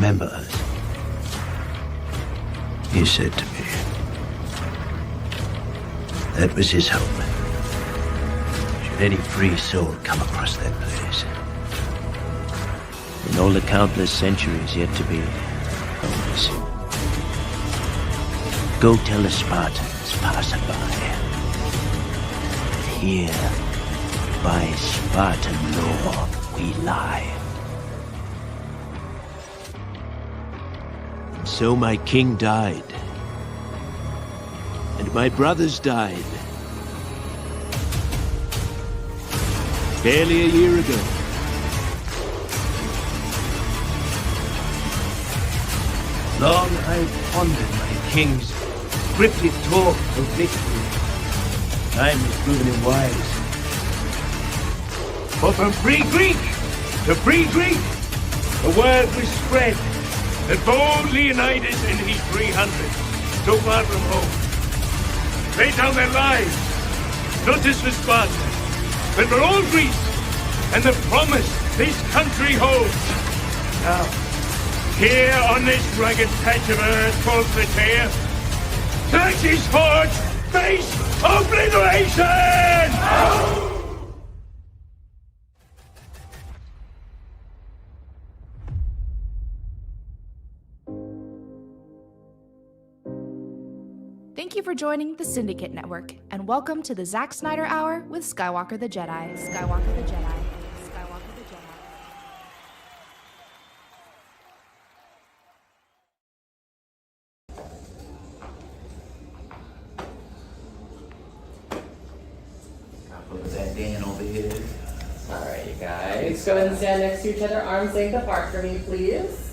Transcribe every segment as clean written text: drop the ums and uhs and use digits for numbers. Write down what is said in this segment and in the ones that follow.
remember us? He said to me, that was his hope. Should any free soul come across that place. In all the countless centuries yet to be ours. Go tell the Spartans passerby. Here, by Spartan law, we lie. And so my king died. And my brothers died. Barely a year ago. Long I've pondered my king's cryptic talk of victory. Time has proven him wise. For from free Greek to free Greek, the word was spread that bold Leonidas and his 300, so far from home, laid down their lives, not just for Sparta, but for all Greece, and the promise this country holds. Now, here on this rugged patch of earth called Plataea, Xerxes forged face obliteration! Thank you for joining the Syndicate Network, and welcome to the Zack Snyder Hour with Skywalker the Jedi. Skywalker the Jedi. Skywalker the Jedi. Put that Dan over here. Alright, you guys. Go ahead and stand next to each other, arms length apart for me, please.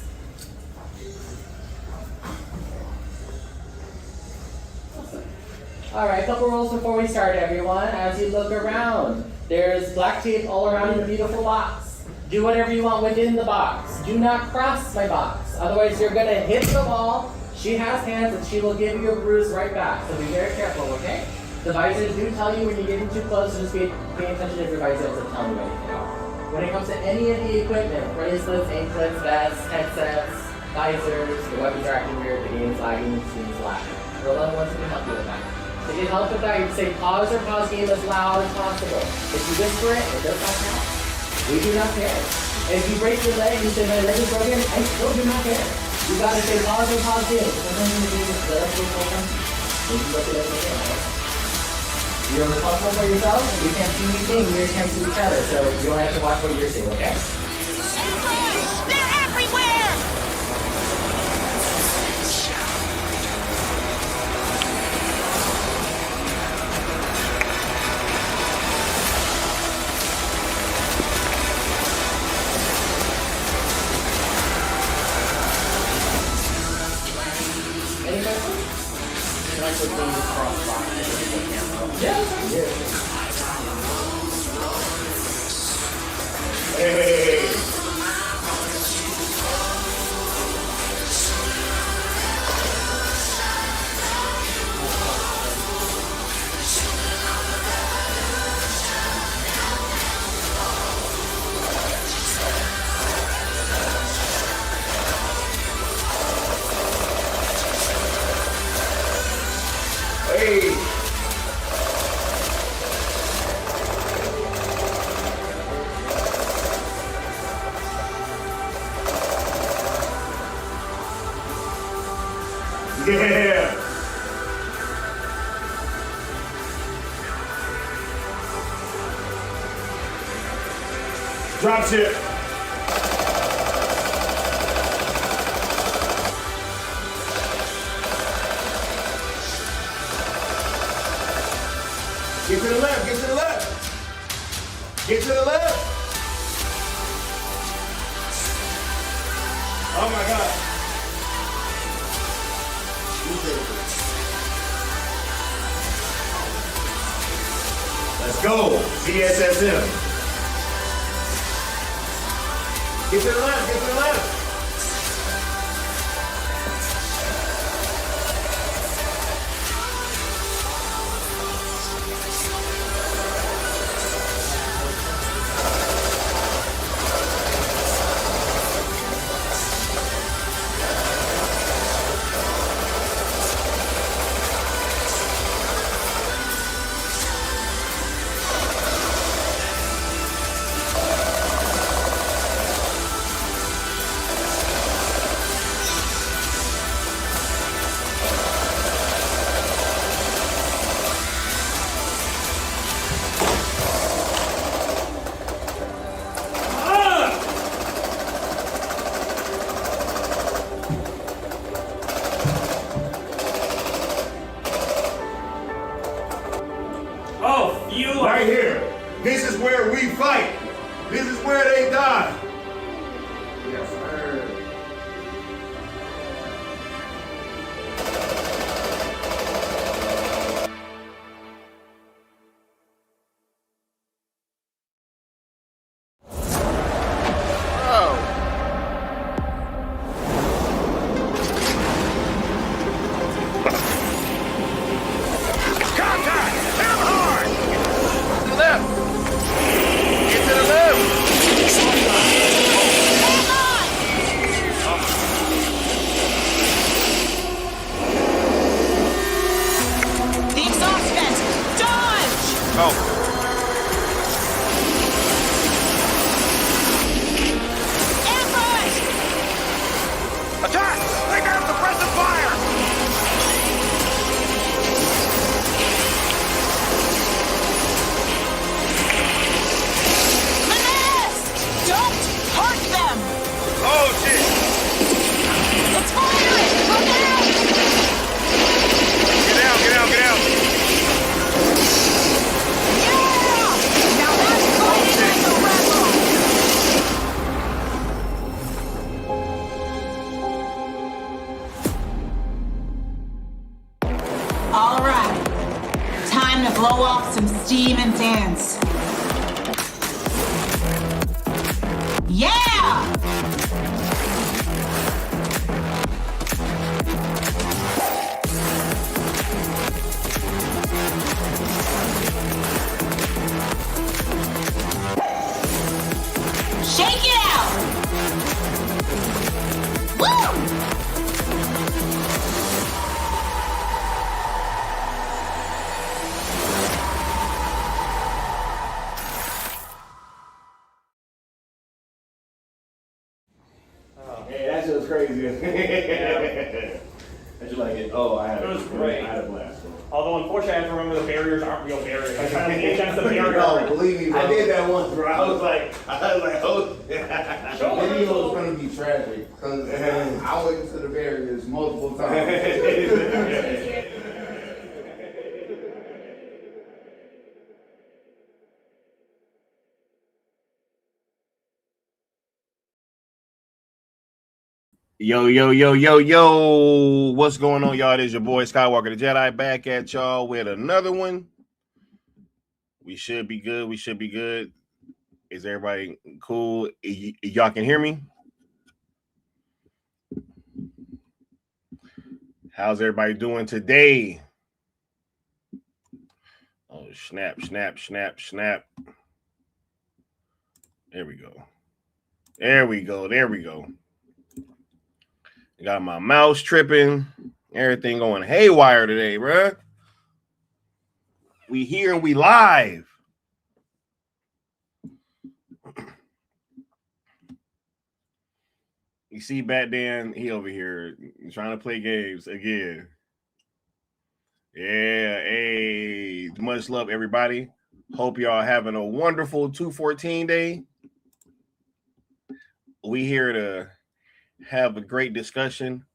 Alright, a couple rules before we start, everyone. As you look around, there's black tape all around the beautiful box. Do whatever you want within the box. Do not cross my box. Otherwise, you're going to hit the wall. She has hands, and she will give you a bruise right back. So be very careful, okay? The visors do tell you when you're getting too close, so just be paying attention if your visor doesn't tell you anything. When it comes to any of the equipment, bracelets, anklets, vests, headsets, visors, the weapons are acting weird, the game's lagging, the screen's lagging. Roll on once we can help you with that. To get help with that, you'd say pause or pause game as loud as possible. If you whisper it does not count. We do not care. If you break your leg and you say my leg is broken, I still do not care. You gotta say pause or pause game. Sometimes in the game is the rest of the time. If you look at it, okay. You're responsible for yourself, we can't see anything, we can't see each other, so you don't have to watch what you're seeing, okay? They're everywhere! Any questions? Can I quickly cross-box the camera? Yeah. Hey! Hey! Yeah! Drop ship! Get to the left, get to the left! Get to the left! Oh my God! Let's go, ZSSM. Get to the left, get to the left. Right here. This is where we fight. This is where they die. Yes, sir. blow off some steam and dance. Yeah! Shake it out! Woo! Hey, that shit was crazy. Yeah. How'd you like it? Oh, I had It was great. I had a blast. Although, unfortunately, I have to remember the barriers aren't real barriers. I kind of think that's the barrier. No, believe me, bro. I did that once, bro. I was like, oh. The video is going to be tragic because I went into the barriers multiple times. Yo, what's going on, y'all? It is your boy Skywalker the Jedi back at y'all with another one. We should be good. Is everybody cool? Y'all can hear me? How's everybody doing today? Oh, snap. There we go. Got my mouse tripping. Everything going haywire today, bruh. We here and we live. You see Batman, he over here trying to play games again. Yeah, hey, much love, everybody. Hope y'all having a wonderful 214 day. We here to have a great discussion.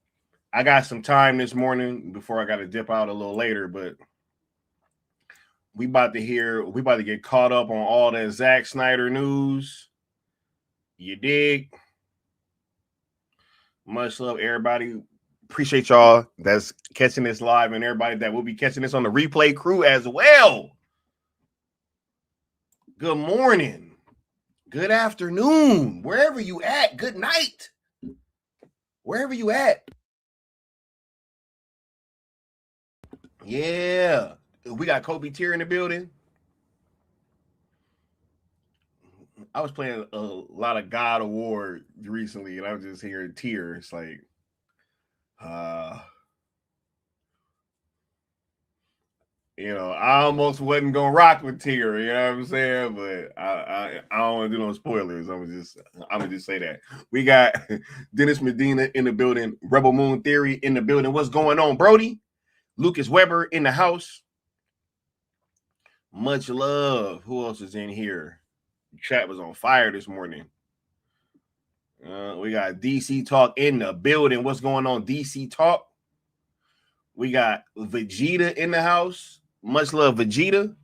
I got some time this morning before I got to dip out a little later, but we about to get caught up on all that Zack Snyder news. You dig? Much love, everybody. Appreciate y'all that's catching this live and everybody that will be catching this on the replay crew as well. Good morning. Good afternoon. Wherever you at. Good night. Wherever you at. Yeah. We got Kobe Tier in the building. I was playing a lot of God of War recently, and I was just hearing tears. Like, I almost wasn't gonna rock with Tier, you know what I'm saying? But I don't want to do no spoilers. I'm gonna just say that we got Dennis Medina in the building, Rebel Moon Theory in the building. What's going on, Brody? Lucas Weber in the house. Much love. Who else is in here? Chat was on fire this morning. We got DC Talk in the building. What's going on, DC Talk? We got Vegeta in the house. Much love, Vegeta.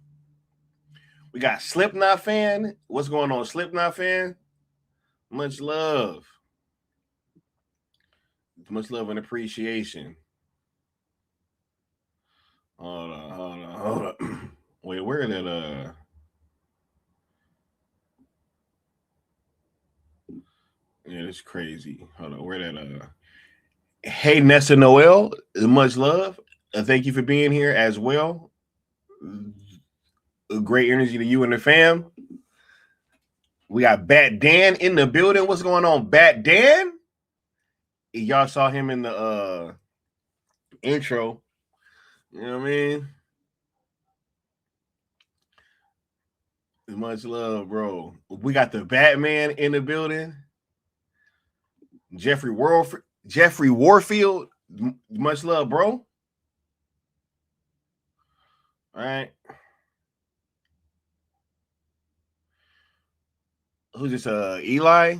We got Slipknot fan. What's going on, Slipknot fan? Much love. Much love and appreciation. Hold on. Wait, where did yeah, it's crazy. Hold on, where that hey, Nessa Noel, much love. Thank you for being here as well. Great energy to you and the fam. We got Bat Dan in the building. What's going on, Bat Dan? Y'all saw him in the intro. You know what I mean? Much love, bro. We got the Batman in the building. Jeffrey Warfield. Much love, bro. All right. Who's this? Eli?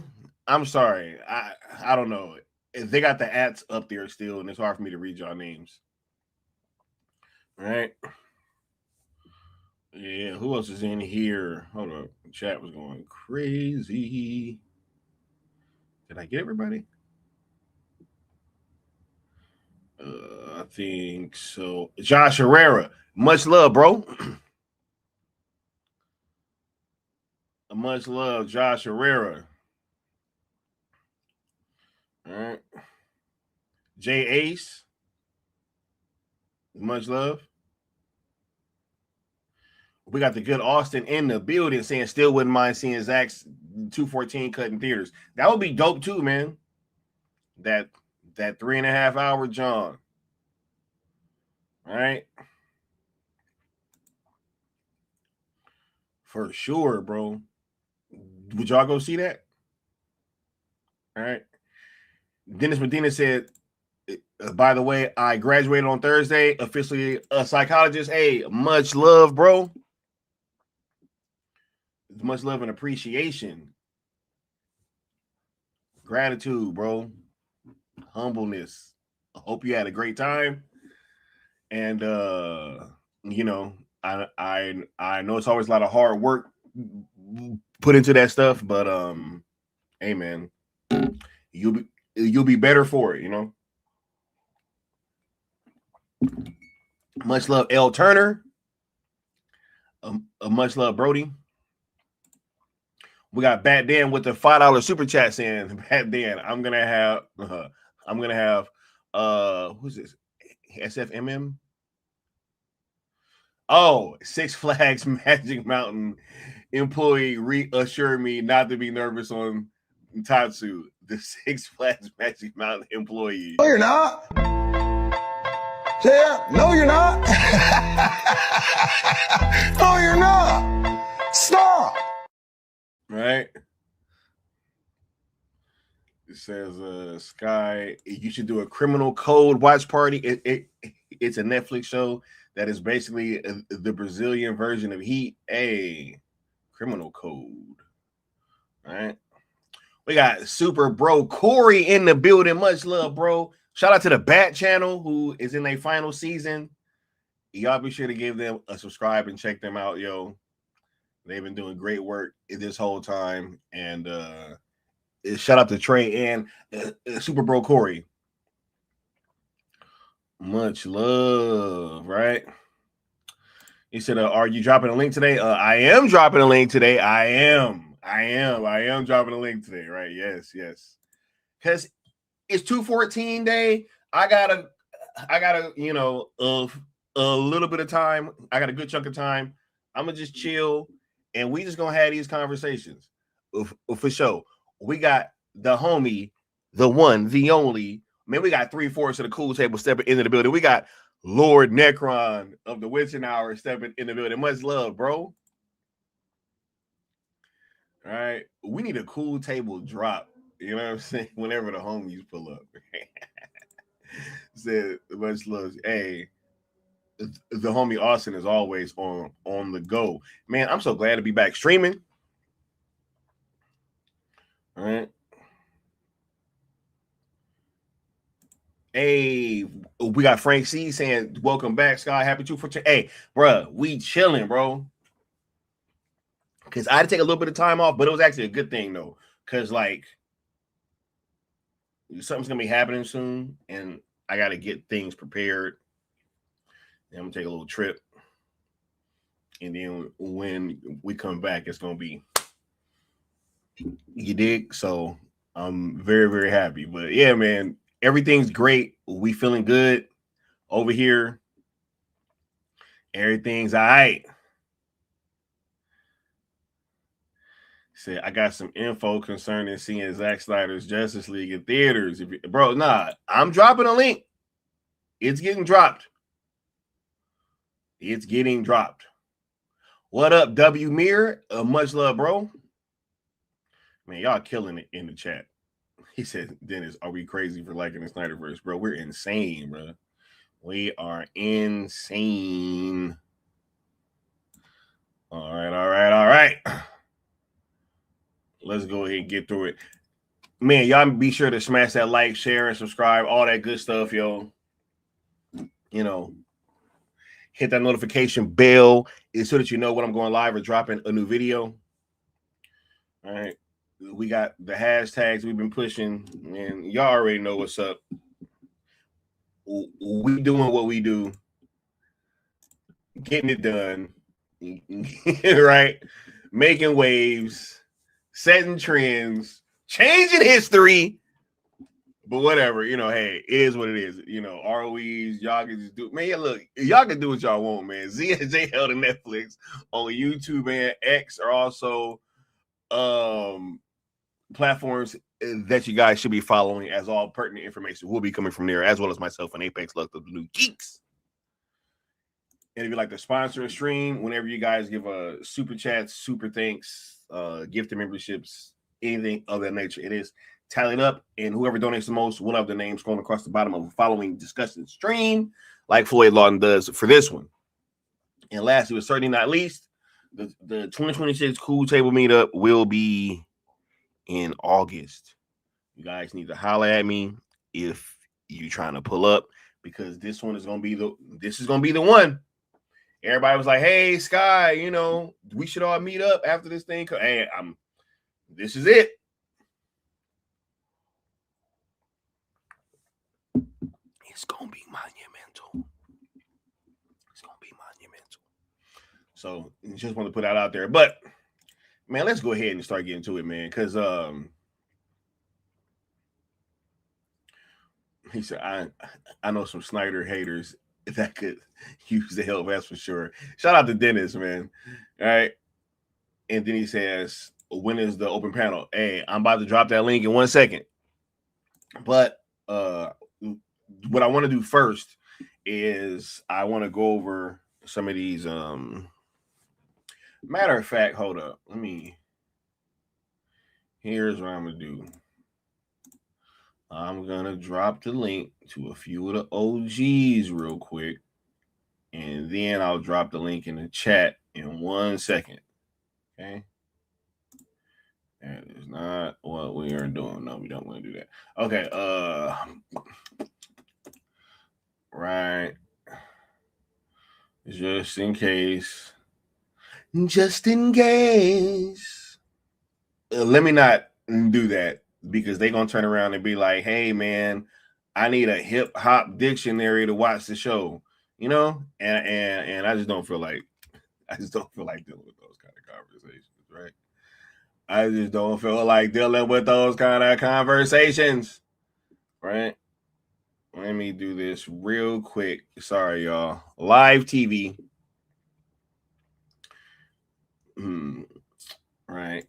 I'm sorry. I don't know. They got the ats up there still, and it's hard for me to read y'all names. All right. Yeah, who else is in here? Hold up. The chat was going crazy. Did I get everybody? I think so. Josh Herrera. Much love, bro. Much love, Josh Herrera. All right. Jay Ace. Much love. We got the good Austin in the building saying still wouldn't mind seeing Zach's 214 cut in theaters. That would be dope too, man. That 3.5 hour John. All right. For sure, bro. Would y'all go see that? All right. Dennis Medina said, by the way, I graduated on Thursday, officially a psychologist. Hey, much love, bro. Much love and appreciation. Gratitude, bro. Humbleness. I hope you had a great time. And you know, I know it's always a lot of hard work put into that stuff, but hey man, you'll be better for it, you know. Much love, L. Turner. Much love, Brody. We got Bat Dan with the $5 super chat saying, Bat Dan, I'm gonna have who's this? SFMM. Oh, Six Flags Magic Mountain employee reassured me not to be nervous on Tatsu. The Six Flags Magic Mountain employee. No, you're not. Yeah, no, you're not. No, you're not. Stop. Right? It says, Sky, you should do a criminal code watch party. It's a Netflix show that is basically the Brazilian version of Heat. A criminal code. All right. We got Super Bro Corey in the building. Much love, bro. Shout out to the Bat channel who is in their final season. Y'all be sure to give them a subscribe and check them out, yo. They've been doing great work this whole time. And shout out to Trey and Super Bro Corey. Much love, right? He said, are you dropping a link today? I am dropping a link today. I am dropping a link today, right? Yes. Because it's 214 day. I gotta, you know, a little bit of time. I got a good chunk of time. I'm gonna just chill, and we just gonna have these conversations for sure. We got the homie, the one, the only. Man, we got 3/4 of the cool table stepping into the building. We got Lord Necron of the Witching Hour stepping in the building. Much love, bro. All right. We need a cool table drop. You know what I'm saying? Whenever the homies pull up. Said much love. Hey, the homie Austin is always on the go. Man, I'm so glad to be back streaming. All right. Hey, we got Frank C saying, welcome back, Sky. Happy 214. Hey, bro, we chilling, bro. because I had to take a little bit of time off, but it was actually a good thing though, because like something's gonna be happening soon, and I got to get things prepared. And I'm gonna take a little trip, and then when we come back, it's gonna be, you dig? So I'm very, very happy. But yeah, man, everything's great. We feeling good over here. Everything's all right. Said I got some info concerning seeing Zack Snyder's Justice League in theaters. Bro, nah, I'm dropping a link. It's getting dropped. It's getting dropped. What up, W Mir? Much love, bro. Man, y'all killing it in the chat. He said, Dennis, are we crazy for liking the SnyderVerse? Bro, we're insane, bro. We are insane. All right. Let's go ahead and get through it. Man, y'all be sure to smash that like, share, and subscribe. All that good stuff, yo. You know, hit that notification bell so that you know when I'm going live or dropping a new video. All right. We got the hashtags we've been pushing, and y'all already know what's up. We doing what we do. Getting it done. Right? Making waves. Setting trends, changing history, but whatever, you know, hey, it is what it is. You know, ROEs, y'all can just do, man, look, y'all can do what y'all want, man. ZSJ held and Netflix on YouTube and X are also platforms that you guys should be following, as all pertinent information will be coming from there, as well as myself and Apex Luck, the new geeks. And if you like to sponsor a stream, whenever you guys give a super chat, super thanks, gift memberships, anything of that nature, it is tallied up, and whoever donates the most will have the names going across the bottom of the following discussion stream, like Floyd Lawton does for this one. And lastly, but certainly not least, the 2026 Cool Table Meetup will be in August. You guys need to holler at me if you're trying to pull up, because this one is gonna be the one. Everybody was like, "Hey, Sky, you know, we should all meet up after this thing." Hey, this is it. It's gonna be monumental. It's gonna be monumental. So, just want to put that out there. But man, let's go ahead and start getting to it, man. Because he said, I know some Snyder haters that could use the help, that's for sure. Shout out to Dennis, man. All right. And then he says, when is the open panel? Hey, I'm about to drop that link in 1 second. But what I want to do first is I want to go over some of these. Matter of fact, hold up. Here's what I'm going to do. I'm going to drop the link to a few of the OGs real quick, and then I'll drop the link in the chat in 1 second. Okay. That is not what we are doing. No, we don't want to do that. Okay. Right. Just in case. Let me not do that, because they're going to turn around and be like, hey, man, I need a hip hop dictionary to watch the show, you know? And I just don't feel like dealing with those kind of conversations, right? I just don't feel like dealing with those kind of conversations, right? Let me do this real quick. Sorry, y'all. Live TV. Right.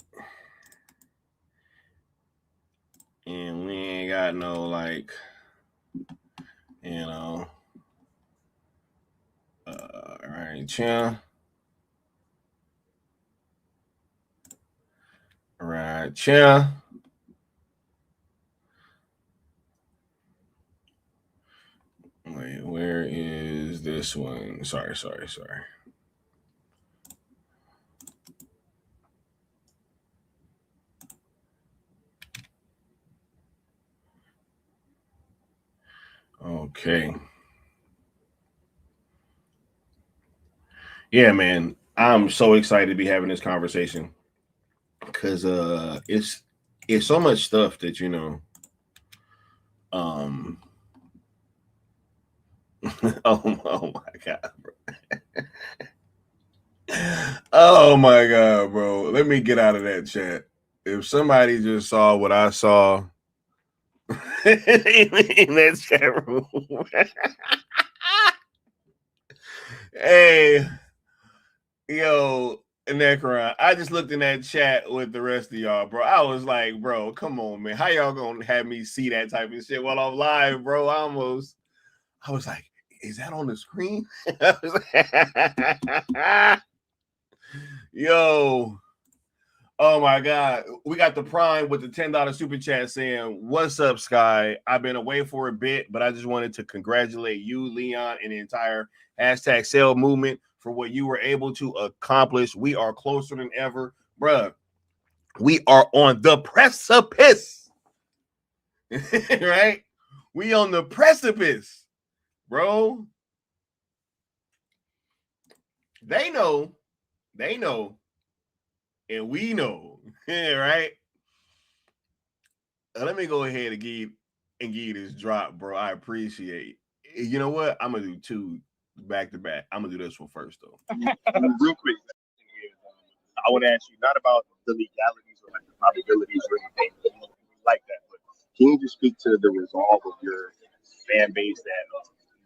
And we ain't got no, like, you know. All right, chill. Right, chill. Wait, where is this one? Sorry. Okay. Yeah, man. I'm so excited to be having this conversation because it's so much stuff that oh my god, bro. Oh my god, bro. Let me get out of that chat. If somebody just saw what I saw in that chat room. Hey, yo, Necron, I just looked in that chat with the rest of y'all, bro. I was like, bro, come on, man. How y'all gonna have me see that type of shit while I'm live, bro? I was like, is that on the screen? Yo, oh my god, we got the Prime with the $10 super chat saying, "What's up, Sky? I've been away for a bit, but I just wanted to congratulate you, Leon, and the entire #sale movement for what you were able to accomplish. We are closer than ever, bruh. We are on the precipice, right? We on the precipice, bro. They know, and we know, right? Let me go ahead and give this drop, bro. I appreciate it. You know what? I'm gonna do two back to back. I'm gonna do this one first, though. Real quick, I want to ask you not about the legalities or like the probabilities or anything like that, but can you just speak to the resolve of your fan base that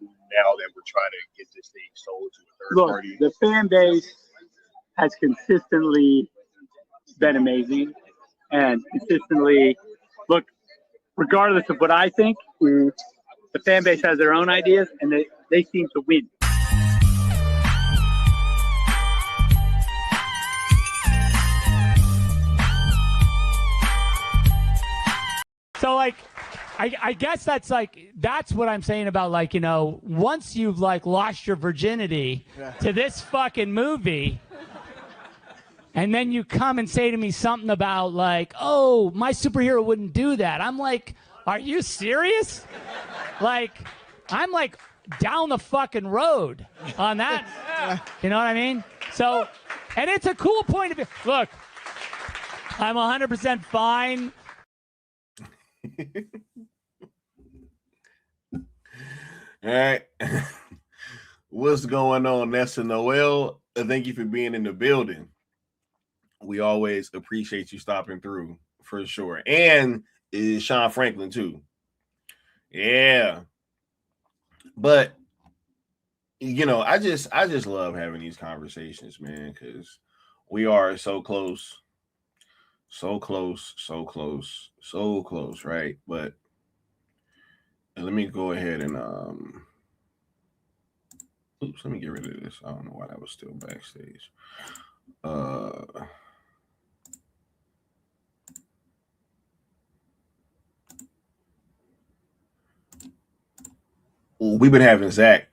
now that we're trying to get this thing sold to a third party? The fan base has consistently been amazing and consistently, look, regardless of what I think, the fan base has their own ideas and they seem to win. So like, I guess that's what I'm saying about like, once you've like lost your virginity to this fucking movie, and then you come and say to me something about like, oh, my superhero wouldn't do that. I'm like, are you serious? Like, I'm like down the fucking road on that. You know what I mean? So, and it's a cool point of view. Look, I'm 100% fine. All right. What's going on, Nessa Noel? Thank you for being in the building. We always appreciate you stopping through for sure. And Sean Franklin too. Yeah. But I just love having these conversations, man, because we are so close. So close, right? But let me go ahead and oops, let me get rid of this. I don't know why that was still backstage. We've been having Zach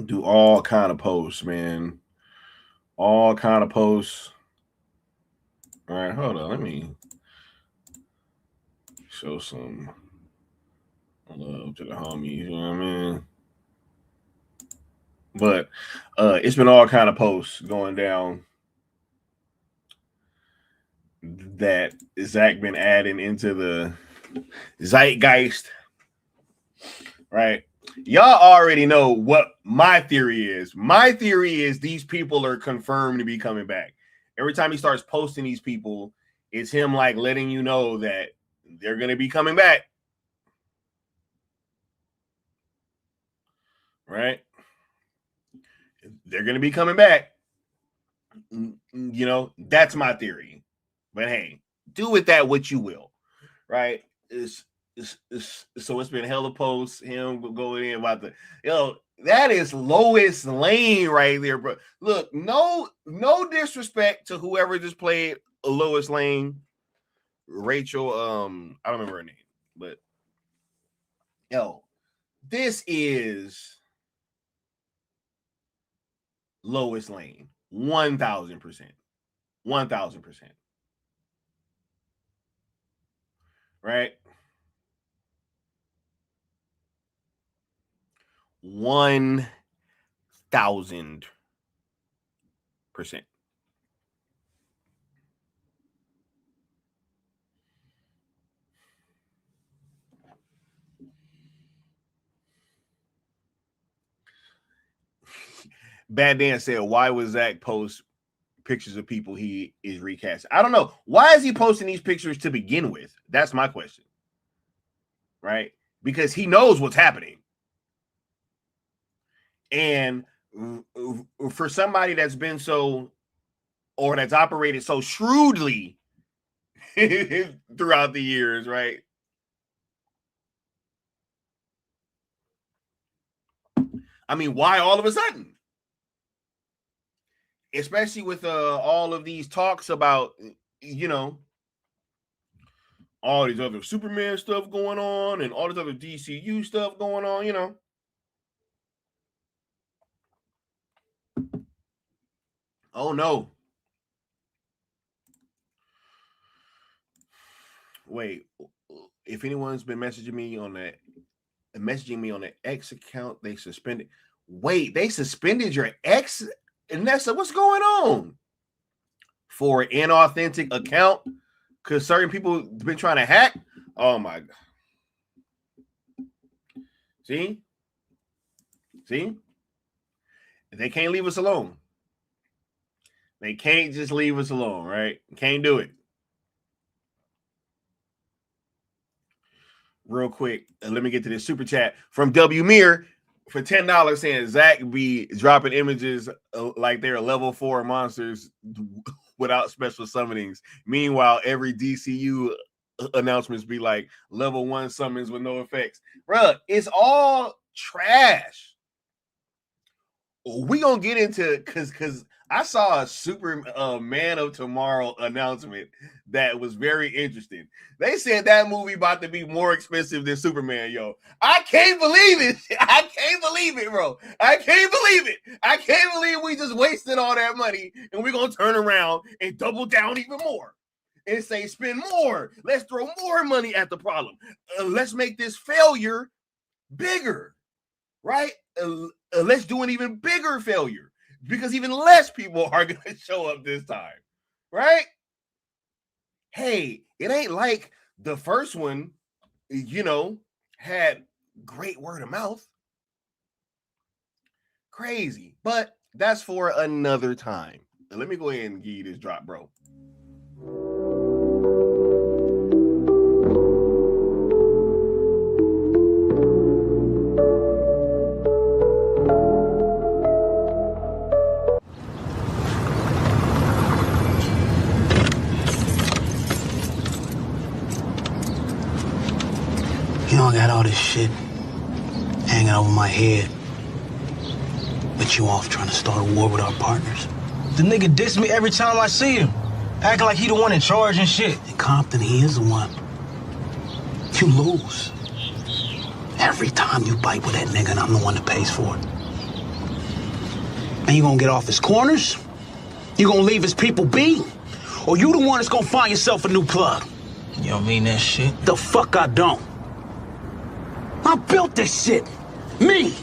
do all kind of posts, man. All kind of posts. All right, hold on. Let me show some love to the homies. You know what I mean? But it's been all kind of posts going down that Zach been adding into the zeitgeist, right? Y'all already know what my theory is. My theory is these people are confirmed to be coming back. Every time he starts posting these people, it's him like letting you know that they're going to be coming back. Right? They're going to be coming back. That's my theory. But hey, do with that what you will. Right? So it's been hella posts, him going in about that is Lois Lane right there, bro. Look, no disrespect to whoever just played Lois Lane, Rachel. I don't remember her name, but this is Lois Lane, 1,000%, 1,000%, right? 1,000%. Bad Dan said, why would Zack post pictures of people he is recasting? I don't know. Why is he posting these pictures to begin with? That's my question. Right? Because he knows what's happening. And for somebody that's been so, or that's operated so shrewdly throughout the years, right? I mean, why all of a sudden? Especially with all of these talks about, you know, all these other Superman stuff going on and all this other DCU stuff going on, you know. Oh no. Wait, if anyone's been messaging me on the X account, they suspended. Wait, they suspended your X? Nessa, what's going on? For an inauthentic account? Because certain people been trying to hack? Oh my God. See? They can't leave us alone. They can't just leave us alone, right? Can't do it. Real quick, let me get to this super chat from W Mir for $10 saying Zack be dropping images like they're level 4 monsters without special summonings. Meanwhile, every DCU announcements be like level 1 summons with no effects. Bruh, it's all trash. We gonna get into because I saw a Super Man of Tomorrow announcement that was very interesting. They said that movie about to be more expensive than Superman, yo. I can't believe it. I can't believe it, bro. I can't believe it. I can't believe we just wasted all that money and we're gonna turn around and double down even more and say spend more. Let's throw more money at the problem. Let's make this failure bigger, right? Let's do an even bigger failure because even less people are going to show up this time, right? Hey, it ain't like the first one, you know, had great word of mouth. Crazy, but that's for another time. Let me go ahead and give you this drop, bro. You know, I got all this shit hanging over my head. But you off trying to start a war with our partners. The nigga diss me every time I see him. Acting like he the one in charge and shit. In Compton, he is the one. You lose. Every time you bite with that nigga, and I'm the one that pays for it. And you gonna get off his corners? You gonna leave his people be? Or you the one that's gonna find yourself a new plug? You don't mean that shit? The fuck I don't. I built this shit. Me.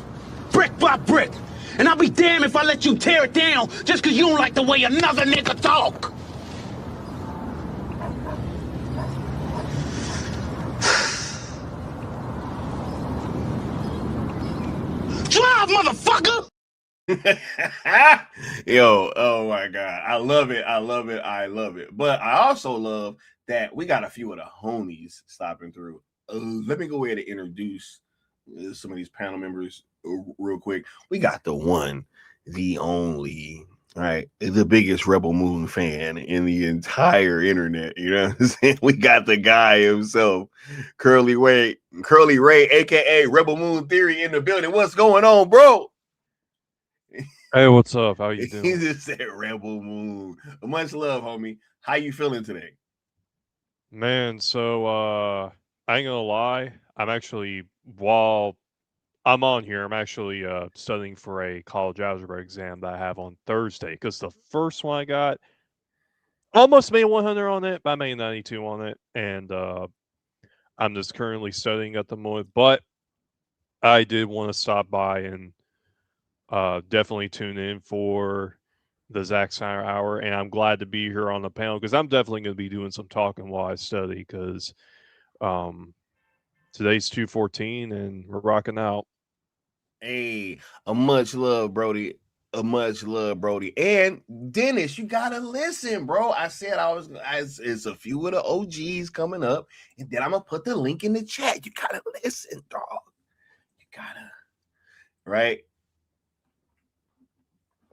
Brick by brick. And I'll be damned if I let you tear it down just because you don't like the way another nigga talk. Drive, motherfucker! Yo, oh my God. I love it. I love it. I love it. But I also love that we got a few of the homies stopping through. Let me go ahead and introduce some of these panel members real quick. We got the one, the only, right? The biggest Rebel Moon fan in the entire internet. You know what I'm saying? We got the guy himself, Curly Ray, aka Rebel Moon Theory, in the building. What's going on, bro? Hey, what's up? How you doing? He just said Rebel Moon. Much love, homie. How you feeling today? Man, so I ain't gonna lie. I'm actually, while I'm on here, I'm actually studying for a college algebra exam that I have on Thursday. Because the first one I got, almost made 100 on it, but I made 92 on it. And I'm just currently studying at the moment. But I did want to stop by and definitely tune in for the Zack Snyder Hour, and I'm glad to be here on the panel because I'm definitely going to be doing some talking while I study because today's 2/14 and we're rocking out. Hey, a much love, Brody. A much love, Brody. And Dennis, you gotta listen, bro. I said it's a few of the OGs coming up, and then I'm gonna put the link in the chat. You gotta listen, dog. You gotta, right?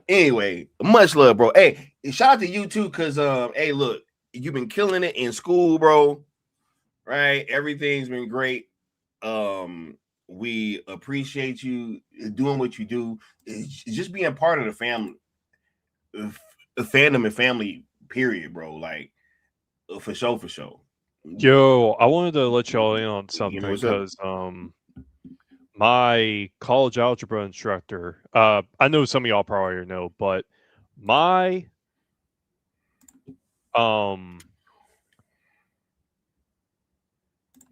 Anyway, much love, bro. Hey, shout out to you too, cause hey, look, you've been killing it in school, bro. Right? Everything's been great. We appreciate you doing what you do. It's just being part of the family, the fandom and family. Period, bro. Like for sure, for sure. Yo, I wanted to let y'all in on something You know what's up? because my college algebra instructor, I know some of y'all probably already know, but my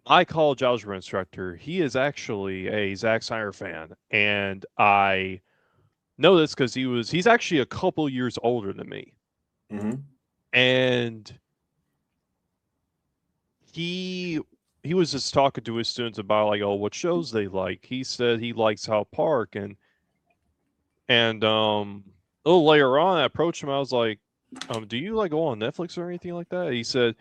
my college algebra instructor, he is actually a Zack Snyder fan, and I know this because he's actually a couple years older than me, and he was just talking to his students about like, oh, what shows they like. He said he likes South Park, and a little later on, I approached him. I was like, do you like go on Netflix or anything like that? He said,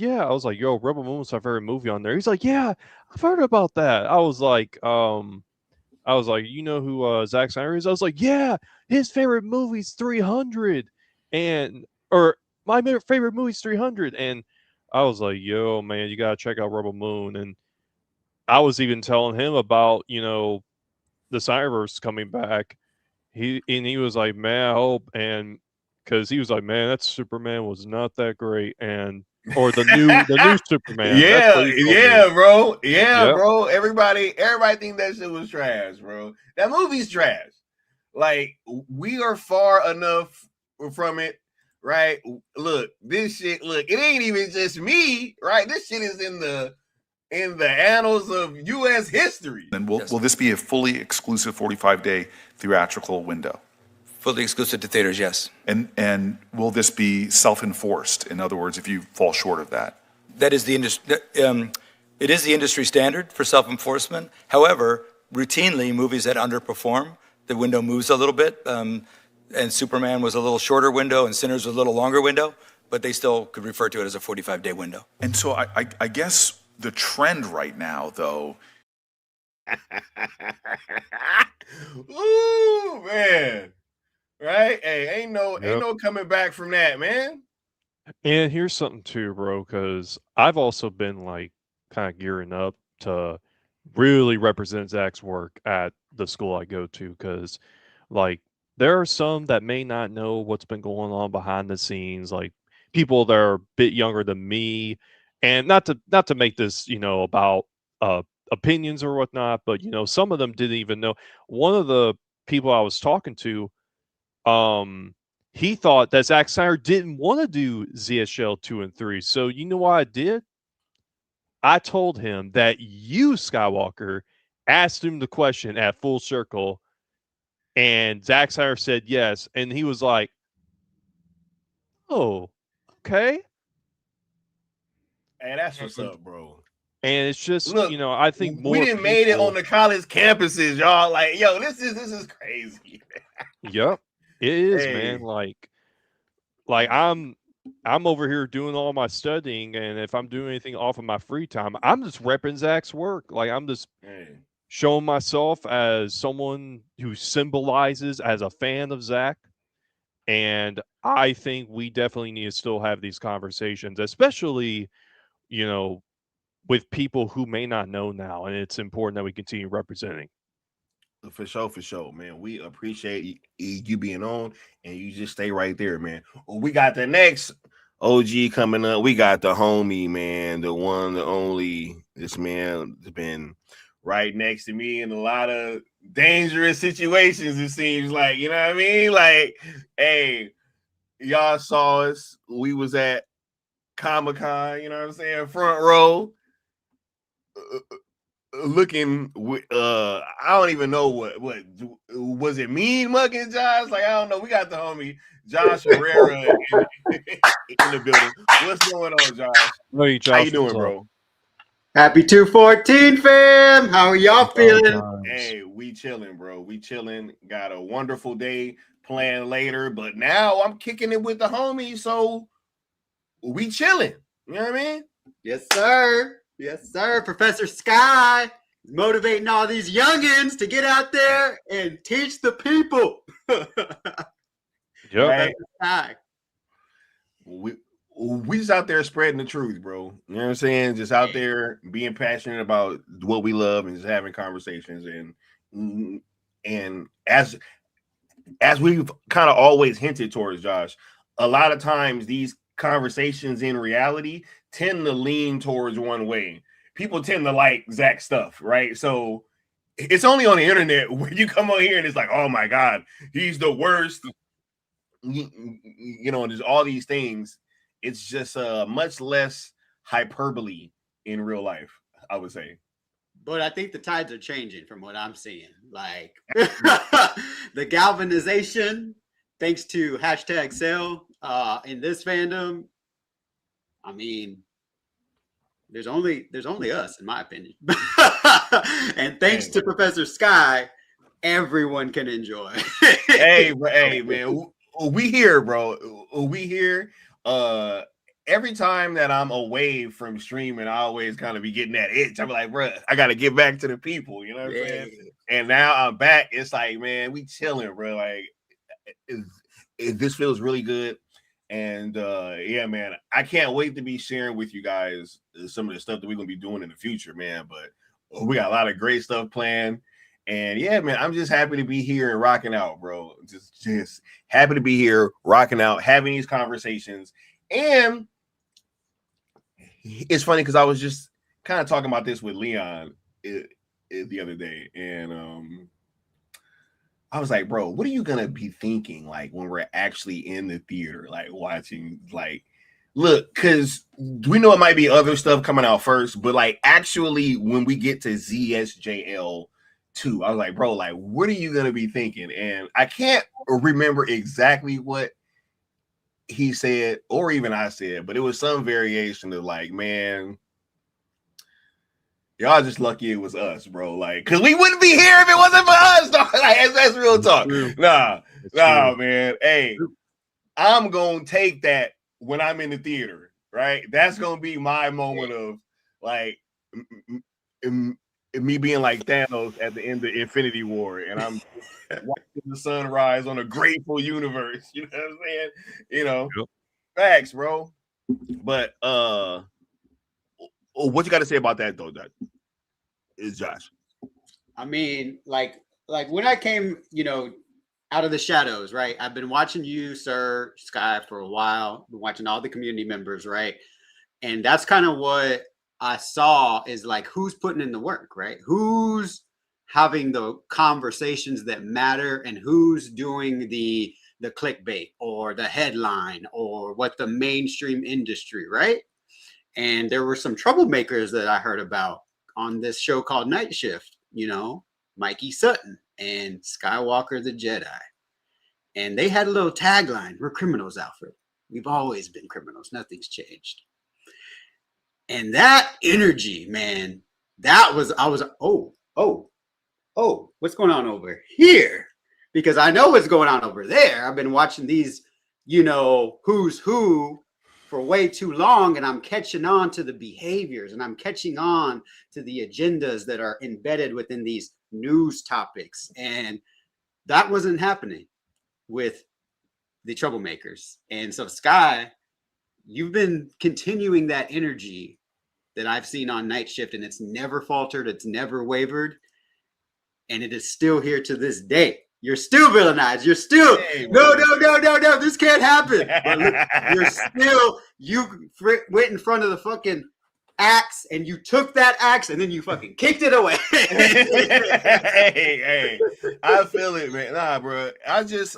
yeah. I was like, yo, Rebel Moon's my favorite movie on there. He's like, yeah, I've heard about that. I was like, you know who Zack Snyder is? I was like, yeah, his favorite movie's 300, or my favorite movie's 300, and I was like, yo, man, you gotta check out Rebel Moon. And I was even telling him about, you know, the SnyderVerse coming back. He was like, man, I hope, and because he was like, man, that Superman was not that great, or the new Superman. That's what he told me. Bro. Yeah, yep. Bro. Everybody think that shit was trash, bro. That movie's trash. Like, we are far enough from it, right? Look, this shit, it ain't even just me, right? This shit is in the annals of U.S. history. And will this be a fully exclusive 45-day theatrical window? Fully exclusive to theaters, yes. And will this be self-enforced? In other words, if you fall short of that? That is the industry. It is the industry standard for self-enforcement. However, routinely, movies that underperform, the window moves a little bit. And Superman was a little shorter window, and Sinners was a little longer window, but they still could refer to it as a 45-day window. And so I guess the trend right now, though. Ooh, man. Right? Hey, ain't no coming back from that, man. And here's something too, bro, because I've also been like kind of gearing up to really represent Zach's work at the school I go to, because like there are some that may not know what's been going on behind the scenes, like people that are a bit younger than me, and not to make this, you know, about opinions or whatnot, but you know, some of them didn't even know. One of the people I was talking to, he thought that Zack Snyder didn't want to do ZSL 2 and 3. So you know what I did? I told him that you, Skywalker, asked him the question at Full Circle, and Zack Snyder said yes, and he was like, "Oh, okay." Hey, that's what's up, bro. And it's just, look, you know, I think more we didn't made it on the college campuses, y'all. Like, yo, this is crazy. Yep. It is, man. Like I'm over here doing all my studying, and if I'm doing anything off of my free time, I'm just repping Zach's work. Like I'm just showing myself as someone who symbolizes as a fan of Zach. And I think we definitely need to still have these conversations, especially, you know, with people who may not know now. And it's important that we continue representing. For sure, man. We appreciate you being on, and you just stay right there, man. We got the next OG coming up. We got the homie, man, the one, the only. This man has been right next to me in a lot of dangerous situations, it seems like. You know what I mean? Like, hey, y'all saw us. We was at Comic-Con, you know what I'm saying? Front row. looking. I don't even know what was it. Mean mugging Josh? Like, I don't know. We got the homie Josh Herrera in the building. What's going on, Josh? Hey, Josh, how you doing, bro? Happy 214, fam. How are y'all feeling? Hey, we chilling, bro. We chilling. Got a wonderful day planned later, but now I'm kicking it with the homies, so we chilling. You know what I mean? Yes, sir. Yes, sir. Professor Sky is motivating all these youngins to get out there and teach the people. Right. Sky. We just out there spreading the truth, bro. You know what I'm saying? Just out there being passionate about what we love and just having conversations. And as we've kind of always hinted towards, Josh, a lot of times these conversations in reality tend to lean towards one way. People tend to like Zack stuff, right? So it's only on the internet where you come on here and it's like, oh my God, he's the worst. You know, there's all these things. It's just much less hyperbole in real life, I would say. But I think the tides are changing from what I'm seeing. Like the galvanization, thanks to #sale in this fandom. I mean, there's only us, in my opinion. And thanks to Professor Sky, everyone can enjoy. hey, man, we here, bro. We here. Every time that I'm away from streaming, I always kind of be getting that itch. I'm like, bro, I got to get back to the people, you know what I'm saying? And now I'm back. It's like, man, we chilling, bro. Like, this feels really good. And yeah, man, I can't wait to be sharing with you guys some of the stuff that we're going to be doing in the future, man. But we got a lot of great stuff planned. And yeah, man, I'm just happy to be here and rocking out, bro. Just happy to be here, rocking out, having these conversations. And it's funny because I was just kind of talking about this with Leon the other day. And I was like, bro, what are you going to be thinking like when we're actually in the theater, like watching, like, look, because we know it might be other stuff coming out first, but like actually when we get to ZSJL 2, I was like, bro, like, what are you gonna be thinking? And I can't remember exactly what he said or even I said, but it was some variation of like, man, y'all just lucky it was us, bro. Like, cause we wouldn't be here if it wasn't for us. Dog. Like, that's real talk. Nah, man. Hey, I'm gonna take that when I'm in the theater, right? That's gonna be my moment of like me being like Thanos at the end of Infinity War, and I'm watching the sunrise on a grateful universe. You know what I'm saying? You know, facts, bro. But what you got to say about that though? That is Josh. I mean, like when I came, you know, out of the shadows, right? I've been watching you, Sir Sky, for a while. Been watching all the community members, right? And that's kind of what I saw is like who's putting in the work, right? Who's having the conversations that matter and who's doing the clickbait or the headline or what the mainstream industry, right? And there were some troublemakers that I heard about on this show called Night Shift, you know, Mikey Sutton and Skywalker the Jedi. And they had a little tagline, "We're criminals, Alfred. We've always been criminals. Nothing's changed." And that energy, man, I was, what's going on over here? Because I know what's going on over there. I've been watching these, you know, who's who for way too long, and I'm catching on to the behaviors and I'm catching on to the agendas that are embedded within these news topics. And that wasn't happening with the troublemakers. And so, Sky, you've been continuing that energy that I've seen on Night Shift, and it's never faltered. It's never wavered. And it is still here to this day. You're still villainized. You're still, no, this can't happen. But look, you're still, you went in front of the fucking axe and you took that axe and then you fucking kicked it away. hey, I feel it, man. Nah, bro. I just,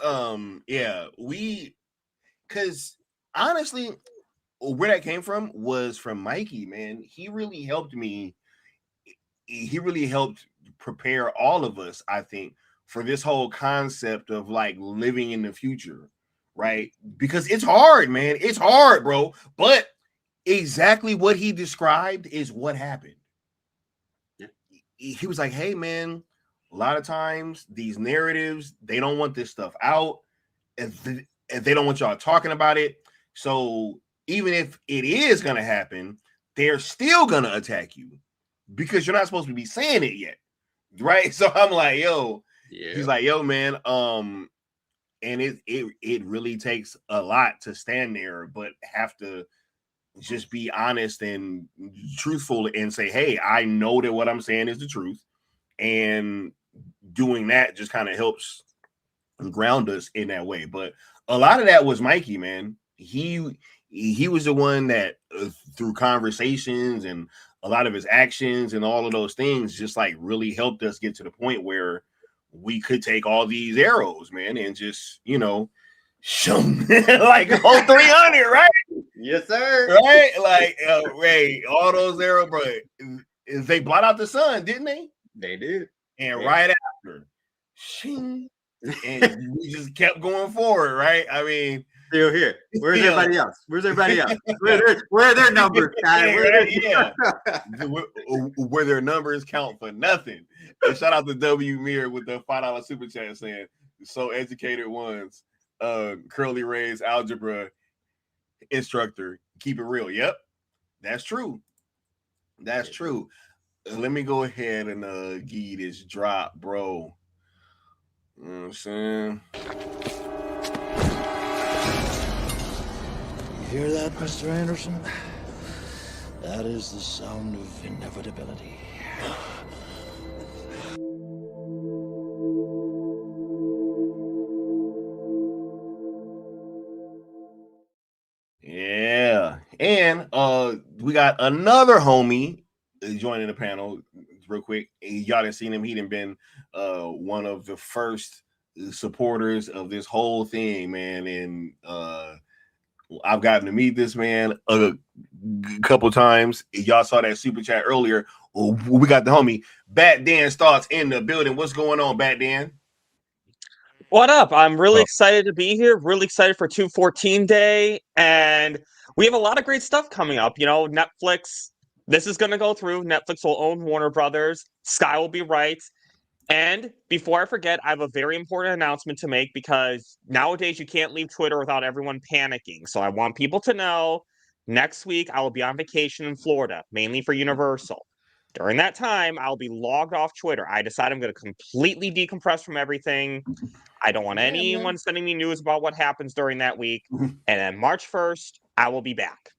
because honestly, where that came from was from Mikey, man. He really helped me he really helped prepare all of us, I think, for this whole concept of like living in the future, right? Because it's hard, man. It's hard, bro. But exactly what he described is what happened. Yeah. He was like, hey, man, a lot of times these narratives, they don't want this stuff out. And they don't want y'all talking about it. So even if it is going to happen, they're still going to attack you because you're not supposed to be saying it yet. Right. So I'm like, yo, he's like, yo, man. And it really takes a lot to stand there, but have to just be honest and truthful and say, hey, I know that what I'm saying is the truth. And doing that just kind of helps ground us in that way. But a lot of that was Mikey, man. He was the one that through conversations and a lot of his actions and all of those things just like really helped us get to the point where we could take all these arrows, man, and just, you know, show like whole 300, right? Yes, sir. Right? Like, Ray, all those arrows, bro, they blot out the sun, didn't they? They did. And right after, shing, and we just kept going forward, right? I mean, still here. Where's everybody else? Where's everybody else? Where are their numbers, guys? Where their numbers count for nothing. And shout out to W Mir with the $5 super chat saying, "So educated ones, Curly Ray's algebra instructor, keep it real." Yep, that's true. That's true. Let me go ahead and give you this drop, bro. You know what I'm saying? You hear that, Mr. Anderson? That is the sound of inevitability. Yeah. And we got another homie joining the panel real quick. Y'all done seen him. He done been one of the first supporters of this whole thing, man. And I've gotten to meet this man a couple times. Y'all saw that super chat earlier. We got the homie Bat Dan Starks in the building. What's going on, Bat Dan? What up? I'm really excited to be here. Really excited for 214 Day. And we have a lot of great stuff coming up. You know, Netflix, this is going to go through. Netflix will own Warner Brothers. Sky will be right. And before I forget, I have a very important announcement to make because nowadays you can't leave Twitter without everyone panicking. So I want people to know next week I will be on vacation in Florida, mainly for Universal. During that time, I'll be logged off Twitter. I decide I'm going to completely decompress from everything. I don't want anyone sending me news about what happens during that week. And then March 1st, I will be back.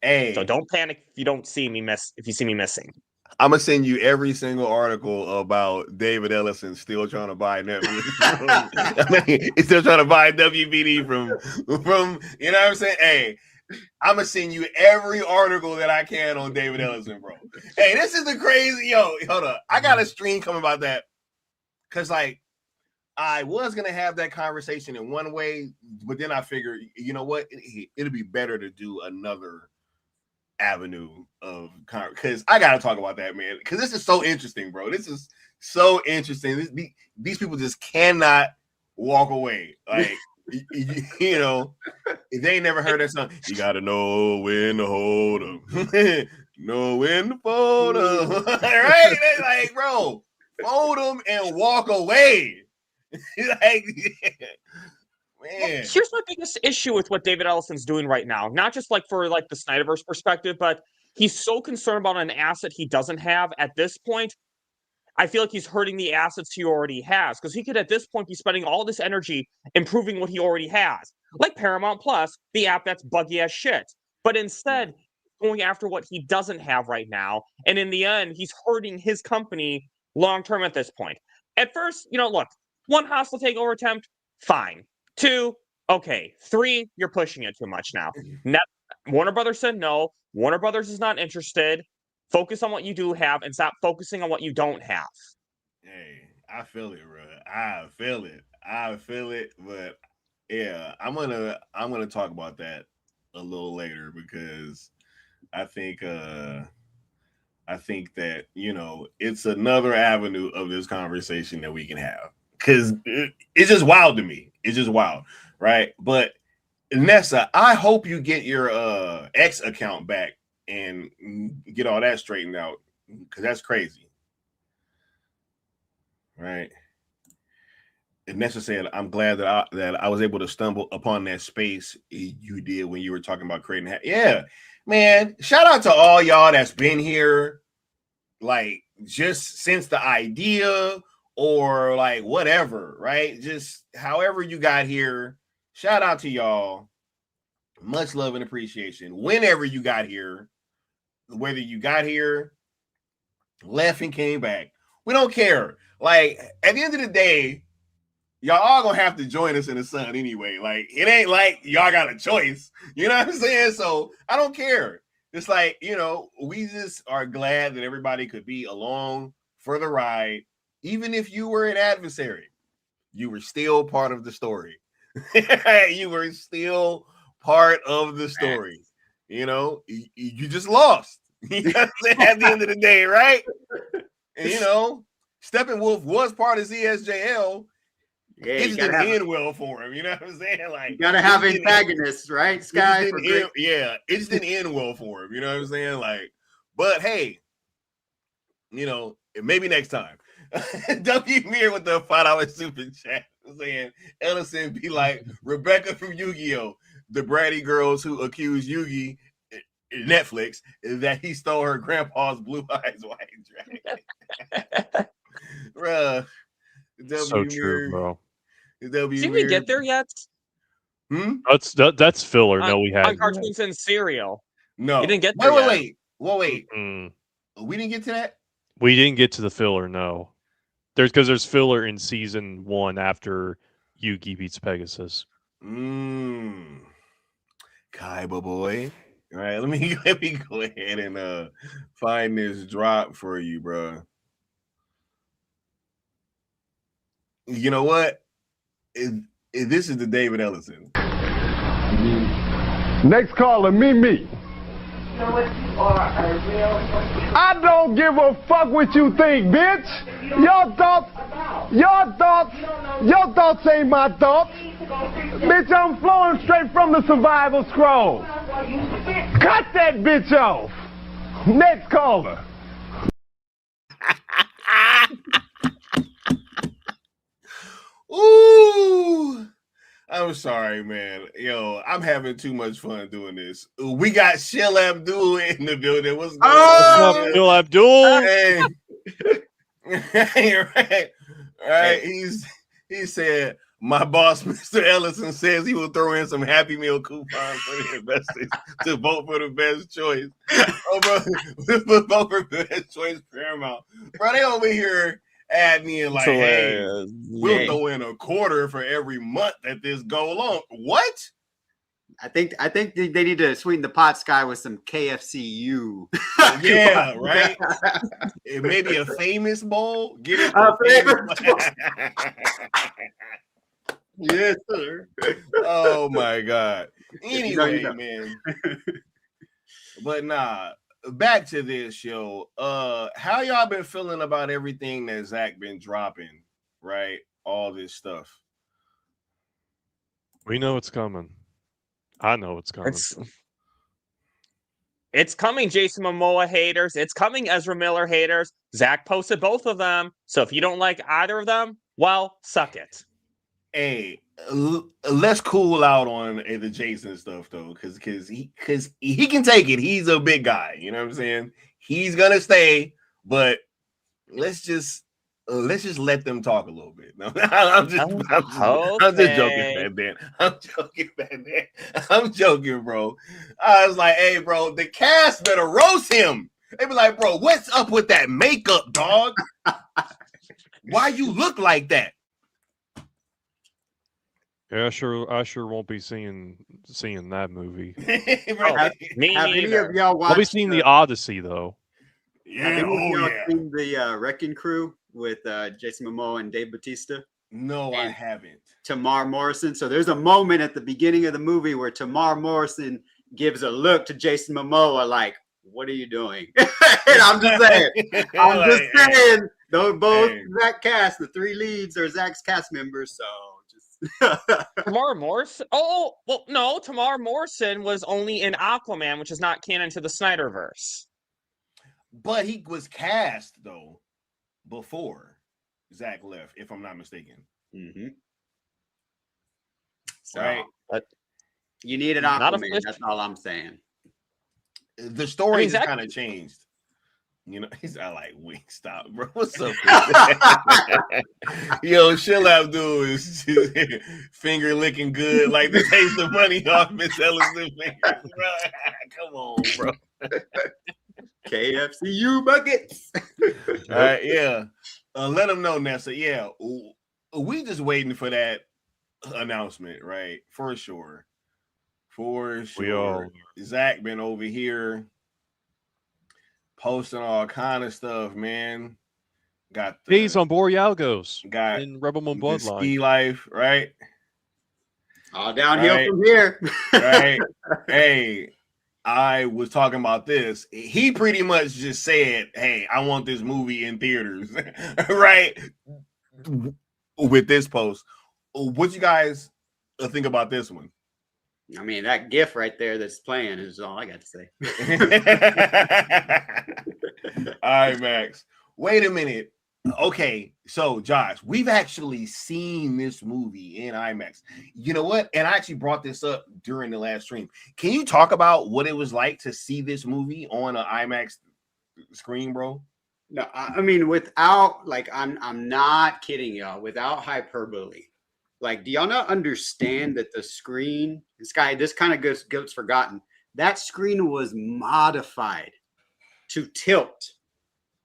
Hey, so don't panic if you don't see me if you see me missing. I'm gonna send you every single article about David Ellison still trying to buy Netflix. I mean, he's still trying to buy WBD from you know what I'm saying? Hey, I'm gonna send you every article that I can on David Ellison, bro. Hey, this is the crazy hold up. I got a stream coming about that because like I was gonna have that conversation in one way, but then I figured, you know what, it'll be better to do another avenue of because I gotta talk about that, man, because this is so interesting, bro. This is so interesting. These people just cannot walk away. Like you know, if they ain't never heard that song, you gotta know when to hold them, know when to fold them. Right? They like, bro, fold them and walk away. Like, well, here's my biggest issue with what David Ellison's doing right now. Not just like for like the SnyderVerse perspective, but he's so concerned about an asset he doesn't have at this point. I feel like he's hurting the assets he already has because he could at this point be spending all this energy improving what he already has, like Paramount Plus, the app that's buggy as shit. But instead, going after what he doesn't have right now, and in the end, he's hurting his company long term at this point. At first, you know, look, 1 hostile takeover attempt, fine. 2, okay. 3, you're pushing it too much now. Warner Brothers said no. Warner Brothers is not interested. Focus on what you do have and stop focusing on what you don't have. Hey, I feel it, bro. I feel it. But yeah, I'm gonna talk about that a little later because I think I think that, you know, it's another avenue of this conversation that we can have, because it's just wild to me. It's just wild, right? But Nessa, I hope you get your X account back and get all that straightened out, because that's crazy, right? And Nessa said, "I'm glad that I was able to stumble upon that space you did when you were talking about creating." Yeah, man. Shout out to all y'all that's been here, like just since the idea or like whatever, right? Just however you got here. Shout out to y'all. Much love and appreciation. Whenever you got here, whether you got here, left and came back, we don't care. Like at the end of the day, y'all all gonna have to join us in the sun anyway. Like it ain't like y'all got a choice. You know what I'm saying? So I don't care. It's like, you know, we just are glad that everybody could be along for the ride. Even if you were an adversary, you were still part of the story. You were still part of the story. You know, you just lost. You know what I'm saying? At the end of the day, right? And you know, Steppenwolf was part of ZSJL. Yeah, it just didn't end well for him. You know what I'm saying? Like you gotta have antagonists, right, Sky? It just didn't end well for him. You know what I'm saying? Like, but hey, you know, maybe next time. W Mir with the $5 super chat saying Ellison be like Rebecca from Yu-Gi-Oh! The bratty girls who accuse Yugi Netflix that he stole her grandpa's blue eyes white dragon. Bruh. So true, bro. Did we get there yet? That's filler. No, we haven't. On cartoons and cereal. No, you didn't get there yet. Wait. We didn't get to that. We didn't get to the filler. No, there's filler in season 1 after Yugi beats Pegasus. Kaiba boy. All right, let me go ahead and find this drop for you, bro. You know what? This is the David Ellison. Next caller, me. I don't give a fuck what you think, bitch. Your thoughts ain't my thoughts. Bitch, I'm flowing straight from the survival scroll. Cut that bitch off. Next caller. Ooh, I'm sorry, man. Yo, I'm having too much fun doing this. We got Shil Abdul in the building. What's going on? Shil Abdul. Hey. Right. He said, my boss, Mr. Ellison, says he will throw in some Happy Meal coupons for the investors to vote for the best choice. Oh, bro, vote for best choice Paramount. Bro, they over here add me in like, hey, we'll throw in $0.25 for every month that this go along. What? I think they need to sweeten the pot, Sky, with some KFCU. Yeah, right. It may be a famous bowl. Get it? Yes, sir. Oh my God. Anyway, man. But nah. Back to this show. How y'all been feeling about everything that Zach been dropping, right? All this stuff. We know it's coming. I know it's coming. It's coming, Jason Momoa haters. It's coming, Ezra Miller haters. Zach posted both of them. So if you don't like either of them, well, suck it. Hey, let's cool out on the Jason stuff though, because he can take it. He's a big guy, you know what I'm saying? He's gonna stay, but let's just let them talk a little bit. No, I'm just joking, man. I'm joking, bro. I was like, hey, bro, the cast better roast him. They be like, bro, what's up with that makeup, dog? Why you look like that? Yeah, I sure won't be seeing that movie. Have any of y'all watched? I'll be seeing the Odyssey though. Have any of y'all seen the Wrecking Crew with Jason Momoa and Dave Bautista? No, I haven't. Tamar Morrison. So there's a moment at the beginning of the movie where Tamar Morrison gives a look to Jason Momoa like, what are you doing? And I'm just saying, though both Zack cast, the 3 leads are Zack's cast members, so just Tamara Morrison. Oh, well, no, Tamara Morrison was only in Aquaman, which is not canon to the Snyderverse. But he was cast though before Zack left, if I'm not mistaken. Mm-hmm. So, right? But you need an Aquaman. That's all I'm saying. The story just kind of changed. You know, I like Wingstop, bro. What's up? Yo, Chill Abdul is finger licking good, like the taste of money off Miss Ellison fingers, bro. Come on, bro. KFCU buckets. All right, yeah. Let them know, Nessa. Yeah, we just waiting for that announcement, right? For sure. We all. Zack been over here posting all kind of stuff, man. Got he's on Borealgos. Got in Rebel Moon Bloodline. Ski life, right? All downhill from here. Right. Hey, I was talking about this. He pretty much just said, hey, I want this movie in theaters. Right? With this post. What you guys think about this one? I mean, that GIF right there that's playing is all I got to say. IMAX. Wait a minute. Okay, so Josh, we've actually seen this movie in IMAX. You know what? And I actually brought this up during the last stream. Can you talk about what it was like to see this movie on an IMAX screen, bro? No, I mean, without, like, I'm not kidding y'all, without hyperbole. Like, do y'all not understand that the screen, this kind of gets forgotten. That screen was modified to tilt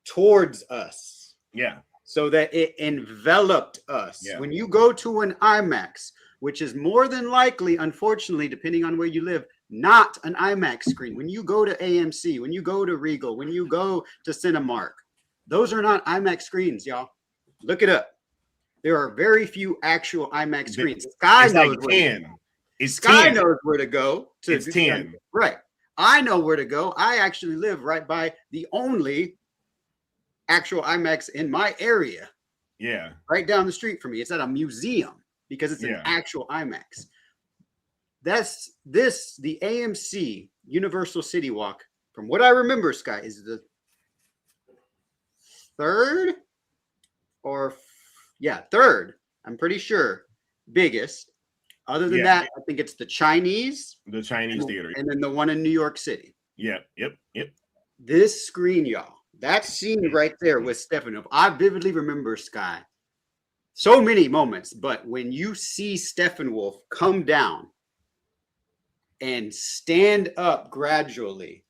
towards us. Yeah. So that it enveloped us. Yeah. When you go to an IMAX, which is more than likely, unfortunately, depending on where you live, not an IMAX screen. When you go to AMC, when you go to Regal, when you go to Cinemark, those are not IMAX screens, y'all. Look it up. There are very few actual IMAX screens. Sky knows like 10. It's Sky 10. knows where to go. It's 10. Right. I know where to go. I actually live right by the only actual IMAX in my area. Yeah. Right down the street from me. It's at a museum because it's an actual IMAX. The AMC Universal City Walk, from what I remember, Sky, is the third. I'm pretty sure. Biggest. Other than that, I think it's the Chinese. The Chinese theater. And then the one in New York City. Yep. This screen, y'all. That scene right there with Steppenwolf. I vividly remember, Sky. So many moments. But when you see Steppenwolf come down and stand up gradually,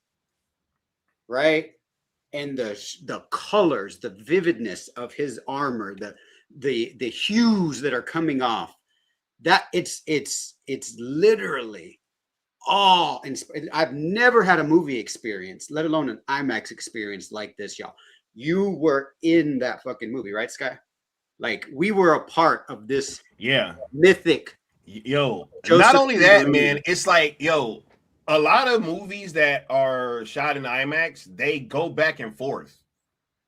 right? And the colors, the vividness of his armor, the hues that are coming off, that it's literally all. I've never had a movie experience, let alone an IMAX experience like this, y'all. You were in that fucking movie, right, Sky? Like, we were a part of this mythic. Yo, Joseph not only that, movie. man, it's like, yo, a lot of movies that are shot in IMAX, they go back and forth.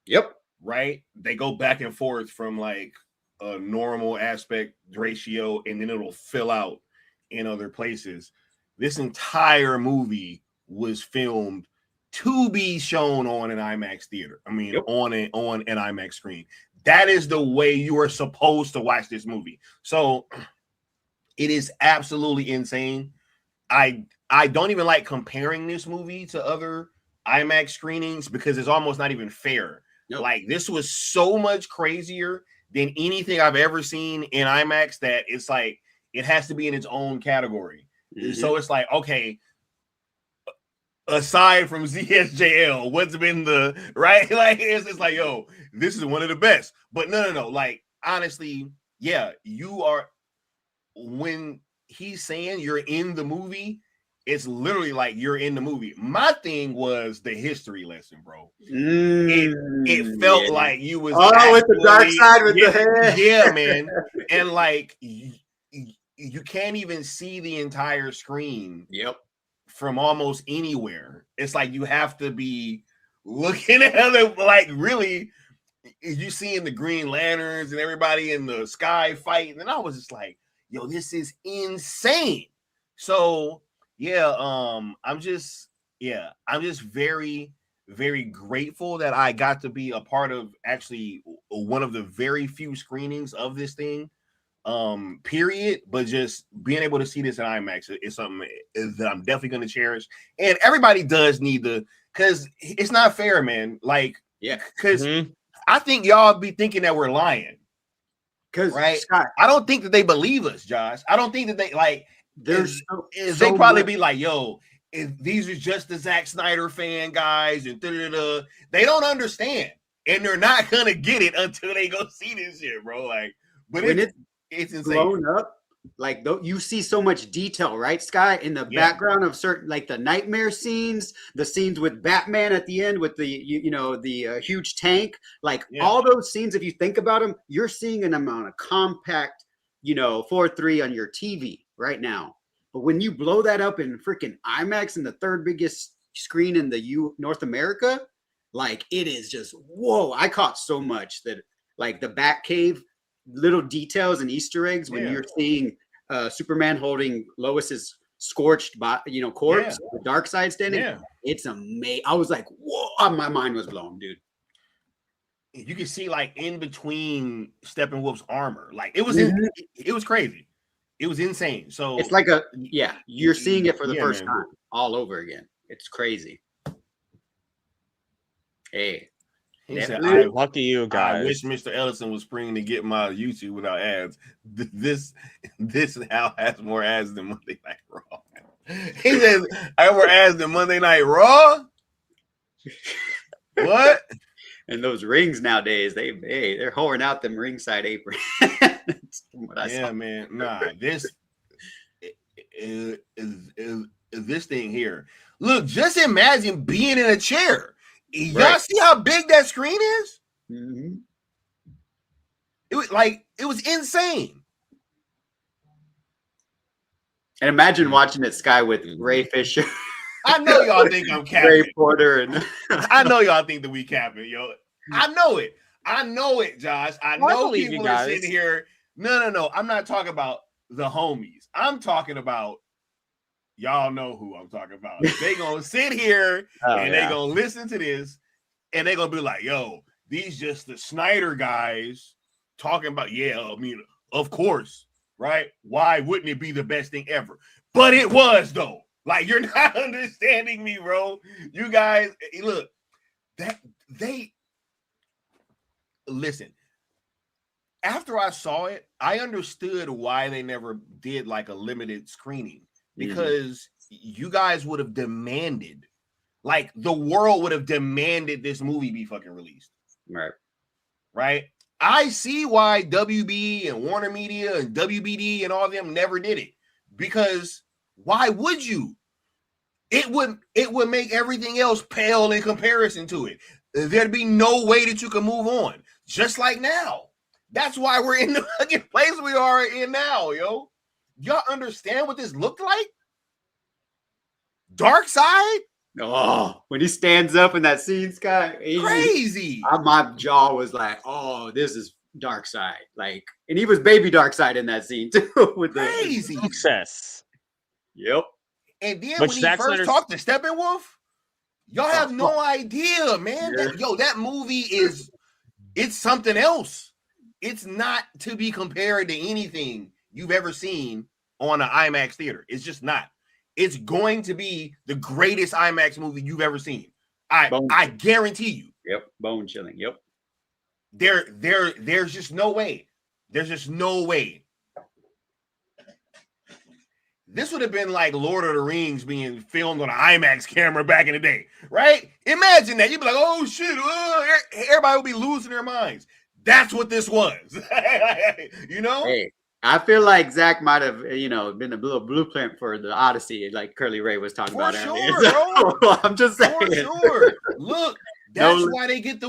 Yep. Right? They go back and forth from like a normal aspect ratio, and then it'll fill out in other places. This entire movie was filmed to be shown on an IMAX theater. I mean, on an IMAX screen. That is the way you are supposed to watch this movie. So it is absolutely insane. I don't even like comparing this movie to other IMAX screenings because it's almost not even fair. Like, this was so much crazier than anything I've ever seen in IMAX that it's like it has to be in its own category. Mm-hmm. So it's like, okay, aside from ZSJL, what's been the right? Like, it's like, yo, this is one of the best. But no. Like, honestly, yeah, you are. When he's saying you're in the movie, it's literally like you're in the movie. My thing was the history lesson, bro. It felt like you was with the dark side with the head. Yeah, man. And like you can't even see the entire screen. Yep. from almost anywhere. It's like you have to be looking at them like really. You seeing the Green Lanterns and everybody in the sky fighting, and I was just like, "Yo, this is insane." So yeah, I'm just very, very grateful that I got to be a part of actually one of the very few screenings of this thing. Period. But just being able to see this in IMAX is something that I'm definitely going to cherish. And everybody does need to, because it's not fair, man. Like, yeah, because I think y'all be thinking that we're lying. Because right, Scott, I don't think that they believe us, Josh. I don't think that they like. They probably be like, "Yo, these are just the Zack Snyder fan guys," and they don't understand, and they're not gonna get it until they go see this shit, bro. Like, but it's insane. Blown up. Like you see so much detail, right, Sky, in the background of certain, like the nightmare scenes, the scenes with Batman at the end with the the huge tank, like all those scenes. If you think about them, you're seeing an amount of compact, 4:3 on your TV right now. But when you blow that up in freaking IMAX in the third biggest screen in the North America, like it is just whoa! I caught so much that like the Batcave. Little details and Easter eggs when you're seeing Superman holding Lois's scorched, corpse, the dark side standing. Yeah. It's amazing. I was like, whoa! My mind was blown, dude. You can see like in between Steppenwolf's armor, like it was it was crazy. It was insane. So it's like you're seeing it for the first time all over again. It's crazy. Hey. He said, lucky you guys. I wish Mr. Ellison was springing to get my YouTube without ads. This now has more ads than Monday Night Raw. He says, I have more ads than Monday Night Raw? What? And those rings nowadays, they're whoring out them ringside aprons. Man. Nah, this is this thing here. Look, just imagine being in a chair. Y'all see how big that screen is? Mm-hmm. It was insane. And imagine watching it, Sky, with Ray Fisher. I know y'all think I'm capping. Ray Porter and I know y'all think that we capping, yo. I know it, Josh. I know people are sitting here. No. I'm not talking about the homies. I'm talking about. Y'all know who I'm talking about. They gonna sit here and they gonna listen to this and they gonna be like, yo, these just the Snyder guys talking about, of course, right? Why wouldn't it be the best thing ever? But it was though. Like, you're not understanding me, bro. You guys, look, listen. After I saw it, I understood why they never did like a limited screening. Because you guys would have demanded, like the world would have demanded this movie be fucking released. Right? I see why WB and Warner Media and WBD and all of them never did it. Because why would you? It would make everything else pale in comparison to it. There'd be no way that you can move on. Just like now. That's why we're in the fucking place we are in now, yo. Y'all understand what this looked like? Dark Side? Oh, when he stands up in that scene, Sky, crazy. My jaw was like, oh, this is Dark Side. Like, and he was baby Dark Side in that scene too. With crazy success. Yep. And then when he first talked to Steppenwolf, y'all have no idea, man. That movie it's something else. It's not to be compared to anything you've ever seen on an IMAX theater. It's just not. It's going to be the greatest IMAX movie you've ever seen. I guarantee you. Yep. Bone chilling. Yep. There's just no way. There's just no way. This would have been like Lord of the Rings being filmed on an IMAX camera back in the day, right? Imagine that. You'd be like, oh shit, everybody would be losing their minds. That's what this was. Hey, I feel like Zach might have, been a little blueprint for the Odyssey, like Curly Ray was talking about earlier. Bro. I'm just saying. For sure. Look, that's why they get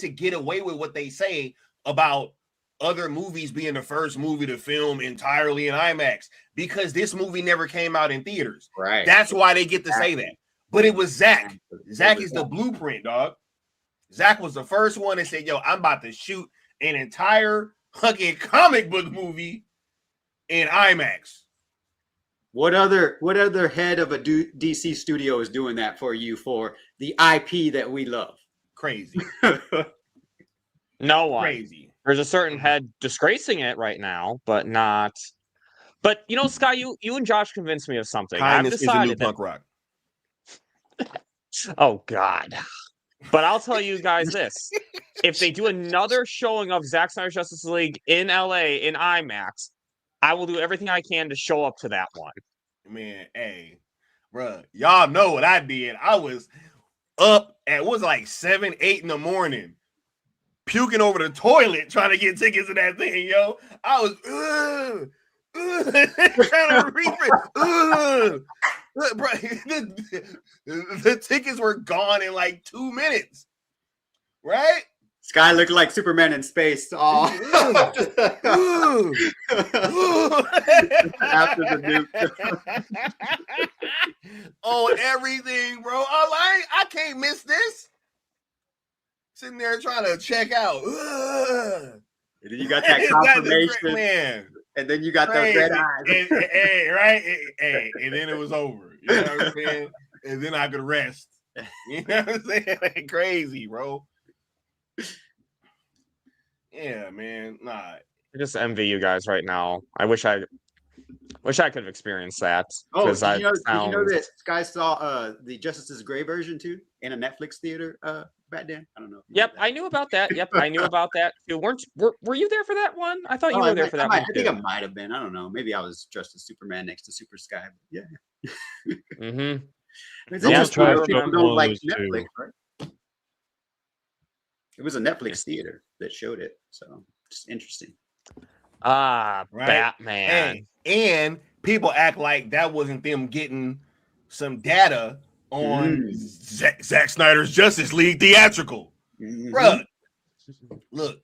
to get away with what they say about other movies being the first movie to film entirely in IMAX because this movie never came out in theaters. Right. That's why they get to say that. But it was Zack. Zack is the blueprint, dog. Zack was the first one that said, yo, I'm about to shoot an entire fucking comic book movie in IMAX. What other head of a DC studio is doing that for you for the IP that we love? Crazy. No one. Crazy. There's a certain head disgracing it right now, but not. But you know, Sky, you and Josh convinced me of something. Kindness I've decided is the new punk rock. Oh God. But I'll tell you guys this. If they do another showing of Zack Snyder's Justice League in LA in IMAX, I will do everything I can to show up to that one. Man, hey, bruh, y'all know what I did. I was up at what was it, like 7, 8 in the morning, puking over the toilet trying to get tickets to that thing, yo. I was trying to reach it. Bro, the tickets were gone in like 2 minutes, right? Sky looked like Superman in space. Oh, after the nuke. On everything, bro. I can't miss this. Sitting there trying to check out. And then you got that confirmation, man. And then you got those red eyes. And then it was over. You know what I'm saying? And then I could rest. You know what I'm saying? Like, crazy, bro. Yeah, man. Nah. I just envy you guys right now. I wish I could have experienced that. Oh, did you know that Sky saw the Justice's Gray version too in a Netflix theater back then? I don't know. Yep, I knew about that. Yep, I knew about that too. Were you there for that one? I thought you were there for that one. I think I might have been. I don't know. Maybe I was dressed as Superman next to Super Sky. Yeah. Mm-hmm. It's interesting. People don't like Netflix, right? It was a Netflix theater that showed it, so it's interesting. Right? Batman. And people act like that wasn't them getting some data on Zack Snyder's Justice League theatrical. Bruh, look,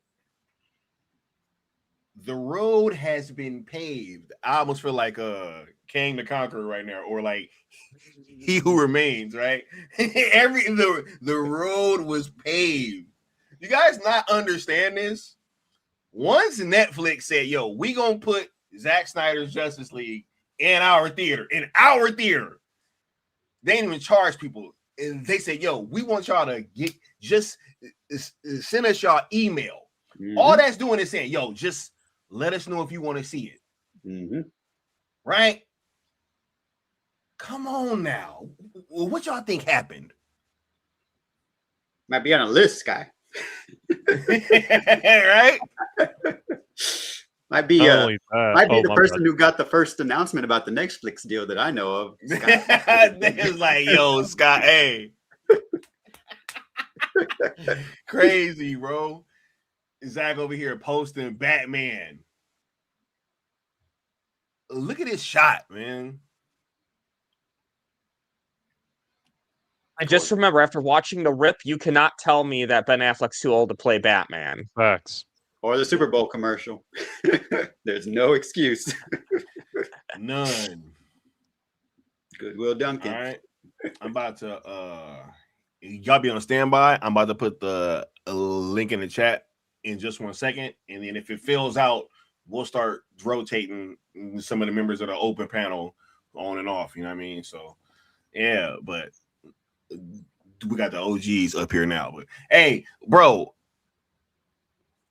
the road has been paved. I almost feel like King the Conqueror right now, or like He Who Remains, right? The road was paved. You guys not understand this? Once Netflix said, yo, we gonna put Zack Snyder's Justice League in our theater, they didn't even charge people. And they said, yo, we want y'all to send us y'all email. All that's doing is saying, yo, just let us know if you want to see it. Right? Come on now. What y'all think happened? Might be on a list, Sky. Right? Might be the person who got the first announcement about the Netflix deal that I know of. It's like, yo, Scott, hey. Crazy, bro. Zach over here posting Batman. Look at this shot, man. I just remember after watching The Rip, you cannot tell me that Ben Affleck's too old to play Batman. Facts. Or the Super Bowl commercial. There's no excuse. None. Goodwill Duncan. All right. I'm about to y'all be on standby. I'm about to put the link in the chat in just 1 second. And then if it fills out, we'll start rotating some of the members of the open panel on and off. You know what I mean? So yeah, but we got the OGs up here now. But hey, bro,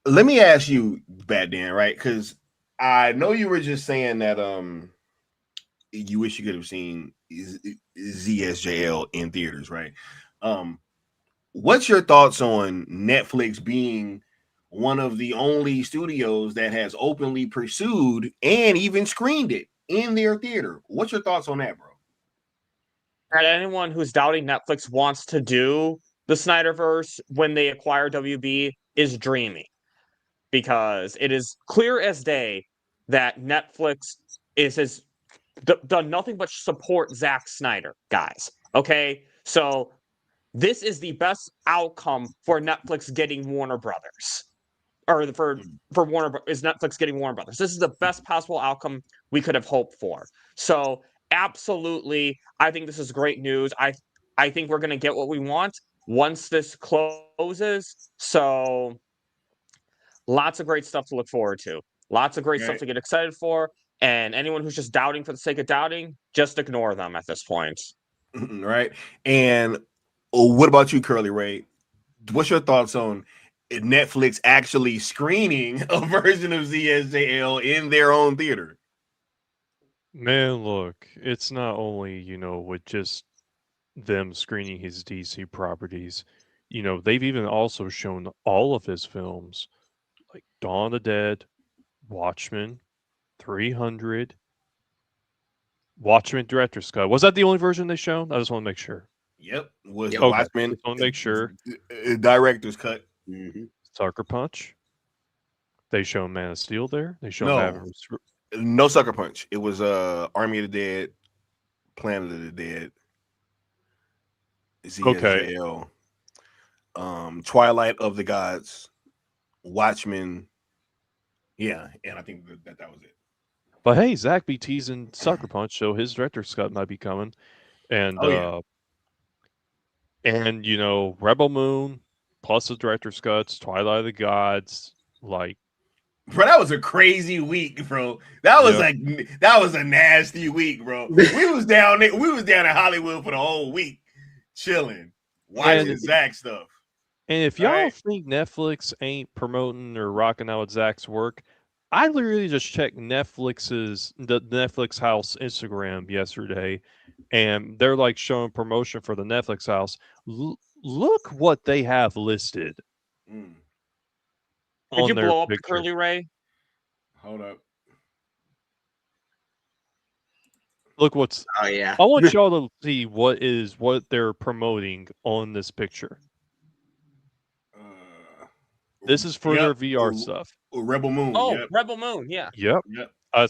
let me ask you, Bat Dan, right? Because I know you were just saying that you wish you could have seen ZSJL in theaters, right? What's your thoughts on Netflix being one of the only studios that has openly pursued and even screened it in their theater? What's your thoughts on that, bro? And anyone who's doubting Netflix wants to do the SnyderVerse when they acquire WB is dreaming, because it is clear as day that Netflix has done nothing but support Zack Snyder, guys. Okay, so this is the best outcome for Netflix getting Warner Brothers. or for Warner is Netflix getting Warner Brothers. This is the best possible outcome we could have hoped for. So absolutely, I think this is great news. I think we're going to get what we want once this closes. So lots of great stuff to look forward to. Lots of great stuff to get excited for. And anyone who's just doubting for the sake of doubting, just ignore them at this point. Right. And what about you, Curly Ray? What's your thoughts on Netflix actually screening a version of ZSJL in their own theater? Man, look, it's not only, with just them screening his DC properties. They've even also shown all of his films, like Dawn of the Dead, Watchmen, 300, Watchmen Director's Cut. Was that the only version they shown? I just want to make sure. Yep. Was okay. Watchmen. Just want to make sure. Director's Cut. Sucker Punch. They show Man of Steel there. They show no Sucker Punch. It was Army of the Dead, Planet of the Dead, ZSJL, Twilight of the Gods, Watchmen. Yeah, and I think that was it. But hey, Zach be teasing Sucker Punch, so his director's cut might be coming. And Rebel Moon plus the director's cuts, Twilight of the Gods, like. Bro, that was a crazy week, bro. That was that was a nasty week, bro. We was down in Hollywood for the whole week, chilling, watching Zach stuff. And if y'all think Netflix ain't promoting or rocking out with Zach's work, I literally just checked the Netflix House Instagram yesterday, and they're like showing promotion for the Netflix House. Look what they have listed. Did you blow up the Curly Ray? Hold up. Look what's. Oh yeah. I want y'all to see what they're promoting on this picture. This is for their VR stuff. Rebel Moon. Oh, yep. Rebel Moon. Yeah. Yep.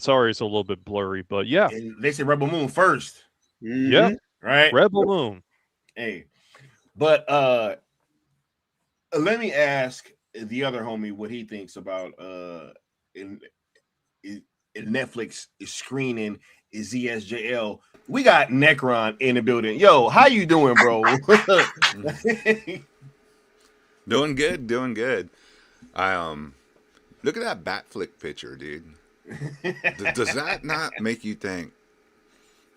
Sorry, it's a little bit blurry, but yeah. And they said Rebel Moon first. Yep. Right. Rebel Moon. Hey, but let me ask the other homie what he thinks about in Netflix is screening is ZSJL. We got Necron in the building. Yo, how you doing, bro? Doing good. I look at that Batflick picture, dude. Does that not make you think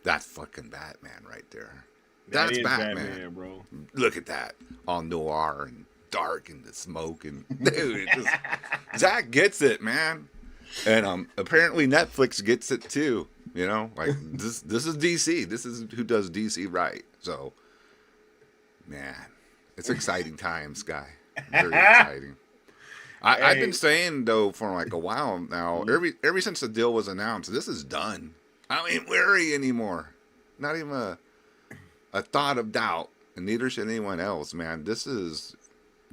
that's fucking Batman right there? That's Batman, bro. Look at that, all noir and dark and the smoke and dude, Zach gets it, man. And apparently Netflix gets it too. Like this is DC. This is who does DC right. So, man, it's exciting times, guy. Very exciting. I've been saying though for like a while now. Ever since the deal was announced, this is done. I ain't worry anymore. Not even a thought of doubt, and neither should anyone else. Man, this is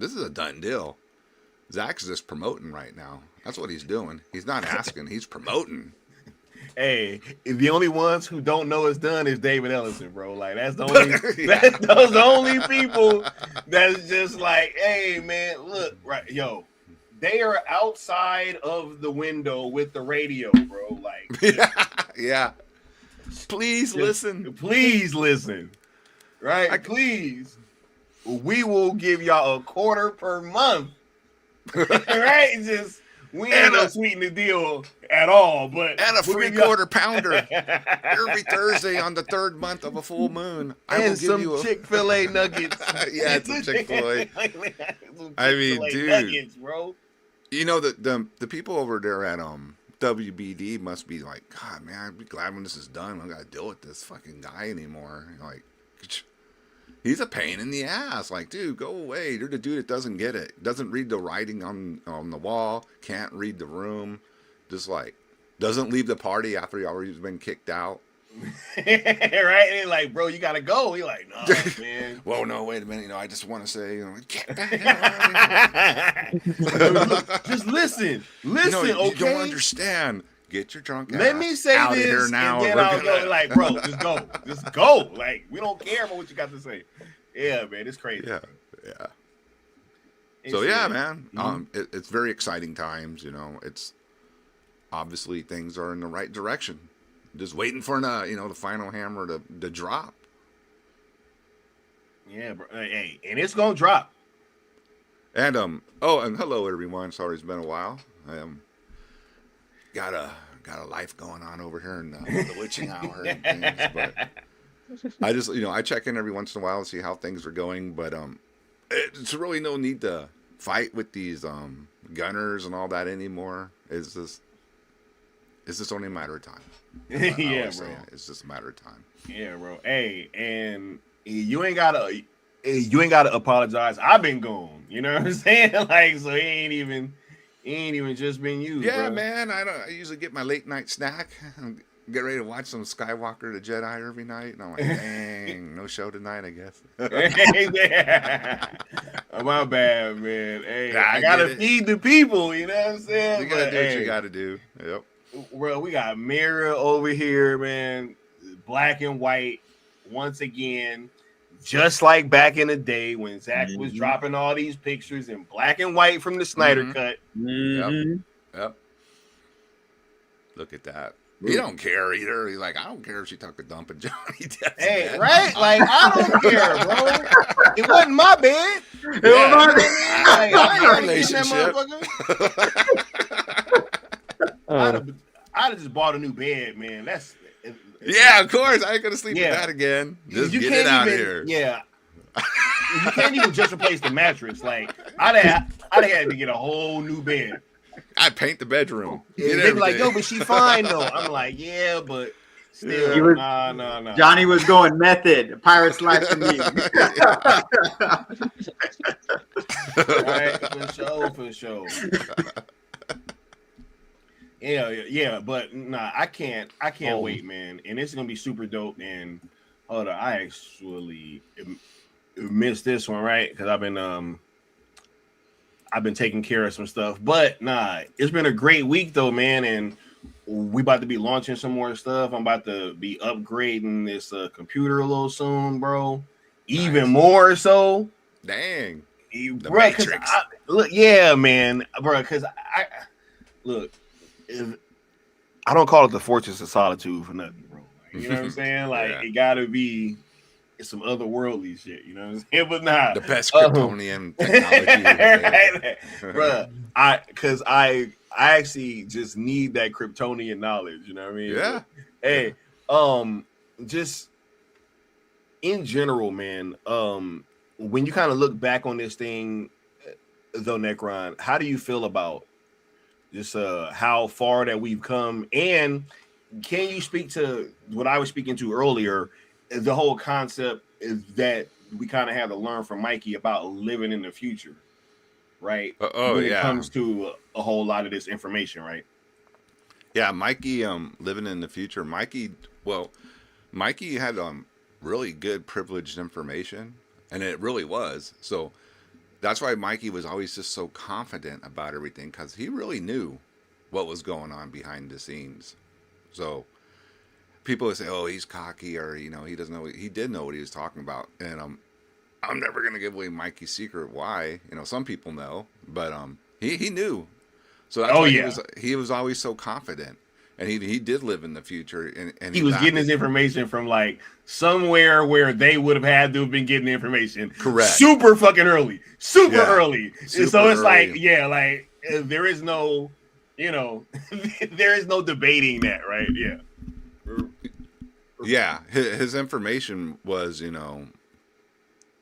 a done deal. Zach's just promoting right now. That's what he's doing. He's not asking. He's promoting. Hey, the only ones who don't know it's done is David Ellison, bro. Like that's the only those the only people that's just like, hey man, look, right, yo, they are outside of the window with the radio, bro. Like, yeah. Please listen. Please listen. Right? Please. We will give y'all $0.25 per month. Right? Just we ain't gonna sweeten the deal at all, but and a free quarter pounder every Thursday on the third month of a full moon. And some Chick-fil-A nuggets. Yeah, some Chick-fil-A. I mean, dude, nuggets, bro. The people over there at WBD must be like, God, man, I'd be glad when this is done. I don't gotta deal with this fucking guy anymore. Like, he's a pain in the ass. Like, dude, go away. You're the dude that doesn't get it. Doesn't read the writing on the wall. Can't read the room. Just like, doesn't leave the party after he already been kicked out. Right? And he's like, bro, you gotta go. You're like, no, man. Well, no, wait a minute. I just want to say, get back. Just listen. Okay? You don't understand. Get your drunk ass Let me say out this, of here now. and then I'll go like, bro, just go. Just go. Like, we don't care about what you got to say. Yeah, man, it's crazy. Yeah. So yeah, man, it's very exciting times. You know, it's obviously things are in the right direction. Just waiting for the final hammer to drop. Yeah, bro. Hey, and it's gonna drop. And and hello everyone. Sorry, it's been a while. I got a life going on over here in the witching hour and things, but I just I check in every once in a while and see how things are going. But it's really no need to fight with these gunners and all that anymore. It's just only a matter of time. Yeah, bro. It's just a matter of time. Yeah, bro. Hey, and you ain't gotta apologize. I've been gone. You know what I'm saying? Like, so he ain't even just been you. Yeah, bro. man. I usually get my late night snack. Get ready to watch some Skywalker the Jedi every night, and I'm like, dang, no show tonight, I guess. My bad, man. Hey, Yeah, I gotta feed the people. You know what I'm saying? You gotta do what you gotta do. Yep. Bro, we got Mira over here, man. Black and white once again, just like back in the day when Zach was dropping all these pictures in black and white from the Snyder Cut. Yep. Look at that. He don't care either. He's like, I don't care if she took a dump in Johnny Depp's bed. Right? Like, I don't care, bro. It wasn't my bed. It was my bed. Like, I ain't relationship. I'd have just bought a new bed, man. Yeah, of course. I ain't gonna sleep with that again. Just you get can't it out even, here. Yeah. You can't even just replace the mattress. Like, I'd have had to get a whole new bed. I paint the bedroom. They be like, yo, but she fine though. I'm like, yeah, but still, nah. Johnny was going method. Pirate's life for me. Right, for sure. Yeah, but nah, I can't wait, man. And it's gonna be super dope. And hold on, I actually missed this one, right? Because I've been taking care of some stuff, but nah, it's been a great week though, man. And we about to be launching some more stuff. I'm about to be upgrading this computer a little soon, bro. Even more so. Dang. The bro, Matrix. Look, yeah, man, bro. Because I don't call it the Fortress of Solitude for nothing, bro. Like, you know what I'm saying? Like, it gotta be some otherworldly shit, you know what I'm saying? But nah, the best Kryptonian technology, bro. I actually just need that Kryptonian knowledge, you know what I mean? Yeah. But, hey, just in general, man. When you kind of look back on this thing, though, Necron, how do you feel about just how far that we've come? And can you speak to what I was speaking to earlier? The whole concept is that we kind of have to learn from Mikey about living in the future, right? When it comes to a whole lot of this information, right? Yeah, Mikey, living in the future. Mikey had really good privileged information, and it really was. So that's why Mikey was always just so confident about everything, because he really knew what was going on behind the scenes. So people would say, "Oh, he's cocky," or he doesn't know. He did know what he was talking about, and I'm never gonna give away Mikey's secret. Why? Some people know, but he knew. So that's why he was always so confident, and he did live in the future, and he was getting his information from like somewhere where they would have had to have been getting the information. Correct. Super fucking early. Super early. Super so it's early. like there is no, there is no debating that, right? Yeah. Yeah, his information was,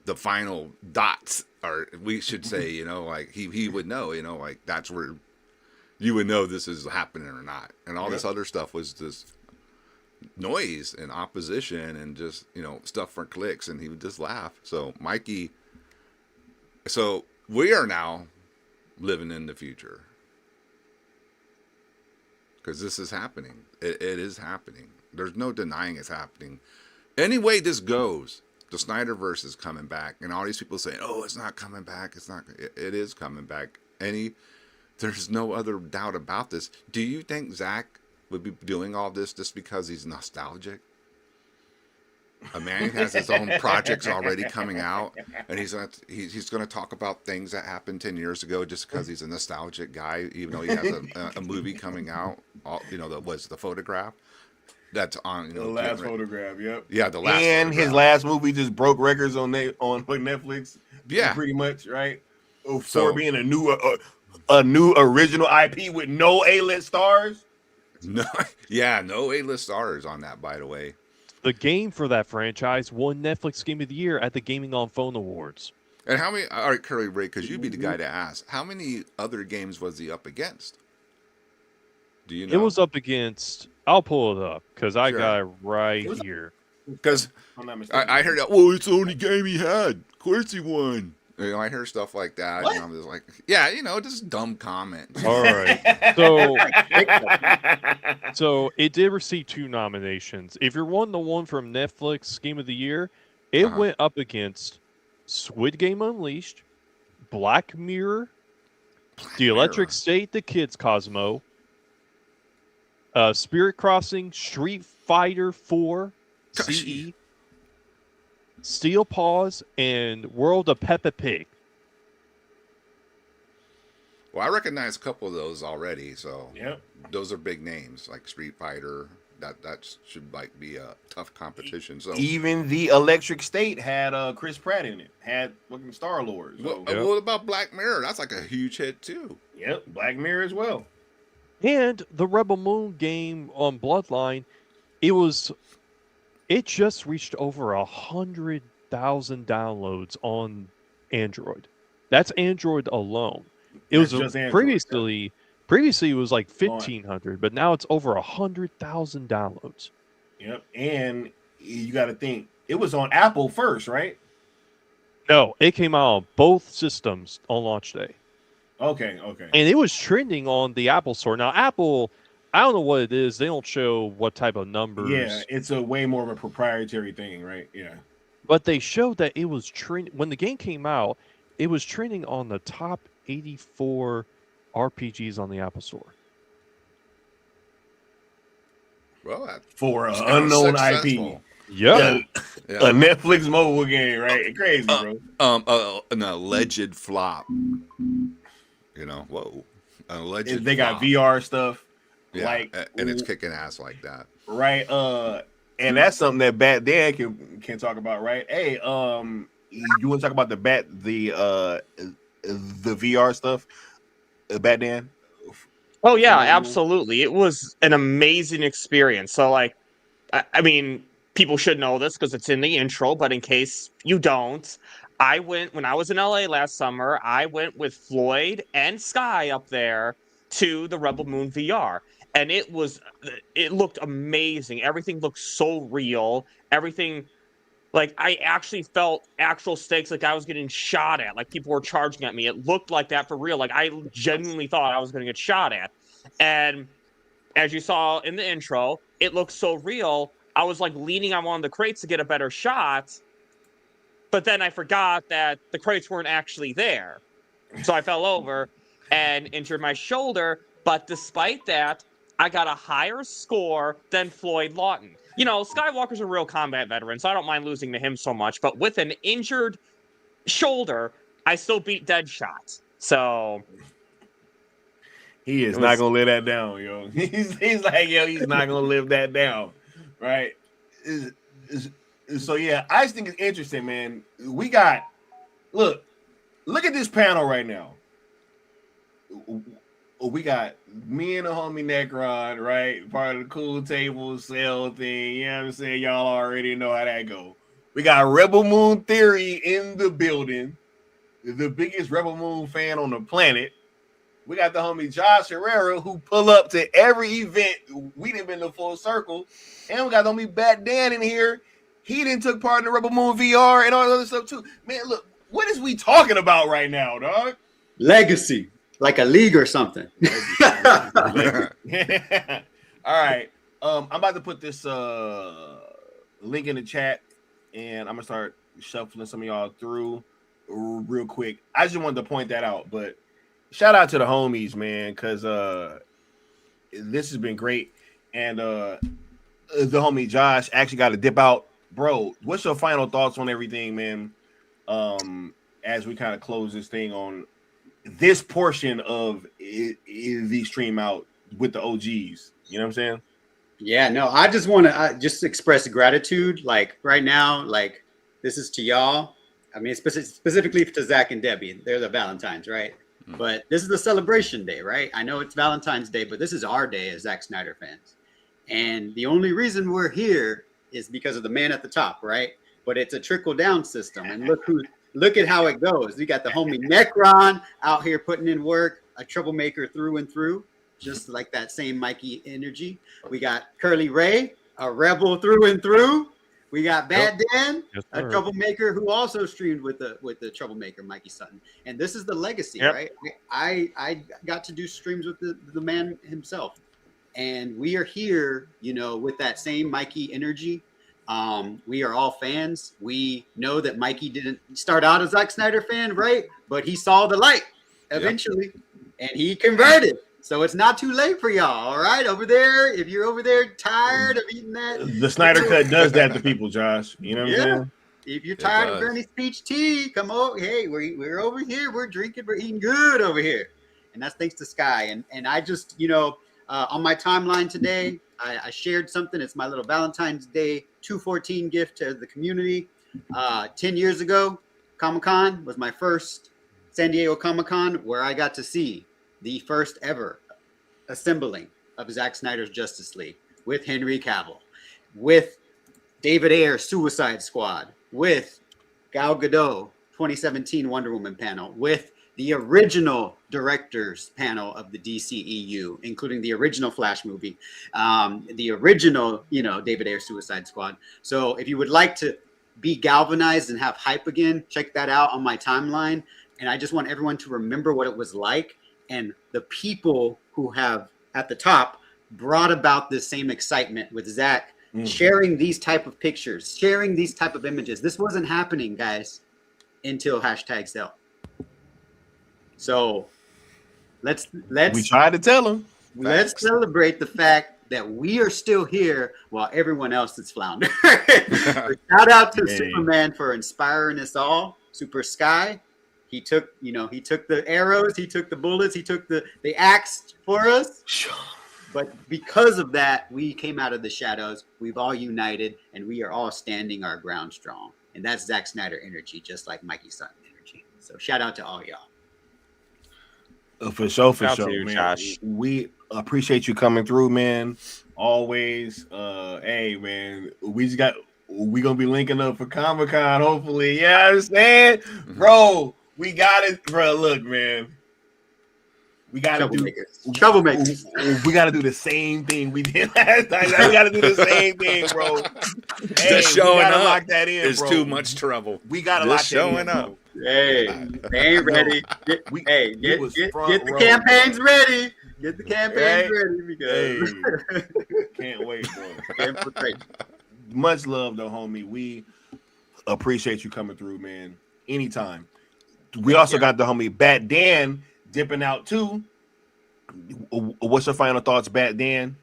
the final dots, or we should say, like he would know, like that's where you would know this is happening or not. And all this other stuff was just noise and opposition and just, stuff for clicks, and he would just laugh. So we are now living in the future, because this is happening. It is happening. There's no denying it's happening. Any way this goes, the SnyderVerse is coming back, and all these people saying, "Oh, it's not coming back. It's not." It is coming back. There's no other doubt about this. Do you think Zack would be doing all this just because he's nostalgic? Manny has his own projects already coming out, and he's gonna talk about things that happened 10 years ago just because he's a nostalgic guy, even though he has a movie coming out. That was The Photograph. That's on the last photograph. Yep. Yeah, the last. And photograph. his last movie just broke records on Netflix. Yeah, pretty much, right? For So- being a new original IP with no A-list stars. No, yeah, no A-list stars on that, by the way. The game for that franchise won Netflix Game of the Year at the Gaming on Phone Awards. And how many? All right, Curly Ray, because you'd be the guy to ask. How many other games was he up against? Do you know? It was up against. I'll pull it up because I Sure. got it right here. Because I heard that. Well, it's the only game he had. Of course he won. I hear stuff like that, and I'm just like, yeah, just dumb comment. All right. So it did receive 2 nominations. If you're wanting the one from Netflix Game of the Year, it went up against Squid Game Unleashed, Black Mirror, The Electric State, The Kids Cosmo, Spirit Crossing, Street Fighter 4, CE, Steel Paws, and World of Peppa Pig. Well, I recognize a couple of those already, so Yep. those are big names like Street Fighter. That should be a tough competition. So Even The Electric State had Chris Pratt in it. Had fucking Star-Lord. So. what about Black Mirror? That's like a huge hit too. Yep, Black Mirror as well. And the Rebel Moon game on Bloodline, it just reached over 100,000 downloads on Android. That's Android alone. It That's was just Android, previously it was like 1,500, but now it's over 100,000 downloads. Yep, and you got to think it was on Apple first, right? No, it came out on both systems on launch day. Okay. And it was trending on the Apple Store. Now, Apple, I don't know what it is. They don't show what type of numbers. Yeah, it's a way more of a proprietary thing, right? Yeah. But they showed that it was trending. When the game came out, it was trending on the top 84 RPGs on the Apple Store. Well, for an unknown IP. Yeah. Yeah. A Netflix mobile game, right? Crazy, bro. An alleged flop. Whoa. An alleged They got flop. VR stuff. Yeah, and it's kicking ass like that. Right. And that's something that Bat Dan can talk about, right? Hey, you want to talk about the VR stuff, Bat Dan? Oh yeah, absolutely. It was an amazing experience. So I mean, people should know this because it's in the intro, but in case you don't, when I was in LA last summer, I went with Floyd and Sky up there to the Rebel Moon VR. And it looked amazing. Everything looked so real. Everything, I actually felt actual stakes, like I was getting shot at, like people were charging at me. It looked like that for real. Like I genuinely thought I was going to get shot at. And as you saw in the intro, it looked so real. I was leaning on one of the crates to get a better shot. But then I forgot that the crates weren't actually there. So I fell over and injured my shoulder. But despite that, I got a higher score than Floyd Lawton. Skywalker's a real combat veteran, so I don't mind losing to him so much. But with an injured shoulder, I still beat Deadshot. So he is not gonna live that down, yo. He's like, yo, he's not gonna live that down, right? So yeah, I just think it's interesting, man. We got look at this panel right now. We got me and the homie Necron, right? Part of the cool table sale thing. You know what I'm saying? Y'all already know how that go. We got Rebel Moon Theory in the building, the biggest Rebel Moon fan on the planet. We got the homie Josh Herrera, who pull up to every event. We didn't been to Full Circle. And we got the homie Bat Dan in here. He didn't took part in the Rebel Moon VR and all that other stuff too. Man, look, what is we talking about right now, dog? Legacy. Like a league or something. All right. I'm about to put this link in the chat, and I'm gonna start shuffling some of y'all through real quick. I just wanted to point that out, but shout out to the homies, man, because this has been great. And the homie Josh actually got to dip out bro, what's your final thoughts on everything, man? As we kind of close this thing on this portion of the stream out with the OGs, you know what I'm saying? Yeah, no, I just want to just express gratitude. Like right now, like this is to y'all. I mean, specifically to Zach and Debbie. They're the Valentines, right? But this is the celebration day, right? I know it's Valentine's Day, but this is our day as Zack Snyder fans. And the only reason we're here is because of the man at the top, right? But it's a trickle down system. And look at how it goes. We got the homie Necron out here putting in work, a troublemaker through and through, just like that same Mikey energy. We got Curly Ray, a rebel through and through. We got Bad Dan, a troublemaker who also streamed with the troublemaker Mikey Sutton. And this is the legacy, right? I got to do streams with the man himself. And we are here, you know, with that same Mikey energy. We are all fans. We know that Mikey didn't start out as a Zack Snyder fan, right? But he saw the light eventually, and he converted. So it's not too late for y'all, all right? Over there, if you're over there tired of eating that. The Snyder Cut does that to people, Josh. You know what I'm saying? If you're tired of Bernie's peach tea, come over. Hey, we're over here. We're drinking. We're eating good over here. And that's thanks to Sky. And I just, you know, on my timeline today, I shared something. It's my little Valentine's Day 214 gift to the community. 10 years ago, Comic-Con was my first San Diego Comic-Con where I got to see the first ever assembling of Zack Snyder's Justice League with Henry Cavill, with David Ayer's Suicide Squad, with Gal Gadot 2017 Wonder Woman panel, with the original directors panel of the DCEU, including the original Flash movie, the original, you know, David Ayer Suicide Squad. So if you would like to be galvanized and have hype again, check that out on my timeline. And I just want everyone to remember what it was like. And the people who have at the top brought about this same excitement with Zach, sharing these type of pictures, sharing these type of images. This wasn't happening, guys, until #Cell. So let's we tried to tell them. Let's celebrate the fact that we are still here while everyone else is floundering. Shout out to Superman for inspiring us all. Super Sky. He took the arrows, he took the bullets, he took the axe for us. But because of that, we came out of the shadows. We've all united, and we are all standing our ground strong. And that's Zack Snyder energy, just like Mikey Sutton energy. So shout out to all y'all. For sure, Shout out to you, man. Josh. We appreciate you coming through, man. Always. Hey, man, we gonna be linking up for Comic-Con, hopefully. Yeah, you know what I'm saying? Bro, we got it, bro. Look, man. We gotta do troublemakers. We gotta do the same thing we did last time. We gotta do the same thing, bro. Hey, Just showing we gotta up lock that in, is bro. too much trouble. We gotta Just lock that showing in, up. bro. Hey, they ain't ready. Get the campaigns ready. Get the campaigns ready because can't wait, bro. Much love, though, homie. We appreciate you coming through, man. Anytime. We also got the homie Bat Dan dipping out too. What's your final thoughts, Bat Dan?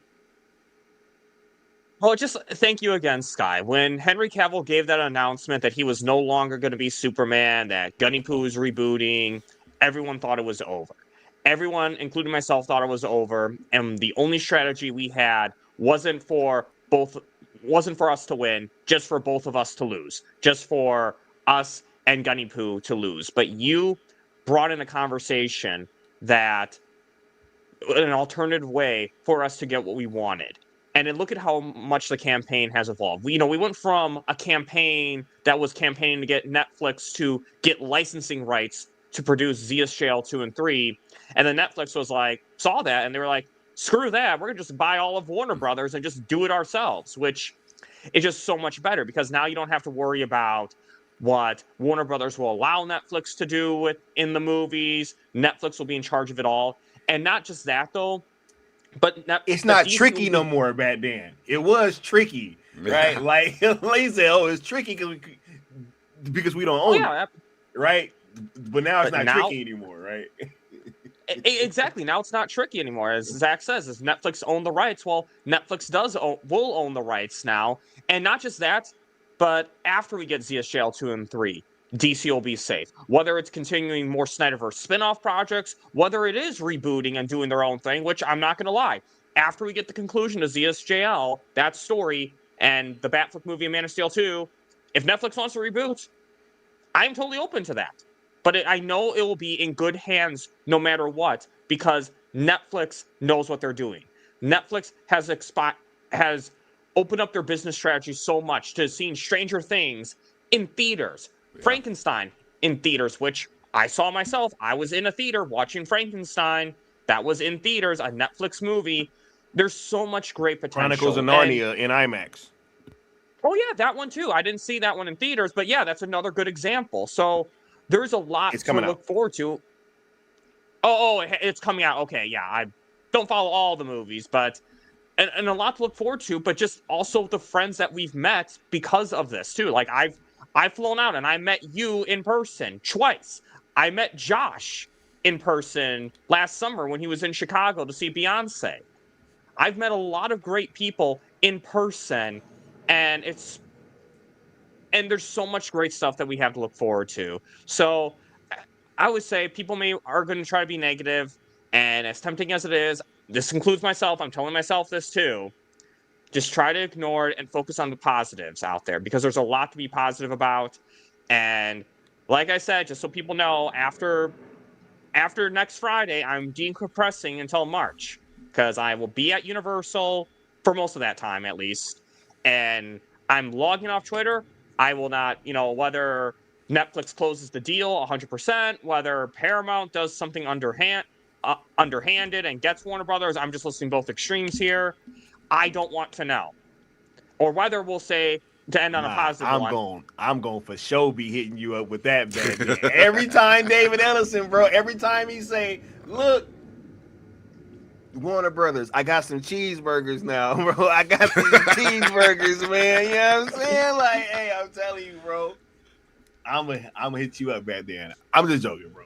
Well, just thank you again, Sky. When Henry Cavill gave that announcement that he was no longer going to be Superman, that Gunny Poo was rebooting, everyone thought it was over. Everyone, including myself, thought it was over. And the only strategy we had wasn't for us to win, just for both of us to lose, just for us and Gunny Poo to lose. But you brought in a conversation that an alternative way for us to get what we wanted. And then look at how much the campaign has evolved. We went from a campaign that was campaigning to get Netflix to get licensing rights to produce ZSSM 2 and 3. And then Netflix was like, saw that, and they were like, screw that. We're going to just buy all of Warner Brothers and just do it ourselves, which is just so much better because now you don't have to worry about what Warner Brothers will allow Netflix to do in the movies. Netflix will be in charge of it all. And not just that, though, but it's not tricky no more back then. It was tricky, right? Like Lazel is tricky because we don't own it, right? But now it's not tricky anymore, right? Exactly. Now it's not tricky anymore. As Zach says, as Netflix own the rights, well, Netflix will own the rights now. And not just that, But after we get ZSJL 2 and 3, DC will be safe. Whether it's continuing more SnyderVerse spin-off projects, whether it is rebooting and doing their own thing, which I'm not going to lie. After we get the conclusion of ZSJL, that story, and the Batfleck movie and Man of Steel 2, if Netflix wants to reboot, I'm totally open to that. But I know it will be in good hands no matter what, because Netflix knows what they're doing. Netflix has opened up their business strategy so much to seeing Stranger Things in theaters, Frankenstein in theaters, which I saw myself. I was in a theater watching Frankenstein. That was in theaters, a Netflix movie. There's so much great potential. Chronicles of Narnia in IMAX. Oh, yeah, that one too. I didn't see that one in theaters, but yeah, that's another good example. So there's a lot to look forward to. Oh, it's coming out. Okay, yeah, I don't follow all the movies, but and a lot to look forward to, but just also the friends that we've met because of this too. Like I've flown out and I met you in person twice. I met Josh in person last summer when he was in Chicago to see Beyonce. I've met a lot of great people in person, and there's so much great stuff that we have to look forward to. So I would say people are going to try to be negative, and as tempting as it is, this includes myself. I'm telling myself this too. Just try to ignore it and focus on the positives out there, because there's a lot to be positive about. And like I said, just so people know, after next Friday, I'm decompressing until March, because I will be at Universal for most of that time at least. And I'm logging off Twitter. I will not, whether Netflix closes the deal 100%, whether Paramount does something underhanded and gets Warner Brothers. I'm just listing both extremes here. I don't want to know. Or whether we'll say, to end on a positive one. I'm going for sure be hitting you up with that, man. Every time David Ellison, bro, every time he say, look, Warner Brothers, I got some cheeseburgers now, bro. I got some cheeseburgers, man. You know what I'm saying? Like, hey, I'm telling you, bro. I'm gonna hit you up back then. I'm just joking, bro.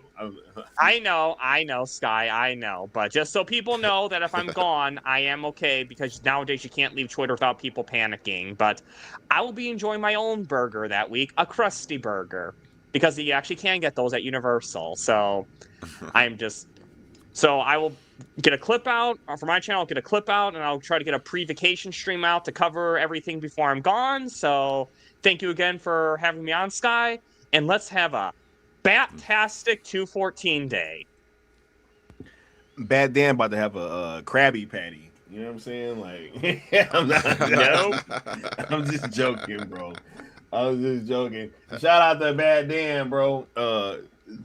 I know, Sky, I know. But just so people know that if I'm gone, I am okay, because nowadays you can't leave Twitter without people panicking. But I will be enjoying my own burger that week, a Krusty Burger, because you actually can get those at Universal. So so I will get a clip out for my channel. I'll get a clip out, and I'll try to get a pre-vacation stream out to cover everything before I'm gone. So thank you again for having me on, Sky, and let's have a Bat-tastic 214 day. Bad Dan about to have a Krabby Patty. You know what I'm saying? Like, I'm just joking, bro. I was just joking. Shout out to Bad Dan, bro.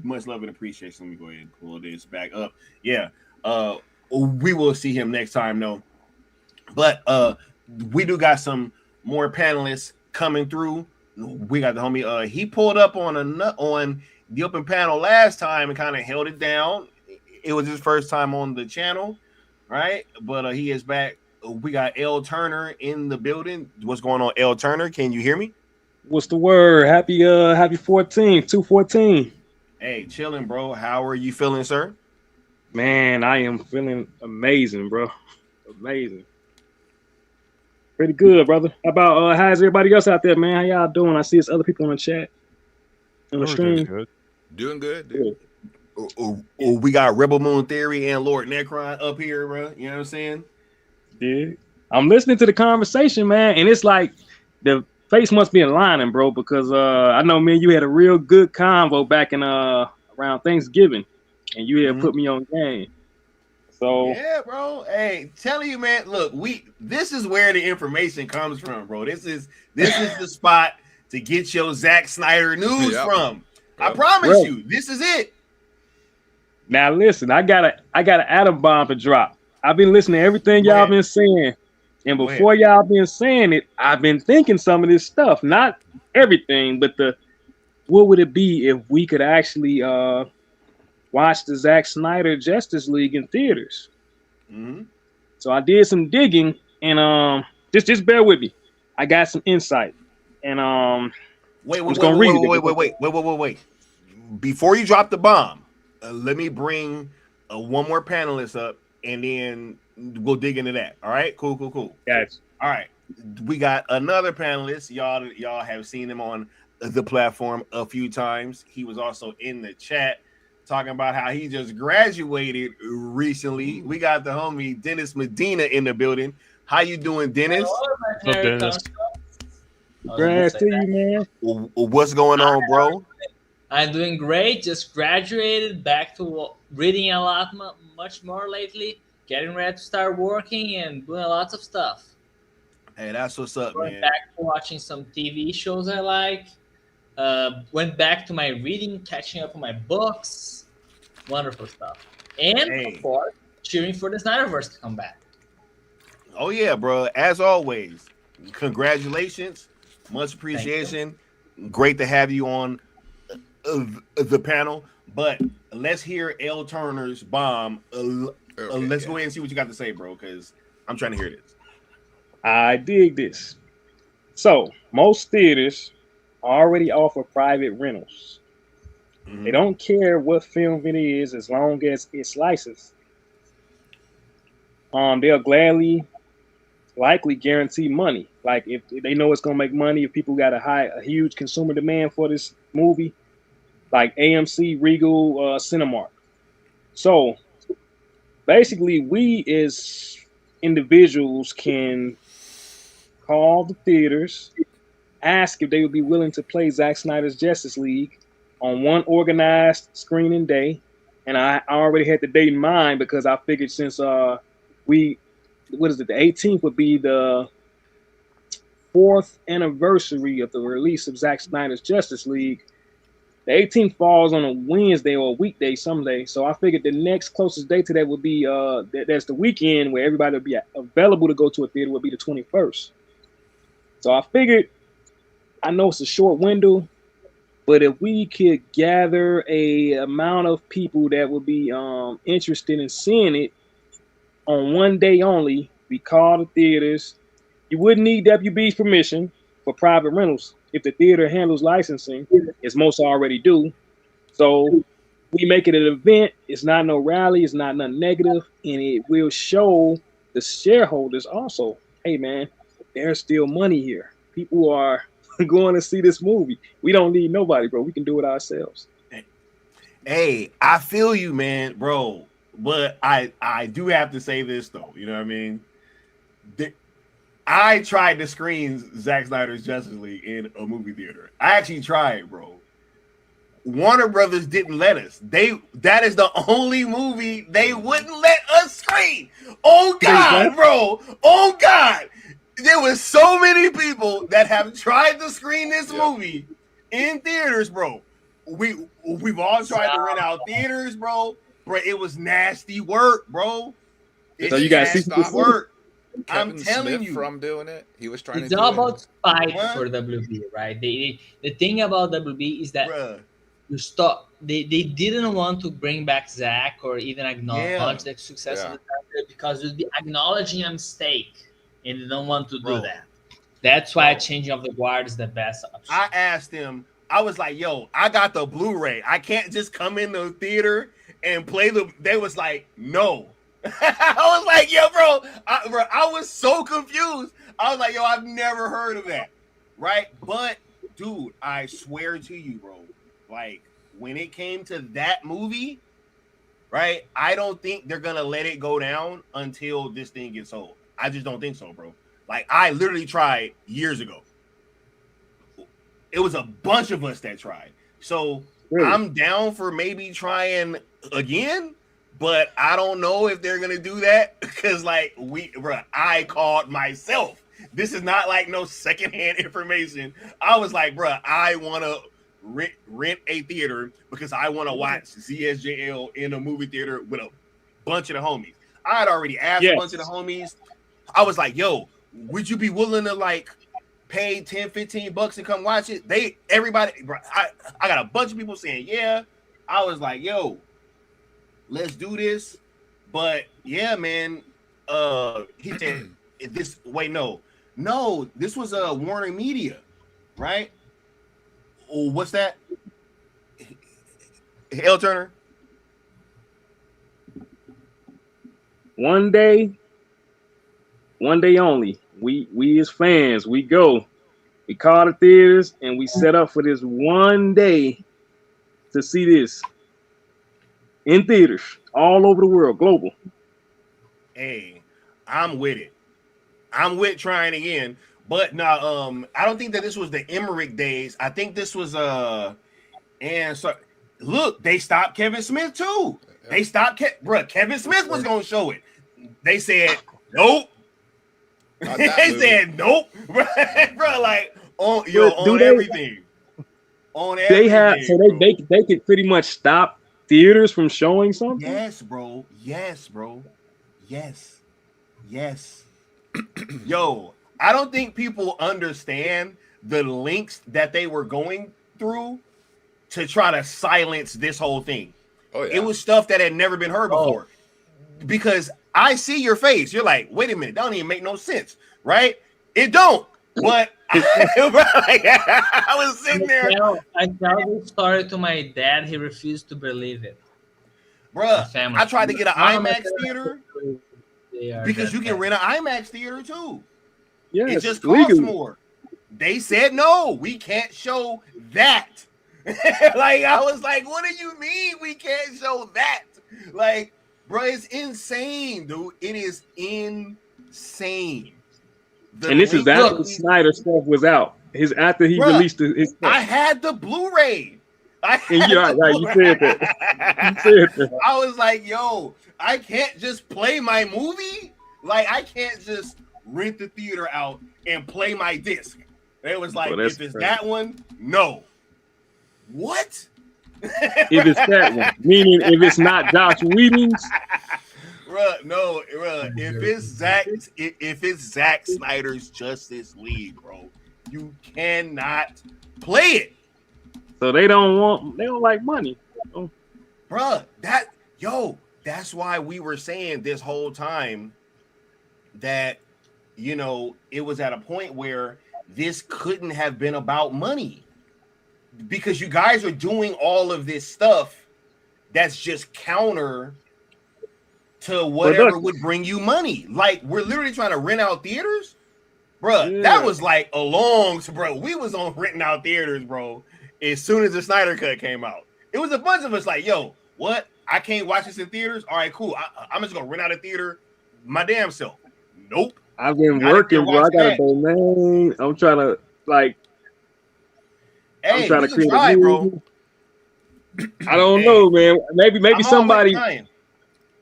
Much love and appreciation. Let me go ahead and pull this back up. Yeah. We will see him next time, though. But we do got some more panelists coming through. We got the homie. He pulled up on the open panel last time and kind of held it down. It was his first time on the channel, right? But he is back. We got L Turner in the building. What's going on, L Turner? Can you hear me? What's the word? Happy 214. Hey, chilling, bro. How are you feeling, sir? Man, I am feeling amazing, bro. Amazing. Pretty good, brother. How about how's everybody else out there, man? How y'all doing? I see it's other people in the chat. On the stream. Good. Doing good, dude. We got Rebel Moon Theory and Lord Necron up here, bro. You know what I'm saying? Yeah. I'm listening to the conversation, man, and it's like the face must be aligning, bro, because I know, man, you had a real good convo back in around Thanksgiving, and you had put me on game. So yeah, bro. Hey, telling you, man. Look, this is where the information comes from, bro. This is the spot to get your Zack Snyder news from. I promise you, this is it. Now listen, I got an atom bomb to drop. I've been listening to everything y'all been saying, and before y'all been saying it, I've been thinking some of this stuff. Not everything, but what would it be if we could actually watch the Zack Snyder Justice League in theaters? So I did some digging, and just bear with me. I got some insight, and wait. Before you drop the bomb, let me bring one more panelist up, and then we'll dig into that. All right, cool. Gotcha. All right, we got another panelist. Y'all have seen him on the platform a few times. He was also in the chat talking about how he just graduated recently. We got the homie Dennis Medina in the building. How you doing, Dennis? What's up, Dennis? Congrats to you, man. What's going on, bro? I'm doing great. Just graduated, back to reading a lot, much more lately. Getting ready to start working and doing lots of stuff. Hey, that's what's up, man. Back to watching some TV shows I like. Went back to my reading, catching up on my books. Wonderful stuff. And of course, cheering for the SnyderVerse to come back. Oh yeah, bro. As always, congratulations. Much appreciation. Great to have you on the panel. But let's hear L. Turner's bomb. Let's go ahead and see what you got to say, bro, because I'm trying to hear this. I dig this. So most theaters already offer private rentals. They don't care what film it is as long as it's licensed. They'll likely guarantee money. Like if they know it's gonna make money, if people got a huge consumer demand for this movie, like AMC, Regal, Cinemark. So basically, we as individuals can call the theaters, ask if they would be willing to play Zack Snyder's Justice League on one organized screening day. And I already had the date in mind because I figured since the 18th would be the 4th anniversary of the release of Zack Snyder's Justice League. The 18th falls on a Wednesday or a weekday someday. So I figured the next closest day to that would be, that's the weekend where everybody would be available to go to a theater would be the 21st. So I figured, I know it's a short window, but if we could gather a amount of people that would be interested in seeing it on one day only, we call the theaters. You wouldn't need WB's permission for private rentals if the theater handles licensing, as most already do. So we make it an event. It's not no rally. It's not nothing negative, and it will show the shareholders also, hey man, there's still money here. People are going to see this movie. We don't need nobody, bro. We can do it ourselves. Hey, I feel you, man, bro. But I do have to say this though. You know what I mean? I tried to screen Zack Snyder's Justice League in a movie theater. I actually tried, bro. Warner Brothers didn't let us. That is the only movie they wouldn't let us screen. Oh God, bro. Oh God. There was so many people that have tried to screen this movie in theaters, bro. We've all tried to rent out theaters, bro. Bro, it was nasty work, bro. So you guys see work. Kevin I'm telling Smith you, from doing it. He was trying It's to do all it. about fight for WB, right? The thing about WB is that you stop. They didn't want to bring back Zack or even acknowledge the success of the character because you'd be acknowledging a mistake, and they don't want to do that. That's why changing of the guard is the best option. I asked him. I was like, "Yo, I got the Blu-ray. I can't just come in the theater and play the." They was like, "No." I was like, "Yo, bro, I was so confused. I was like, yo, I've never heard of that, right?" But dude, I swear to you, bro, like when it came to that movie, right? I don't think they're gonna let it go down until this thing gets sold. I just don't think so, bro. Like I literally tried years ago. It was a bunch of us that tried. So I'm down for maybe trying again, but I don't know if they're gonna do that because like I called myself. This is not like no secondhand information. I was like, bruh, I want to rent a theater because I want to watch ZSJL in a movie theater with a bunch of the homies. I had already asked a bunch of the homies. I was like, yo, would you be willing to like pay $10-15 to come watch it? Everybody, bro, I got a bunch of people saying, yeah. I was like, yo, let's do this. But yeah, man, he said this, no, this was a Warner Media, right? Oh, what's that? L. Turner? One day only. we as fans, we go. We call the theaters and we set up for this one day to see this in theaters all over the world, global. Hey, I'm with it. I'm with trying again. But no, I don't think that this was the Emmerich days. I think this was and so look, they stopped Kevin Smith too. They stopped Kevin Smith was gonna show it. They said nope. They said nope, bro. Like on everything. On everything. They have so they could pretty much stop theaters from showing something. Yes, bro. Yes, bro. Yes. Yes. Yo, I don't think people understand the links that they were going through to try to silence this whole thing. Oh, yeah. It was stuff that had never been heard before. Because I see your face. You're like, wait a minute, that don't even make no sense, right? It don't. But I was sitting there. I tell this story to my dad. He refused to believe it. Bruh, I tried to get an IMAX theater because you can rent an IMAX theater too. Yeah, it just costs more. They said no, we can't show that. Like I was like, what do you mean we can't show that? Like, bro, it's insane, dude. It is insane. And this is after Snyder stuff was out. After he released his stuff. I had the Blu-ray. You said that. You said that. I was like, yo, I can't just play my movie. Like, I can't just rent the theater out and play my disc. It was like, if it's that one, no. What? If it's that one, meaning if it's not Josh Whedon's. No, if it's Zack Snyder's Justice League, bro, you cannot play it. So they don't like money. Oh. Bruh, that's why we were saying this whole time that, you know, it was at a point where this couldn't have been about money. Because you guys are doing all of this stuff that's just counter to whatever would bring you money. Like, we're literally trying to rent out theaters. Bruh, that was like we was on renting out theaters, bro, as soon as the Snyder Cut came out. It was a bunch of us like, yo, what? I can't watch this in theaters? All right, cool. I'm just going to rent out a theater my damn self. Nope. I've been working, bro. I got a domain. I'm trying to, like, hey, I'm trying to create a bro. I don't know, man. Maybe somebody,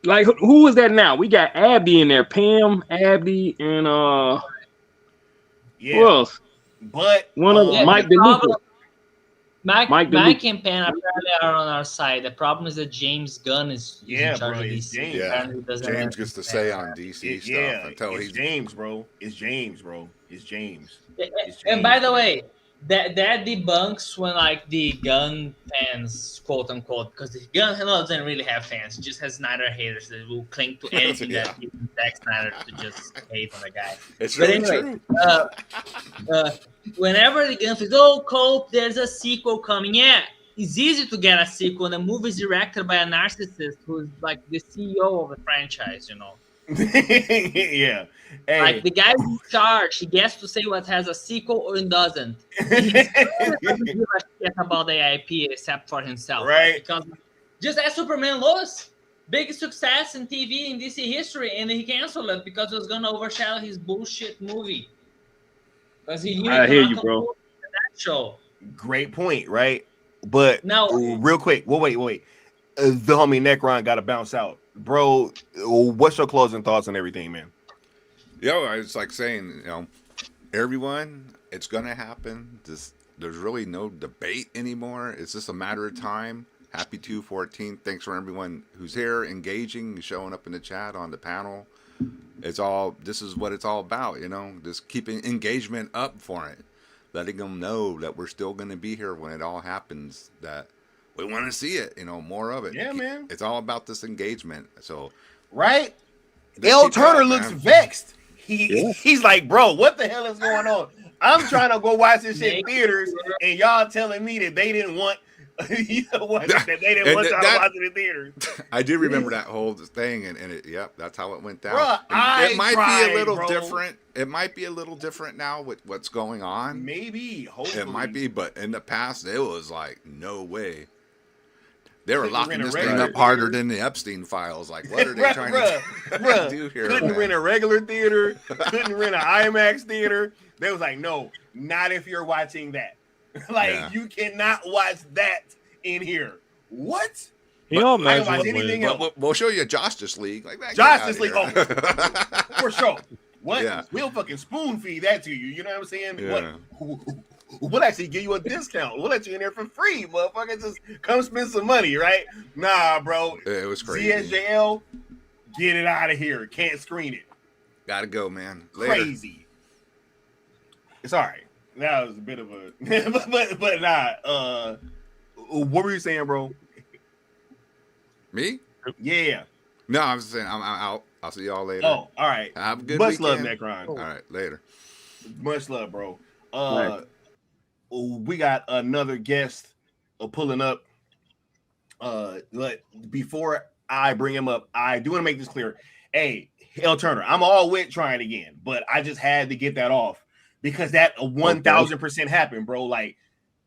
like, who is that now? We got Abdi in there. Pam, Abdi, and who else? But one of Mike DeLuca. Mike and Pan apparently are on our side. The problem is that James Gunn is in charge of DC. James gets to say on DC stuff until he's James, bro. It's James, bro. It's James. And by the way, that debunks when like the Gunn fans, quote unquote, because the Gunn doesn't really have fans. He just has Snyder haters that will cling to anything that gives Zack Snyder to just hate on the guy. It's really true. Whenever the Gunn says, "Oh, Cope, there's a sequel coming," yeah, it's easy to get a sequel. And the movie is directed by a narcissist who's like the CEO of the franchise, you know. Yeah. Hey. Like the guy in charge, he gets to say what has a sequel or it doesn't. He doesn't give a shit about the IP except for himself. Right. Because just as Superman Lois, biggest success in TV in DC history, and he canceled it because it was gonna overshadow his bullshit movie. Because he knew I hear you, bro. That show. Great point, right? But now, real quick, wait. The homie Necron got to bounce out, bro. What's your closing thoughts on everything, man? Yo, it's like saying, you know, everyone, it's gonna happen. There's really no debate anymore. It's just a matter of time. Happy 2/14. Thanks for everyone who's here, engaging, showing up in the chat on the panel. This is what it's all about, you know, just keeping engagement up for it, letting them know that we're still going to be here when it all happens, that we want to see it, you know, more of it. Yeah, man. It's all about this engagement. So, right. L. Turner looks vexed. He's like, bro, what the hell is going on? I'm trying to go watch this shit in theaters, and y'all telling me that they didn't want You know what? That they didn't want y'all to watch it in theaters. I do remember that whole thing, and it, yep, that's how it went down. Bruh, it might tried, be a little bro. different. It might be a little different now with what's going on. Maybe, hopefully. It might be, but in the past, it was like, no way. They were locking this thing up harder than the Epstein files. Like, what are they trying to do here? Couldn't rent a regular theater. Couldn't rent an IMAX theater. They was like, no, not if you're watching that. You cannot watch that in here. What? You know, I can watch anything else. We'll show you Justice League. Like that. Justice League, for sure. What? Yeah. We'll fucking spoon feed that to you. You know what I'm saying? Yeah. We'll actually give you a discount. We'll let you in there for free, motherfucker. Just come spend some money, right? Nah, bro. It was crazy. ZSJL, get it out of here. Can't screen it. Gotta go, man. Later. Crazy. It's all right. That was a bit of a, but nah. What were you saying, bro? Me? Yeah. No, I was saying I'm out. I'll see y'all later. Oh, all right. Have a good Much weekend. love, Necron. All right, later. Much love, bro. Right. We got another guest pulling up. But before I bring him up, I do want to make this clear. Hey, L Turner, I'm all with trying again, but I just had to get that off because that 1000% happened, bro. Like,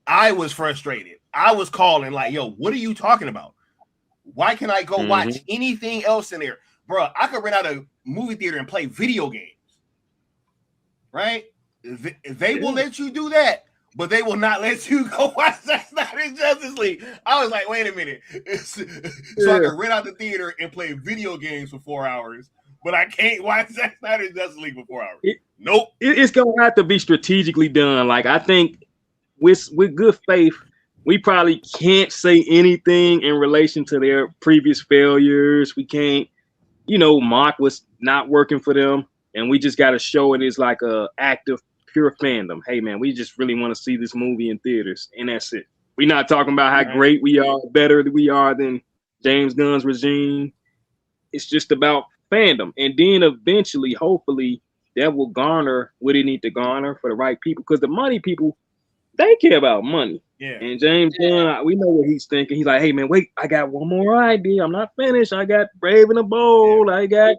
I was frustrated. I was calling like, yo, what are you talking about? Why can't I go watch anything else in there? Bro, I could rent out a movie theater and play video games. Right? They will let you do that, but they will not let you go watch Zack Snyder's Justice League. I was like, wait a minute. So I can rent out the theater and play video games for 4 hours, but I can't watch Zack Snyder's Justice League for 4 hours. Nope. It's going to have to be strategically done. Like, I think with good faith, we probably can't say anything in relation to their previous failures. We can't, mock what's not working for them. And we just got to show it as like a active, pure fandom. Hey, man, we just really want to see this movie in theaters. And that's it. We're not talking about how great we are, better we are than James Gunn's regime. It's just about fandom. And then eventually, hopefully, that will garner what it need to garner for the right people. Because the money people, they care about money. Yeah. And James Gunn, we know what he's thinking. He's like, hey, man, wait, I got one more idea. I'm not finished. I got Brave and the Bold. Yeah.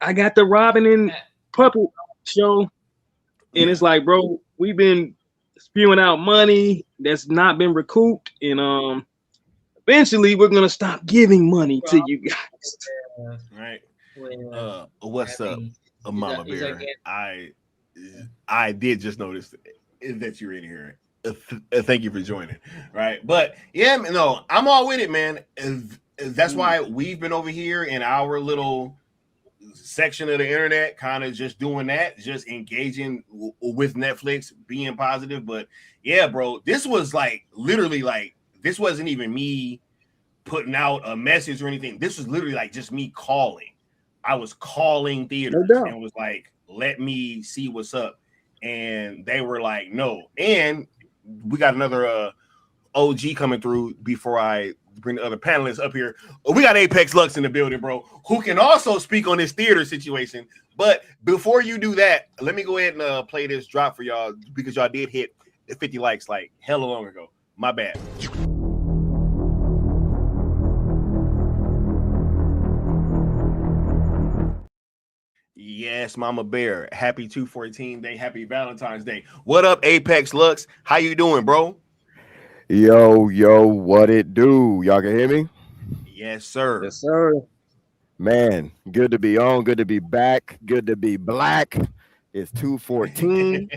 I got the Robin and Puppet show. And it's like, bro, we've been spewing out money that's not been recouped. And eventually we're going to stop giving money to you guys. Right. What's up, Mama Bear? I did just notice that you're in here. Thank you for joining. Right. But yeah, no, I'm all with it, man. That's why we've been over here in our little section of the internet, kind of just doing that, just engaging with Netflix, being positive. But yeah, bro, this was like literally like this wasn't even me putting out a message or anything. This was literally like just me calling. I was calling theaters and was like, let me see what's up. And they were like, no. And we got another OG coming through before I bring the other panelists up here. We got Apex Lux in the building, bro, who can also speak on this theater situation. But before you do that, let me go ahead and play this drop for y'all because y'all did hit 50 likes like hella long ago. My bad. Yes, Mama Bear. Happy 2/14 day. Happy Valentine's Day. What up, Apex Lux? How you doing, bro? Yo, what it do? Y'all can hear me? Yes, sir. Yes, sir. Man, good to be on. Good to be back. Good to be black. It's 2/14.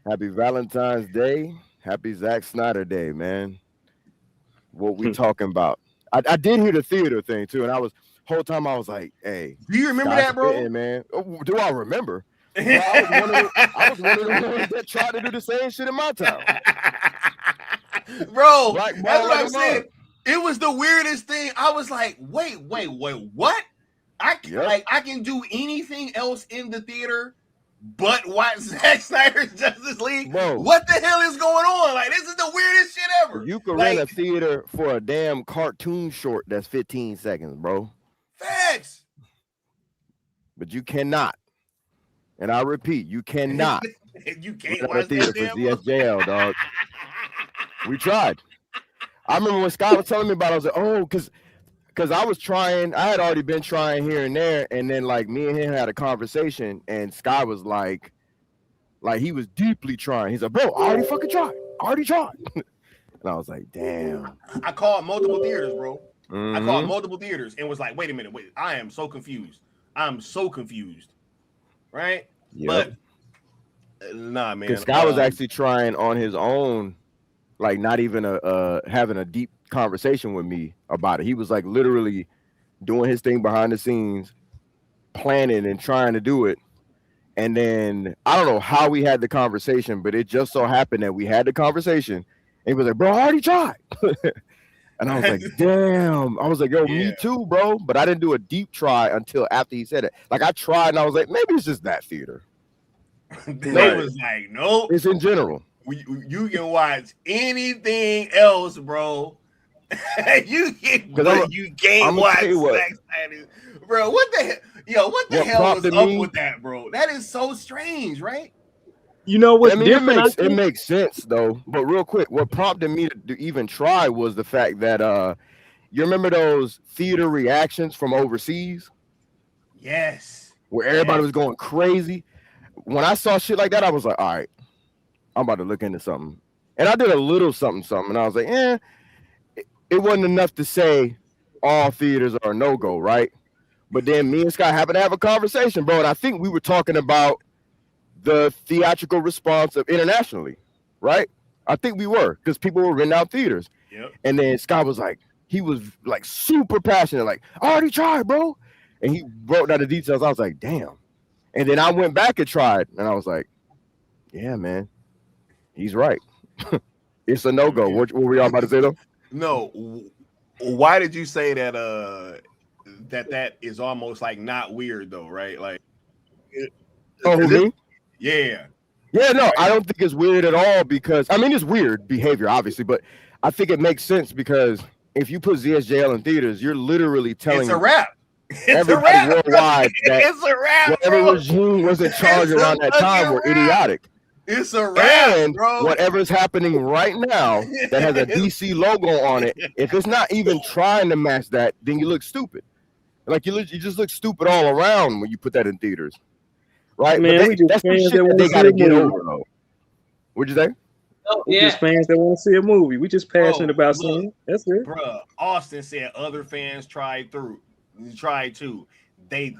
Happy Valentine's Day. Happy Zack Snyder Day, man. What we talking about? I did hear the theater thing too, and whole time I was like, hey. Do you remember that, bro? Spitting, man. Oh, do I remember? I was one of the ones that tried to do the same shit in my town. Bro, that's what I'm saying. It was the weirdest thing. I was like, wait, what? I can do anything else in the theater but watch Zack Snyder's Justice League? Bro, what the hell is going on? Like, this is the weirdest shit ever. You can rent a theater for a damn cartoon short that's 15 seconds, bro. Facts. But you cannot. And I repeat, you cannot. You can't watch a theater for ZSJL, dog. We tried. I remember when Scott was telling me about it, I was like, oh, because I was trying, I had already been trying here and there, and then like me and him had a conversation, and Scott was like he was deeply trying. He's like, bro, I already fucking tried. And I was like, damn. I called multiple theaters, bro. Mm-hmm. I called multiple theaters and was like, wait a minute, I am so confused. I'm so confused. Right? Yep. But nah, man. Because Scott was actually trying on his own, like not even having a deep conversation with me about it. He was like literally doing his thing behind the scenes, planning and trying to do it. And then I don't know how we had the conversation, but it just so happened that we had the conversation. And he was like, bro, I already tried. And I was like, damn. I was like, yo, me too, bro. But I didn't do a deep try until after he said it. Like I tried and I was like, maybe it's just that theater. They was like, nope. It's in general. You can watch anything else, bro. you can't watch Zack Snyder. Bro, what the hell? Yo, what the hell was up with that, bro? That is so strange, right? You know what's different? It makes sense though. But real quick, what prompted me to even try was the fact that you remember those theater reactions from overseas? Yes. Where everybody was going crazy. When I saw shit like that, I was like, all right, I'm about to look into something. And I did a little something. And I was like, it wasn't enough to say all theaters are no-go, right? But then me and Scott happened to have a conversation, bro. And I think we were talking about the theatrical response of internationally, right? I think we were, because people were renting out theaters. Yep. And then Scott was like, he was like super passionate, like, I already tried, bro. And he wrote down the details. I was like, damn. And then I went back and tried, and I was like, yeah, man, he's right. It's a no-go. What were y'all about to say, though? No. Why did you say that that is almost like not weird, though, right? Like, me? Yeah. Yeah, no, I don't think it's weird at all because, I mean, it's weird behavior, obviously, but I think it makes sense because if you put ZSJL in theaters, you're literally telling it's a wrap. Everybody worldwide that it's a wrap, whatever bro. regime was in charge around that time were idiotic. It's a wrap, and bro. Whatever's happening right now that has a DC logo on it, if it's not even trying to match that, then you look stupid. Like you just look stupid all around when you put that in theaters, right? Man, but that's the shit that they gotta get over, though. What'd you say? We're just fans that want to see a movie. We just passionate about seeing it. That's it. Bruh, Austin said other fans tried too. They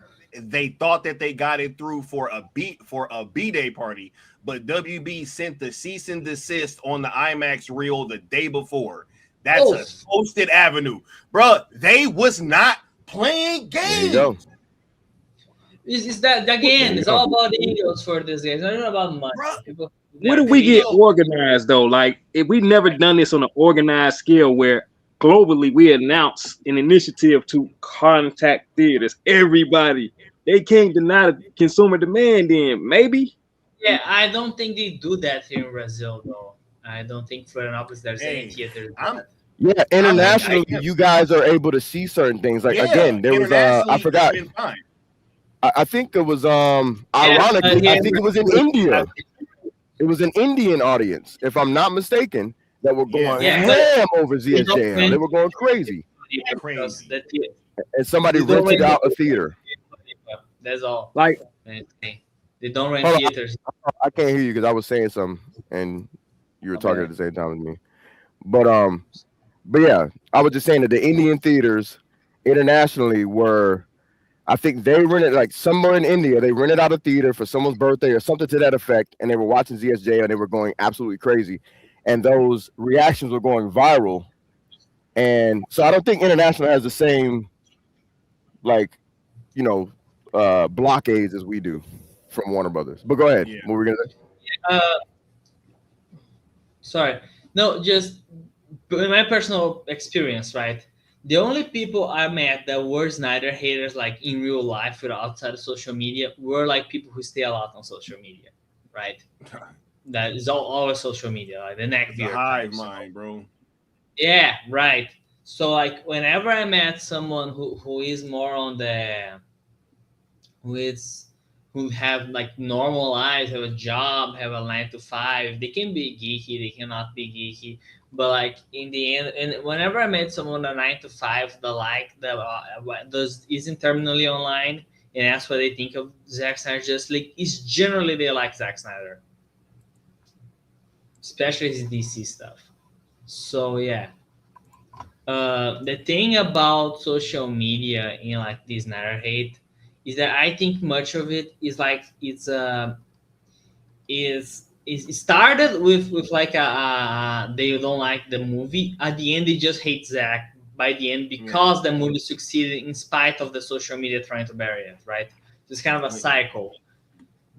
thought that they got it through for a B-Day party, but WB sent the cease and desist on the IMAX reel the day before. That's a posted avenue. Bruh, they was not playing games. There you go. Is that again? It's all about egos for this game. It's not about money. People, where do we get organized though? Like if we never done this on an organized scale where globally we announce an initiative to contact theaters, everybody, they can't deny the consumer demand. Then maybe. Yeah, I don't think they do that here in Brazil though. I don't think Florianópolis there's any theater. Yeah, internationally, you guys are able to see certain things. Like again, there was I forgot. I think it was ironically, I think it was in India. It was an Indian audience, if I'm not mistaken, that were going ham over ZSJL. They were going crazy. And somebody rented out a theater. That's all. Like they don't rent theaters. I can't hear you because I was saying something and you were talking at the same time as me. But yeah, I was just saying that the Indian theaters internationally were, I think they rented, like somewhere in India, they rented out a theater for someone's birthday or something to that effect, and they were watching ZSJ and they were going absolutely crazy. And those reactions were going viral. And so I don't think international has the same, like, you know, blockades as we do from Warner Brothers. But go ahead. What were we going to say? Sorry. No, just in my personal experience, right? The only people I met that were Snyder haters, like in real life or outside of social media, were like people who stay a lot on social media, right? That is all social media, like the neck beard. Hive mind, bro. Yeah, right. So like whenever I met someone who is more on the who who have like normal lives, have a job, have a 9 to 5. They can be geeky, they cannot be geeky. But like in the end, and whenever I met someone a 9 to 5 that like does isn't terminally online and ask what they think of Zack Snyder Justice League, is generally they like Zack Snyder, especially his DC stuff. So yeah. The thing about social media in like this Snyder hate is that I think much of it is like it started with like they don't like the movie. At the end, they just hate Zack by the end because the movie succeeded in spite of the social media trying to bury it, right? It's kind of a cycle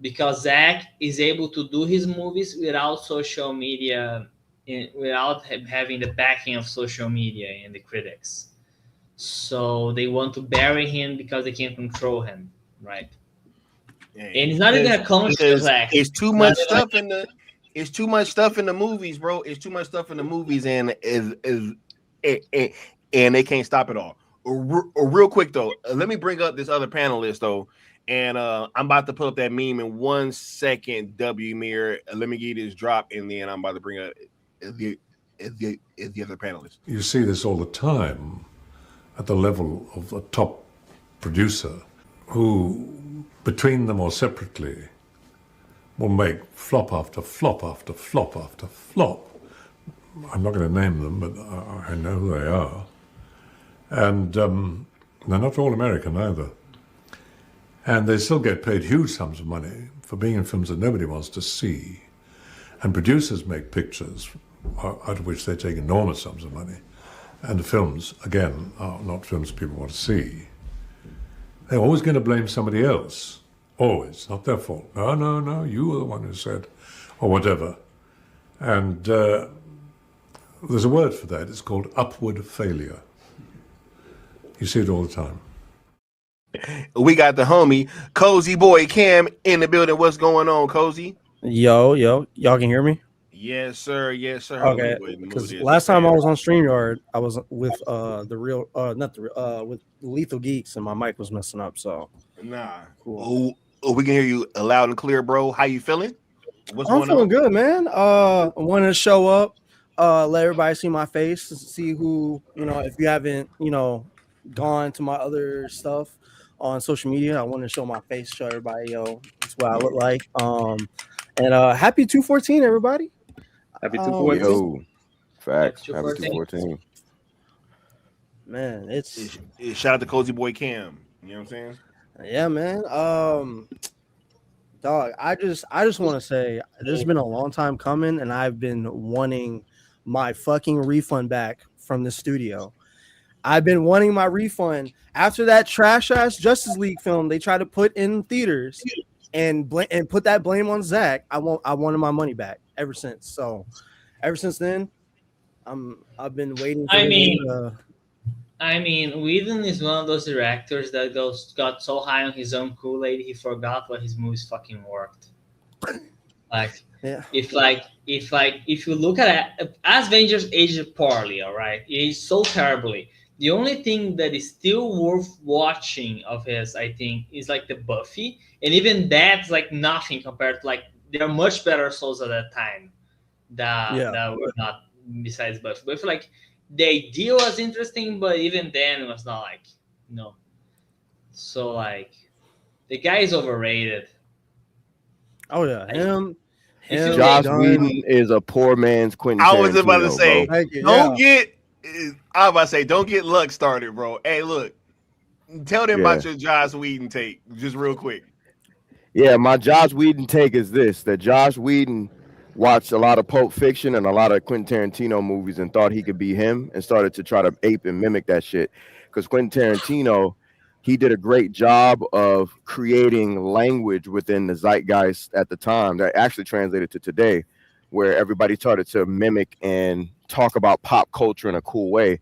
because Zack is able to do his movies without social media, without having the backing of social media and the critics. So they want to bury him because they can't control him, right? And it's not even a conscious act. It's too much stuff in the. It's too much stuff in the movies, bro. It's too much stuff in the movies, and they can't stop it all. Real quick though, let me bring up this other panelist though, and I'm about to pull up that meme in 1 second. W Mirror, let me get this drop, and then I'm about to bring up the other panelist. You see this all the time at the level of a top producer who, between them or separately, will make flop after flop after flop after flop. I'm not going to name them, but I know who they are. And they're not all American either. And they still get paid huge sums of money for being in films that nobody wants to see. And producers make pictures out of which they take enormous sums of money. And the films, again, are not films people want to see. They're always going to blame somebody else. Always. Not their fault. No, you were the one who said, or whatever. And there's a word for that. It's called upward failure. You see it all the time. We got the homie Cozy Boy Cam in the building. What's going on, Cozy? Yo, y'all can hear me? Yes, sir. Yes, sir. Okay. Because last time I was on StreamYard, I was with with Lethal Geeks, and my mic was messing up. So cool. Oh, we can hear you loud and clear, bro. How you feeling? What's I'm going feeling on? good, man. I wanted to show up, let everybody see my face, see who, if you haven't, gone to my other stuff on social media, I want to show my face, show everybody, that's what I look like. And happy 214, everybody. Happy 214. Yo, facts. Happy 214. Man, it's shout out to Cozy Boy Cam. You know what I'm saying? Yeah, man. Dog, I just want to say this has been a long time coming, and I've been wanting my fucking refund back from the studio. I've been wanting my refund after that trash ass Justice League film they tried to put in theaters and put that blame on Zack. I wanted my money back ever since. So ever since then, I've been waiting for Whedon is one of those directors that got so high on his own Kool-Aid he forgot what his movies fucking worked. If you look at it, as Avengers aged poorly, all right, it aged so terribly. The only thing that is still worth watching of his, I think, is like the Buffy, and even that's like nothing compared to there are much better souls at that time that were not besides Buffy. But I feel like the idea was interesting, but even then it was not So the guy is overrated. Oh yeah, him. Joss Whedon is a poor man's Quentin Tarantino. I was about to say, bro. Don't get luck started, bro. Hey, look, tell them about your Joss Whedon take, just real quick. Yeah, my Joss Whedon take is this: that Joss Whedon watched a lot of Pulp Fiction and a lot of Quentin Tarantino movies and thought he could be him and started to try to ape and mimic that shit. Because Quentin Tarantino, he did a great job of creating language within the zeitgeist at the time that actually translated to today, where everybody started to mimic and talk about pop culture in a cool way.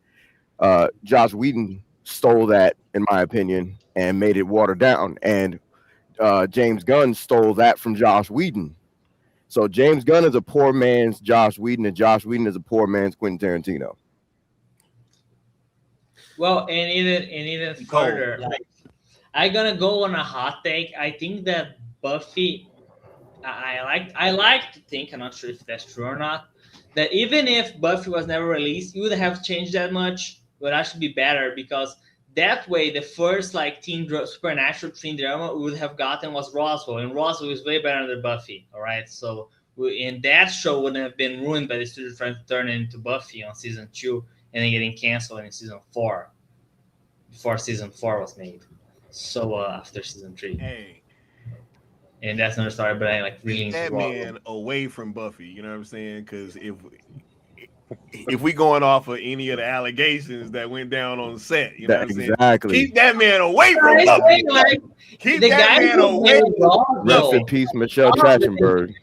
Joss Whedon stole that, in my opinion, and made it watered down. And James Gunn stole that from Joss Whedon. So James Gunn is a poor man's Joss Whedon, and Joss Whedon is a poor man's Quentin Tarantino. Well, and even further, I'm gonna go on a hot take. I think that Buffy, I like to think, I'm not sure if that's true or not, that even if Buffy was never released, it would have changed that much. It would actually be better, because that way the first like supernatural teen drama we would have gotten was Roswell, and Roswell is way better than Buffy. All right, so in that show wouldn't have been ruined by the studio trying to turn it into Buffy on season 2 and then getting canceled in season 4 before season 4 was made. So after season 3. Hey. And that's another story, but I like really that man away from Buffy. You know what I'm saying? Because if we going off of any of the allegations that went down on set, you know what I'm saying? Exactly. Keep that man away from Buffy. Keep that man away. Rest in peace, Michelle Trachtenberg.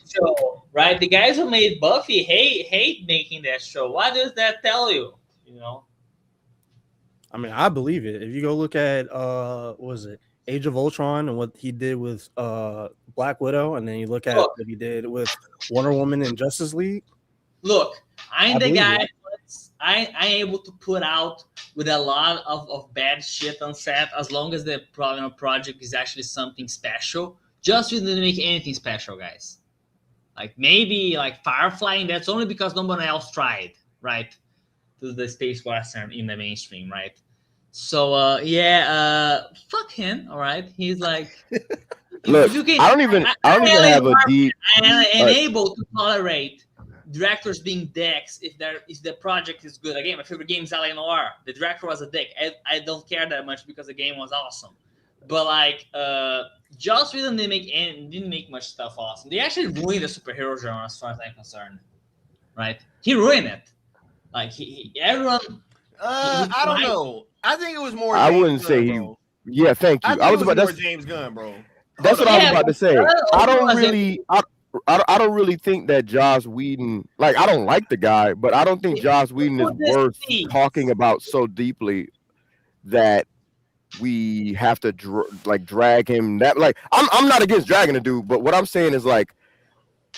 Right, the guys who made Buffy hate making that show. What does that tell you? You know. I mean, I believe it. If you go look at what was it, Age of Ultron, and what he did with Black Widow, and then you look at what he did with Wonder Woman and Justice League. Look, I'm the guy. I'm able to put out with a lot of bad shit on set, as long as the project is actually something special. Just didn't make anything special, guys. Like maybe like Firefly, and that's only because no one else tried, right? To the space western in the mainstream, right? So fuck him, all right? He's like, look, I don't even have a deep. I'm unable to tolerate directors being dicks if the project is good. Again, my favorite game is LA Noire. The director was a dick. I don't care that much because the game was awesome. But like, Joss Whedon didn't make much stuff awesome. They actually ruined the superhero genre, as far as I'm concerned. Right? He ruined it. Like everyone. I don't know. I think it was more. I wouldn't say he. Yeah, thank you. I was about to James Gunn, bro. That's what I was about to say. I don't really think that Joss Whedon. Like, I don't like the guy, but I don't think Joss Whedon is worth talking about so deeply that we have to drag him. That like, I'm not against dragging a dude, but what I'm saying is like,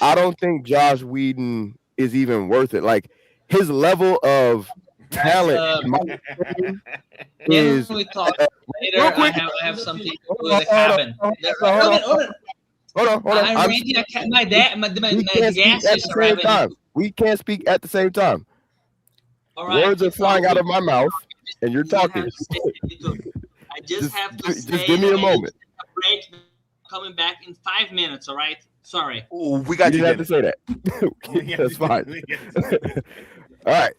I don't think Joss Whedon is even worth it. Like, his level of talent is. We talk later. I have something to do with the cabin. Hold on. I'm reading my gas is time. We can't speak at the same time. All right. Words are flying out of my mouth, and you're talking. I just have to say. Just give me a moment. Break. Coming back in 5 minutes. All right. Sorry. Oh, we got you. Have to say that. That's fine. All right.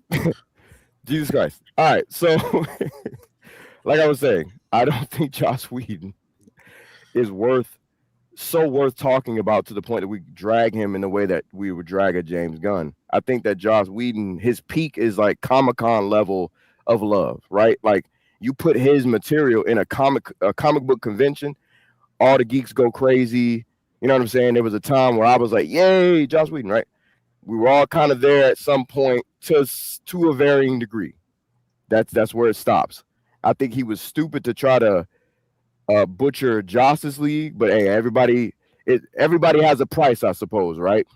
Jesus Christ. All right. So, like I was saying, I don't think Joss Whedon is worth talking about to the point that we drag him in the way that we would drag a James Gunn. I think that Joss Whedon, his peak is like Comic-Con level of love, right? Like, you put his material in a comic book convention, all the geeks go crazy. You know what I'm saying? There was a time where I was like, yay, Joss Whedon, right? We were all kind of there at some point to a varying degree. That's where it stops. I think he was stupid to try to butcher Justice League, but hey, everybody has a price, I suppose, right?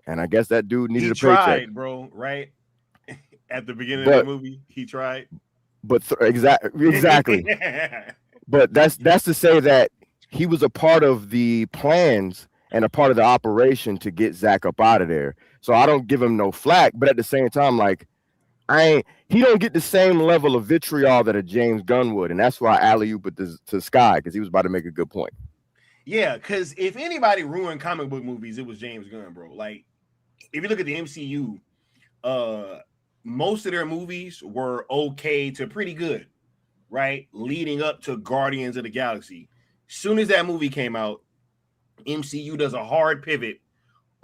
And I guess that dude needed a paycheck. He tried, bro, right? At the beginning of the movie, he tried. But exactly. But that's to say that he was a part of the plans and a part of the operation to get Zack up out of there. So I don't give him no flack, but at the same time, like, he don't get the same level of vitriol that a James Gunn would, and that's why I alley-oop it to Sky, because he was about to make a good point. Yeah, because if anybody ruined comic book movies, it was James Gunn, bro. Like, if you look at the MCU, most of their movies were okay to pretty good, right? Leading up to Guardians of the Galaxy. Soon as that movie came out, MCU does a hard pivot.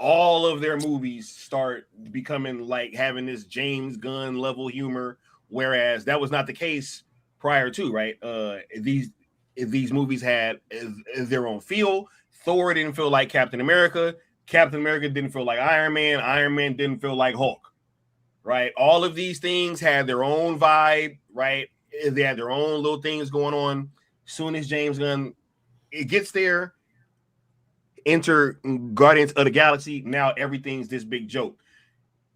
All of their movies start becoming like having this James Gunn level humor, whereas that was not the case prior to, right? These movies had their own feel. Thor didn't feel like Captain America. Captain America didn't feel like Iron Man. Iron Man didn't feel like Hulk, right? All of these things had their own vibe, right? They had their own little things going on. Soon as James Gunn gets there, enter Guardians of the Galaxy, now everything's this big joke.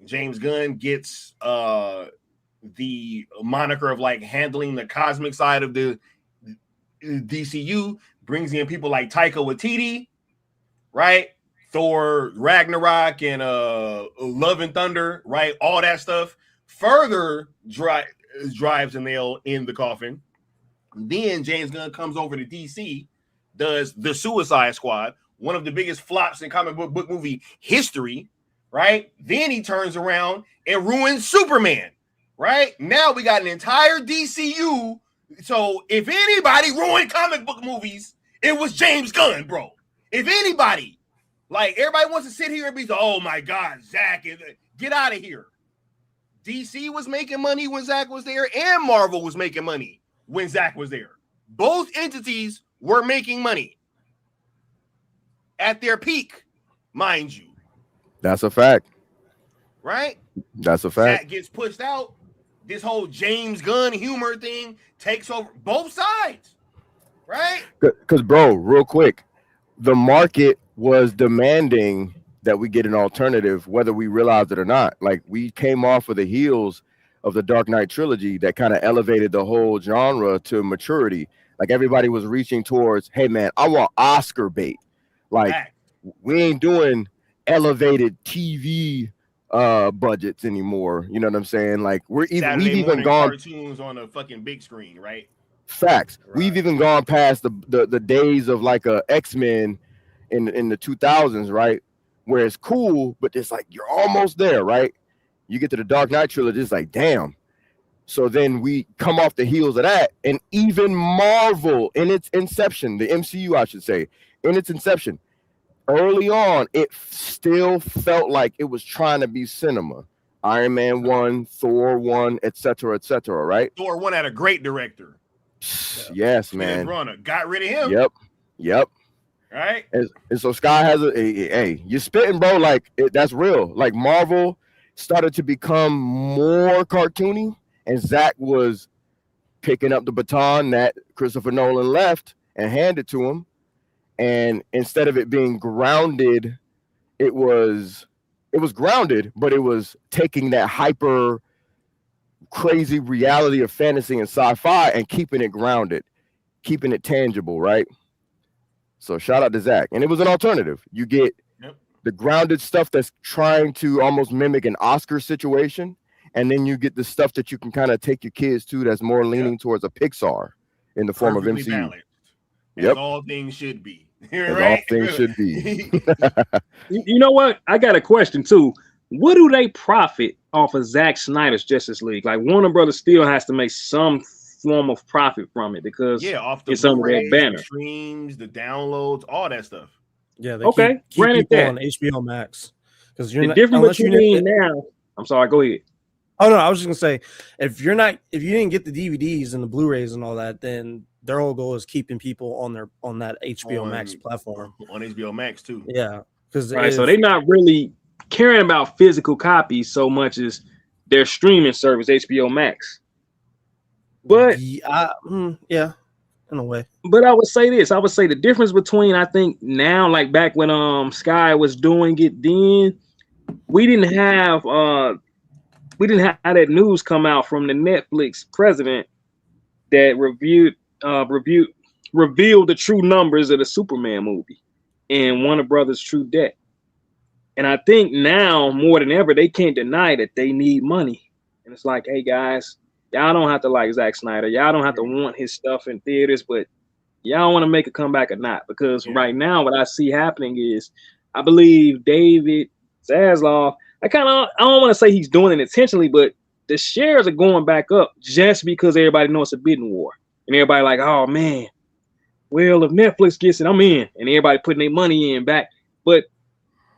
James Gunn gets the moniker of like handling the cosmic side of the DCU, brings in people like Taika Waititi, right? Thor, Ragnarok, and Love and Thunder, right? All that stuff further drives a nail in the coffin. Then James Gunn comes over to DC, does The Suicide Squad, one of the biggest flops in comic book movie history, right? Then he turns around and ruins Superman, right? Now we got an entire DCU. So if anybody ruined comic book movies, it was James Gunn, bro. If anybody, like everybody wants to sit here and be, oh my God, Zack, get out of here. DC was making money when Zack was there, and Marvel was making money when Zack was there. Both entities were making money at their peak, mind you. That's a fact. Right? That's a fact. Zack gets pushed out. This whole James Gunn humor thing takes over both sides. Right? Because, bro, real quick, the market was demanding that we get an alternative, whether we realize it or not. Like, we came off of the heels of the Dark Knight trilogy that kind of elevated the whole genre to maturity. Like, everybody was reaching towards, hey, man, I want Oscar bait. Like, we ain't doing elevated TV budgets anymore. You know what I'm saying? Like, we've even gone cartoons on a fucking big screen, right? Facts. Right. We've even gone past the days of like a X-Men in the 2000s, right? Where it's cool, but it's like you're almost there, right? You get to the Dark Knight trilogy, it's like, damn. So then we come off the heels of that, and even Marvel in its inception, the MCU, I should say, in its inception, early on, it still felt like it was trying to be cinema. Iron Man 1, Thor 1, etc., right? Thor 1 had a great director. Yes, man. Brunner got rid of him. Yep. Right. And so Sky has hey, you're spitting, bro. Like that's real. Like Marvel started to become more cartoony, and Zack was picking up the baton that Christopher Nolan left and handed to him. And instead of it being grounded, it was grounded, but it was taking that hyper crazy reality of fantasy and sci-fi and keeping it grounded, keeping it tangible, right? So shout out to Zack. And it was an alternative. You get the grounded stuff that's trying to almost mimic an Oscar situation, and then you get the stuff that you can kind of take your kids to that's more leaning towards a Pixar in the form of MCU. Balanced, as all things should be. As all things should be. You know what? I got a question too. What do they profit off of Zack Snyder's Justice League? Like Warner Brothers still has to make some form of profit from it because off the it's under their banner. The streams, the downloads, all that stuff. Yeah, they keep people on HBO Max because you're the not difference between now. I'm sorry, go ahead. Oh no, I was just gonna say if you didn't get the DVDs and the Blu-rays and all that, then their whole goal is keeping people on that HBO Max platform. On HBO Max too. Yeah, because so they're not really caring about physical copies so much as their streaming service, HBO Max. But yeah, in a way. But I would say this. I would say the difference between I think now, like back when Sky was doing it, then we didn't have that news come out from the Netflix president that revealed the true numbers of the Superman movie and Warner Brothers' true debt. And I think now more than ever, they can't deny that they need money. And it's like, hey guys, y'all don't have to like Zack Snyder. Y'all don't have to want his stuff in theaters, but y'all want to make a comeback or not. Because right now what I see happening is I believe David Zaslav, I don't want to say he's doing it intentionally, but the shares are going back up just because everybody knows it's a bidding war. And everybody like, oh man, well, if Netflix gets it, I'm in. And everybody putting their money in back. But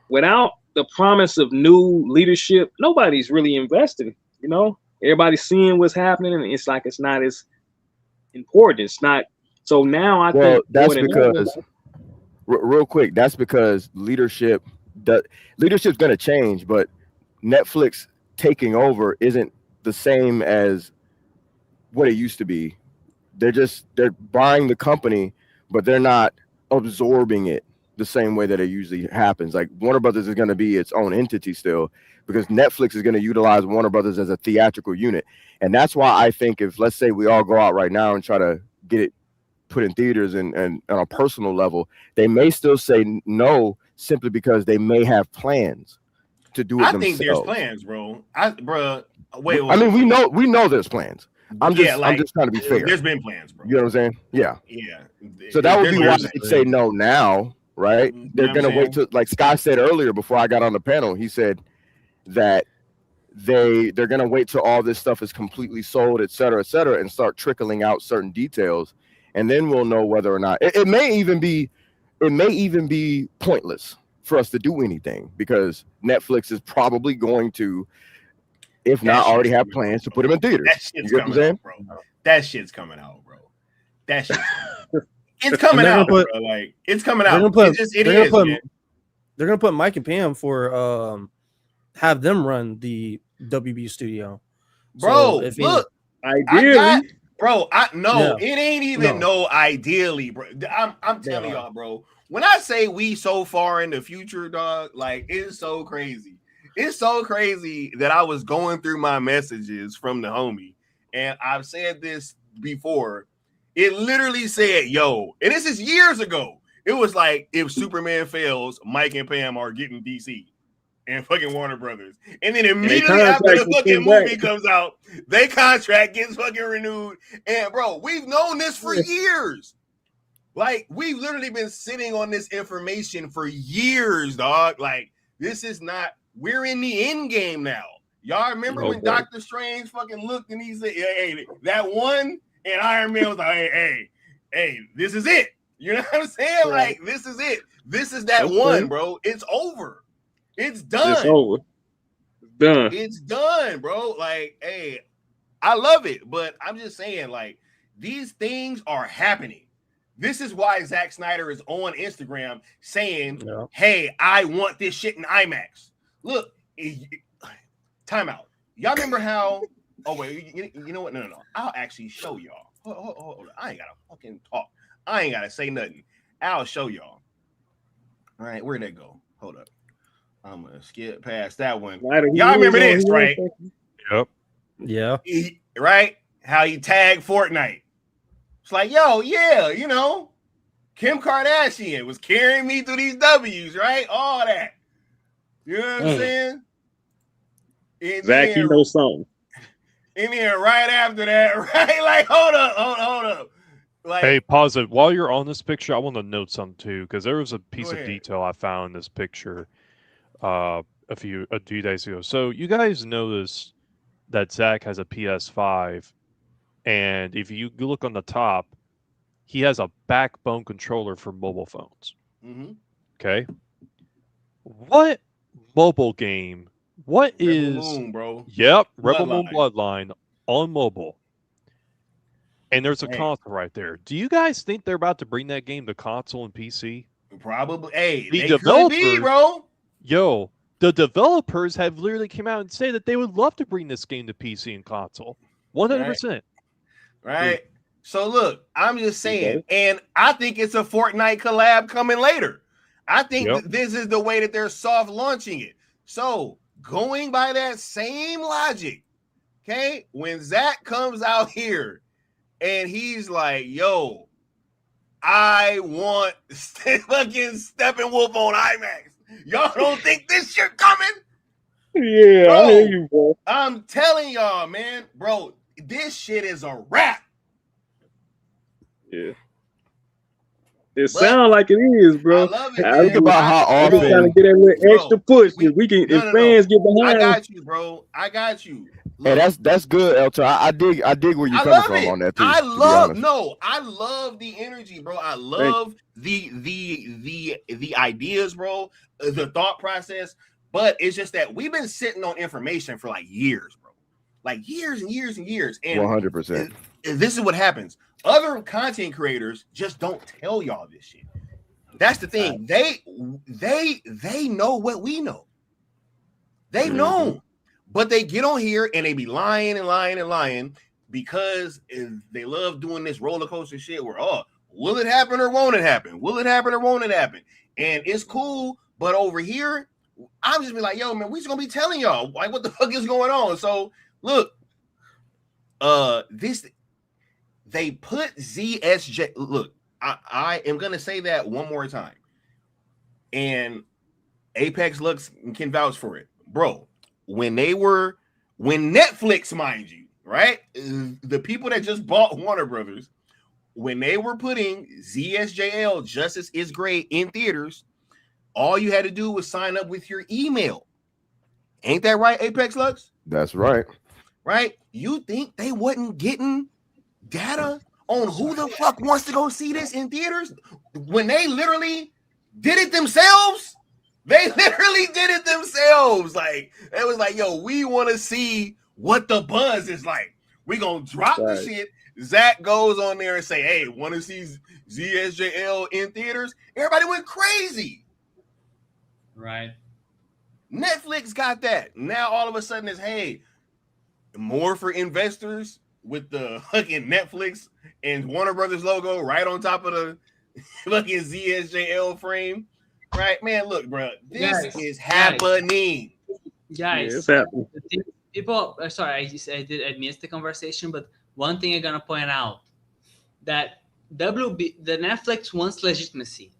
without the promise of new leadership, nobody's really investing, you know? Everybody's seeing what's happening, and it's like it's not as important. It's not. So now I think that's because real quick, that's because leadership's going to change, but Netflix taking over isn't the same as what it used to be. They're buying the company, but they're not absorbing it the same way that it usually happens. Like Warner Brothers is going to be its own entity still, because Netflix is going to utilize Warner Brothers as a theatrical unit. And that's why I think if, let's say we all go out right now and try to get it put in theaters and on a personal level, they may still say no simply because they may have plans to do it themselves. I think there's plans, bro. Wait. I mean, we know there's plans. I'm just trying to be fair. There's been plans, bro. You know what I'm saying? Yeah. Yeah. So that would be why they say no now, right? They're gonna wait till, like Scott said earlier before I got on the panel. He said that they're gonna wait till all this stuff is completely sold, et cetera, and start trickling out certain details, and then we'll know whether or not it may even be pointless for us to do anything, because Netflix is probably going to, if not already have plans to put them in theaters. That shit's coming out, bro. That shit's coming out, bro. That shit's it's coming out, bro. Like, it's coming out. They're gonna put Mike and Pam for have them run the WB studio, bro. So look, ideally, it ain't even ideally, bro. I'm telling y'all, bro. When I say we so far in the future, dog, like, it's so crazy. It's so crazy that I was going through my messages from the homie, and I've said this before. It literally said, yo, and this is years ago. It was like, if Superman fails, Mike and Pam are getting DC and fucking Warner Brothers. And then immediately after the fucking movie comes out, their contract gets fucking renewed. And bro, we've known this for years. Like, we've literally been sitting on this information for years, dog. Like, this is not, we're in the end game now. Y'all remember when Doctor Strange fucking looked and he said, hey, that one? And Iron Man was like, hey, this is it. You know what I'm saying? Like, this is it. This is that one, bro. It's over. It's done. It's over. It's done. It's done, bro. Like, hey, I love it, but I'm just saying, like, these things are happening. This is why Zack Snyder is on Instagram saying, hey, I want this shit in IMAX. Look, time out. Y'all remember how... Oh, wait, you know what? No. I'll actually show y'all. Hold on. I ain't got to fucking talk. I ain't got to say nothing. I'll show y'all. All right, where'd that go? Hold up. I'm going to skip past that one. Y'all remember this, right? Yep. Yeah. Right? How he tagged Fortnite. It's like, yo, yeah, you know, Kim Kardashian was carrying me through these W's, right? All that. You know what I'm saying? Zach, he knows something. And then right after that, right? Like, hold up. Like, hey, pause it. While you're on this picture, I want to note something too, because there was a piece of detail I found in this picture a few days ago. So you guys notice that Zach has a PS5, and if you look on the top, he has a backbone controller for mobile phones. Okay. What mobile game? What is Rebel Moon, bro? Yep, Rebel Moon Bloodline on mobile. And there's a console right there. Do you guys think they're about to bring that game to console and PC? Probably. Hey, the they developers, could be, bro. Yo, the developers have literally come out and say that they would love to bring this game to PC and console. 100%. Right. So look, I'm just saying, and I think it's a Fortnite collab coming later. I think this is the way that they're soft launching it. So going by that same logic, okay, when Zach comes out here and he's like, yo, I want fucking Steppenwolf on IMAX. Y'all don't think this shit coming? Yeah, bro, I hear you, bro. I'm telling y'all, man, bro, this shit is a wrap. Yeah. It sounds like it is, bro. I love it. Think about how I'm just trying to get that little extra push. We can, if fans get behind. I got you, bro. I got you. Hey, that's good, Elton. I dig where you're coming from on that too. I love the energy, bro. I love the ideas, bro. The thought process. But it's just that we've been sitting on information for like years, bro. Like years and years and years. And 100%. This is what happens. Other content creators just don't tell y'all this shit. That's the thing. They know what we know. They've known. But they get on here and they be lying and lying and lying because they love doing this roller coaster shit where, will it happen or won't it happen? Will it happen or won't it happen? And it's cool, but over here, I'm just be like, yo, man, we just gonna be telling y'all like what the fuck is going on. So look, they put ZSJ. Look, I am gonna say that one more time, and Apex Lux can vouch for it, bro. When Netflix, mind you, right? The people that just bought Warner Brothers, when they were putting ZSJL Justice is Great in theaters, all you had to do was sign up with your email. Ain't that right, Apex Lux? That's right. Right? You think they wasn't getting data on who the fuck wants to go see this in theaters when they literally did it themselves? They literally did it themselves. Like, it was like, yo, we want to see what the buzz is like. We gonna drop the shit. Zach goes on there and say, hey, want to see ZSJL in theaters? Everybody went crazy. Right. Netflix got that. Now all of a sudden it's, hey, more for investors with the fucking Netflix and Warner Brothers logo right on top of the fucking ZSJL frame. Right, man. Look, bro, this is happening. Guys, it's happening. People, sorry, I missed the conversation, but one thing I'm gonna point out that the Netflix wants legitimacy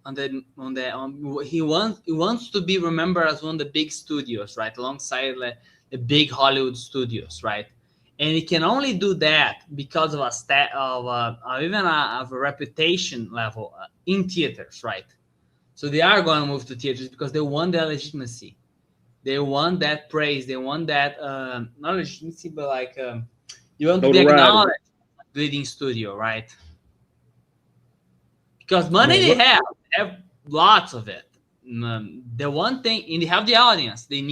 he wants to be remembered as one of the big studios, right, alongside the big Hollywood studios, right, and it can only do that because of a reputation level in theaters, right. So they are going to move to theaters because they want that legitimacy. They want that praise. They want that, not legitimacy, but like, you want to be acknowledged leading studio, right? Because money they have lots of it. The one thing, and they have the audience, they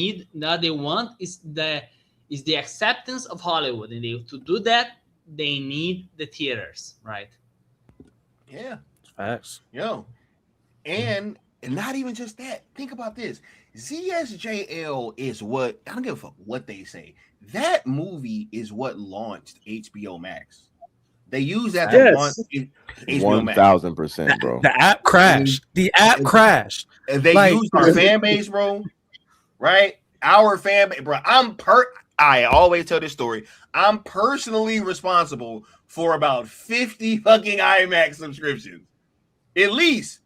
want is the acceptance of Hollywood. And to do that, they need the theaters, right? Yeah. Facts. Yo. And not even just that. Think about this. ZSJL is what, I don't give a fuck what they say. That movie is what launched HBO Max. They use that to launch HBO Max. 1000%, bro. The app crashed. The app crashed. And they used our fan base, bro. Right? Our fan base, bro. I always tell this story. I'm personally responsible for about 50 fucking IMAX subscriptions. At least.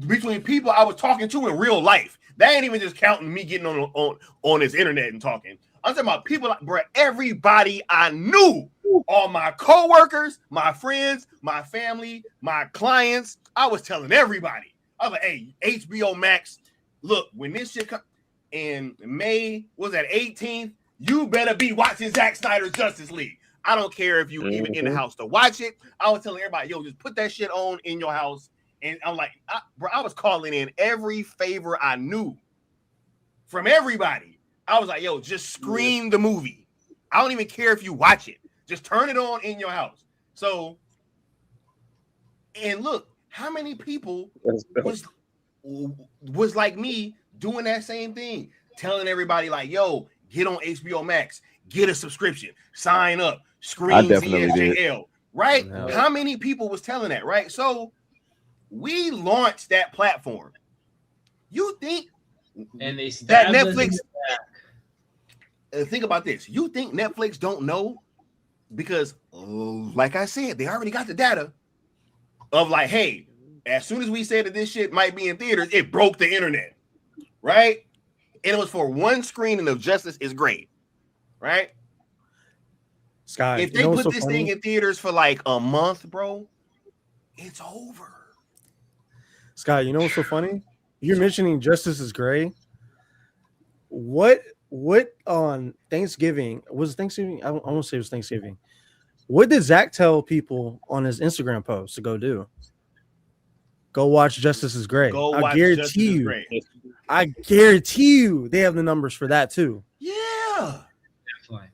Between people I was talking to in real life. That ain't even just counting me getting on this internet and talking. I'm talking about people like, bro, everybody I knew, all my coworkers, my friends, my family, my clients. I was telling everybody. I was like, hey, HBO Max, look, when this shit comes in May, was that 18th? You better be watching Zack Snyder's Justice League. I don't care if you even in the house to watch it. I was telling everybody, yo, just put that shit on in your house. And I'm like, I was calling in every favor I knew from everybody. I was like, yo, just screen the movie. I don't even care if you watch it. Just turn it on in your house. So, and look, how many people was like me doing that same thing, telling everybody like, yo, get on HBO Max, get a subscription, sign up, screen ZSJL, right? No. How many people was telling that, right? So, we launched that platform. You think and they that Netflix? Think about this. You think Netflix don't know? Because, like I said, they already got the data of like, hey, as soon as we said that this shit might be in theaters, it broke the internet, right? And it was for one screening of Justice is Great, right? Sky, if they put this thing in theaters for like a month, bro, it's over. Sky, you know what's so funny? You're mentioning Justice is Gray. What on Thanksgiving was Thanksgiving? I won't say it was Thanksgiving. What did Zach tell people on his Instagram post to go do? Go watch Justice is Gray. I guarantee you they have the numbers for that too. Yeah. Definitely.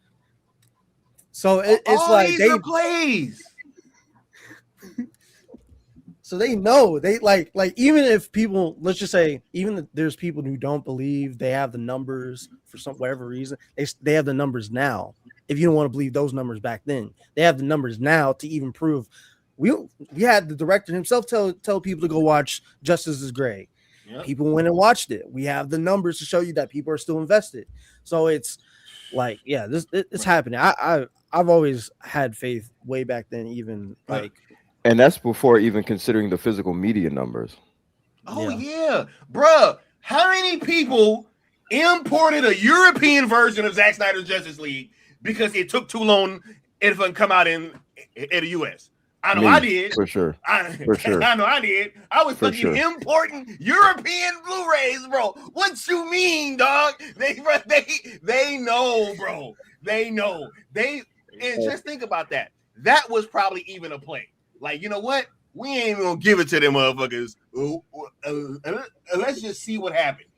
So it's all like they plays. So they know they like even if people, let's just say, even if there's people who don't believe they have the numbers for some whatever reason, they have the numbers now. If you don't want to believe those numbers back then, they have the numbers now to even prove. We had the director himself tell people to go watch Justice is Gray. People went and watched it. We have the numbers to show you that people are still invested. So it's like, yeah, it's happening. I've always had faith way back then, even like, and that's before even considering the physical media numbers. Oh yeah, bruh. How many people imported a European version of Zack Snyder's Justice League because it took too long if it come out in the US? I know I did. For sure. I know I did. I was fucking importing European Blu-rays, bro. What you mean, dog? They know, bro. They know. And just think about that. That was probably even a play. Like, you know what? We ain't gonna give it to them motherfuckers. Let's just see what happens.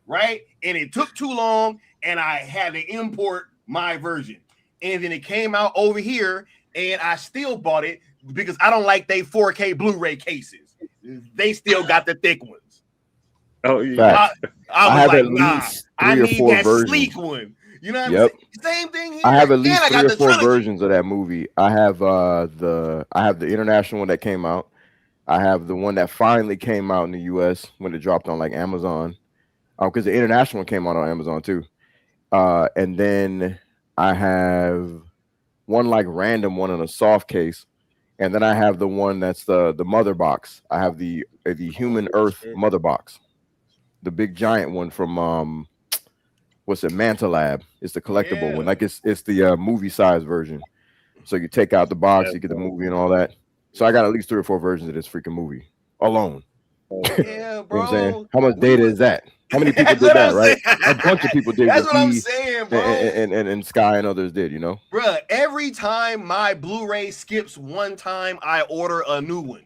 Right? And it took too long, and I had to import my version. And then it came out over here, and I still bought it because I don't like they 4K Blu-ray cases. They still got the thick ones. Oh yeah. I was have like, at least 3 I or need 4 that versions. sleek one. You know what I'm saying? Same thing here. I have at least And 3 or 4 versions of that movie. I have the international one that came out. I have the one that finally came out in the US when it dropped on like Amazon. Because the international one came out on Amazon too. And then I have one like random one in a soft case. And then I have the one that's the mother box. I have the Human Earth mother box. The big giant one from what's it, Manta Lab. It's the collectible one. Like it's the movie size version. So you take out the box, you get the movie and all that. So I got at least 3 or 4 versions of this freaking movie alone. Yeah, bro. You know what I'm saying? How much data is that? How many people did that, right? A bunch of people did. That's what I'm saying, bro. And Sky and others did, you know? Bruh, every time my Blu-ray skips one time, I order a new one.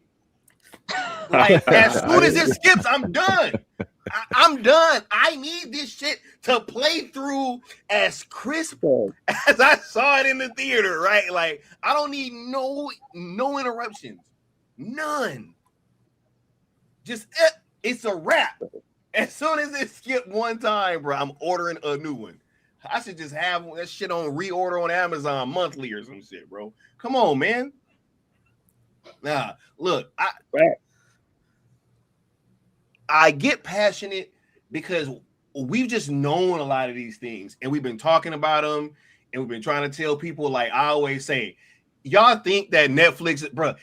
Like, as soon as it skips, I'm done. I'm done. I need this shit to play through as crisp as I saw it in the theater, right? Like, I don't need no interruptions. None. Just, it's a wrap. As soon as it skipped one time, bro, I'm ordering a new one. I should just have that shit on reorder on Amazon monthly or some shit, bro. Come on, man. Nah, look, I get passionate because we've just known a lot of these things and we've been talking about them and we've been trying to tell people, like I always say, y'all think that Netflix, bro,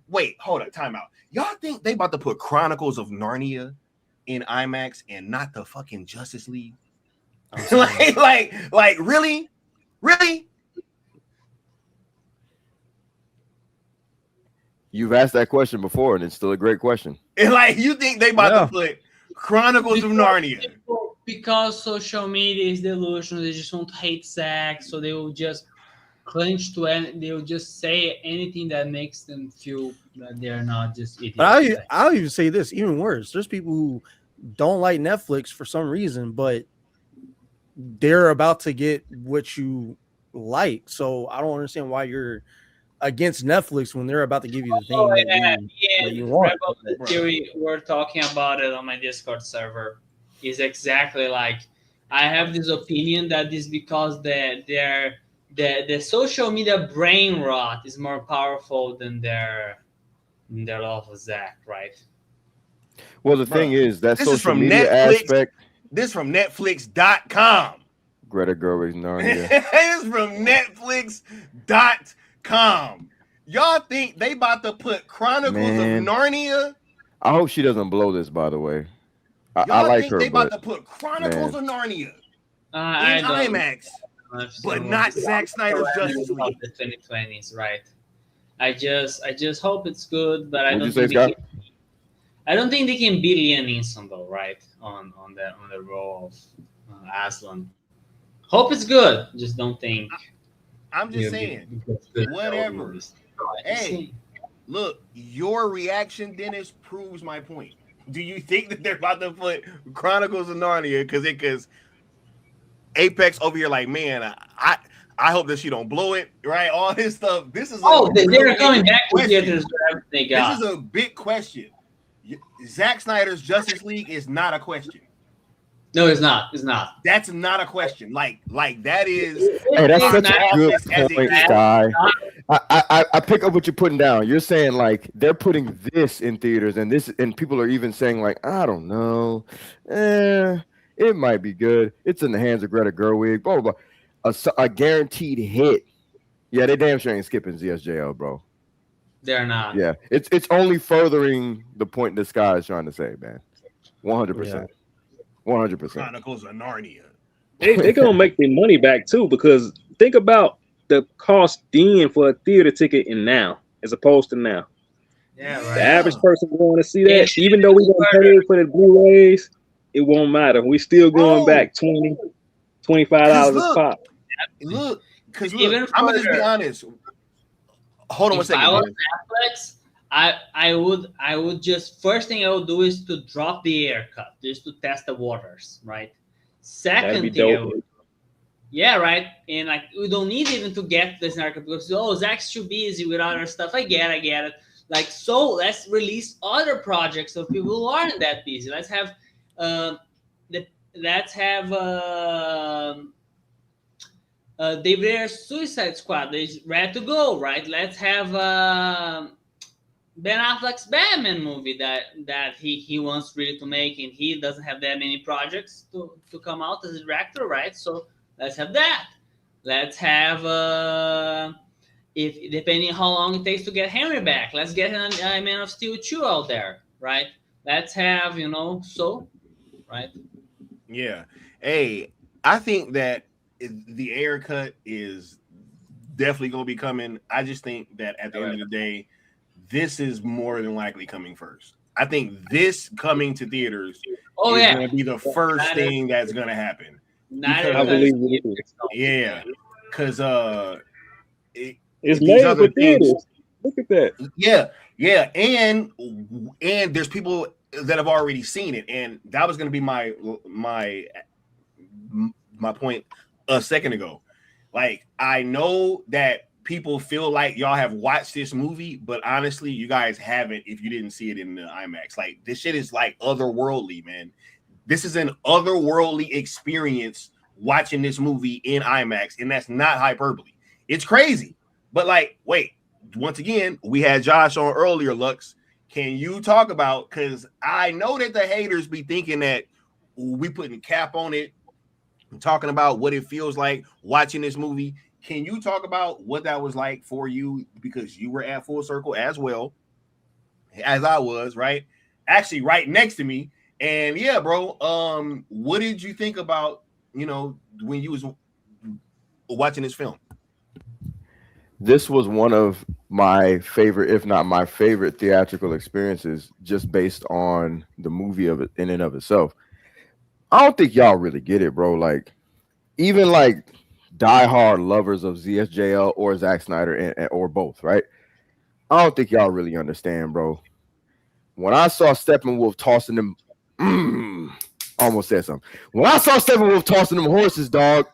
wait, hold up, time out. Y'all think they about to put Chronicles of Narnia in IMAX and not the fucking Justice League? like, really? You've asked that question before, and it's still a great question. And like, you think they about to put Chronicles of Narnia? Because social media is delusional. They just want to hate Zack, so they will just clinch to and they will just say anything that makes them feel that they're not just idiots. But I'll even say this, even worse. There's people who don't like Netflix for some reason, but they're about to get what you like. So I don't understand why you're against Netflix when they're about to give you the thing that you want. Theory, we're talking about it on my Discord server. Is exactly like I have this opinion that is because the social media brain rot is more powerful than their love of Zack, right? Well, the thing is that this social is from media Netflix, aspect. This is from Netflix.com. Greta Gerwig's Narnia. It's from Netflix.com. Y'all think they about to put Chronicles of Narnia? I hope she doesn't blow this, by the way. I Y'all like think her, they about but to put Chronicles of Narnia in I don't IMAX, but not Zack Snyder's Justice League. The 2020s, right? I just hope it's good, but I don't think they can beat Liam Neeson though, right? On the role of Aslan. Hope it's good. Just don't think. I'm just saying, whatever. Hey, look, your reaction, Dennis, proves my point. Do you think that they're about to put Chronicles of Narnia because Apex over here like, man, I hope that she don't blow it, right? All this stuff. This is they're going back to theaters wherever they got. This is a big question. Zack Snyder's Justice League is not a question. No, it's not. It's not. That's not a question. Like that is. Hey, that's such a good point, Sky. I pick up what you're putting down. You're saying like they're putting this in theaters, and people are even saying like, I don't know, it might be good. It's in the hands of Greta Gerwig. Blah blah blah. A guaranteed hit. Yeah, they damn sure ain't skipping ZSJL, bro. They're not. Yeah, it's only furthering the point this guy is trying to say, man. 100%. 100%. Chronicles of Narnia. They're gonna make their money back too, because think about the cost then for a theater ticket and now, as opposed to now. Yeah, right. The average person going to see that, even though we gonna pay for the Blu-rays, it won't matter. We still going back $20, $25 a pop. Look, because I'm gonna just be honest. Hold on one second. If I was Netflix, I would just first thing I would do is to drop the air cut just to test the waters, right? Second thing I would, yeah, right. And like we don't need even to get this Snyder Cut because Zack's too busy with other stuff. I get it. Like, so let's release other projects of people who aren't that busy. Let's have David Ayer's Suicide Squad is ready to go, right? Let's have Ben Affleck's Batman movie that he wants really to make, and he doesn't have that many projects to come out as a director, right? So let's have that. Let's have if depending how long it takes to get Henry back, let's get Man of Steel 2 out there, right? Let's have right? Yeah. Hey, I think that the air cut is definitely going to be coming. I just think that at the end of the day, this is more than likely coming first. I think this coming to theaters is going to be the first thing that's going to happen. I believe it is. Yeah, because it's made for theaters. Look at that. Yeah, and there's people that have already seen it, and that was going to be my point a second ago. Like, I know that people feel like y'all have watched this movie, but honestly, you guys haven't if you didn't see it in the IMAX. Like, this shit is like otherworldly, man. This is an otherworldly experience watching this movie in IMAX, and that's not hyperbole. It's crazy. But like, wait, once again, we had Josh on earlier, Lux. Can you talk about, because I know that the haters be thinking that we putting cap on it, talking about what it feels like watching this movie. Can you talk about what that was like for you? Because you were at Full Circle as well as I was, right? Actually, right next to me. And yeah, bro, what did you think about, when you was watching this film? This was one of my favorite, if not my favorite, theatrical experiences, just based on the movie of it in and of itself. I don't think y'all really get it, bro. Like, even like diehard lovers of ZSJL or Zack Snyder or both, right? I don't think y'all really understand, bro. When I saw Steppenwolf tossing them, almost said something. When I saw Steppenwolf tossing them horses, dog,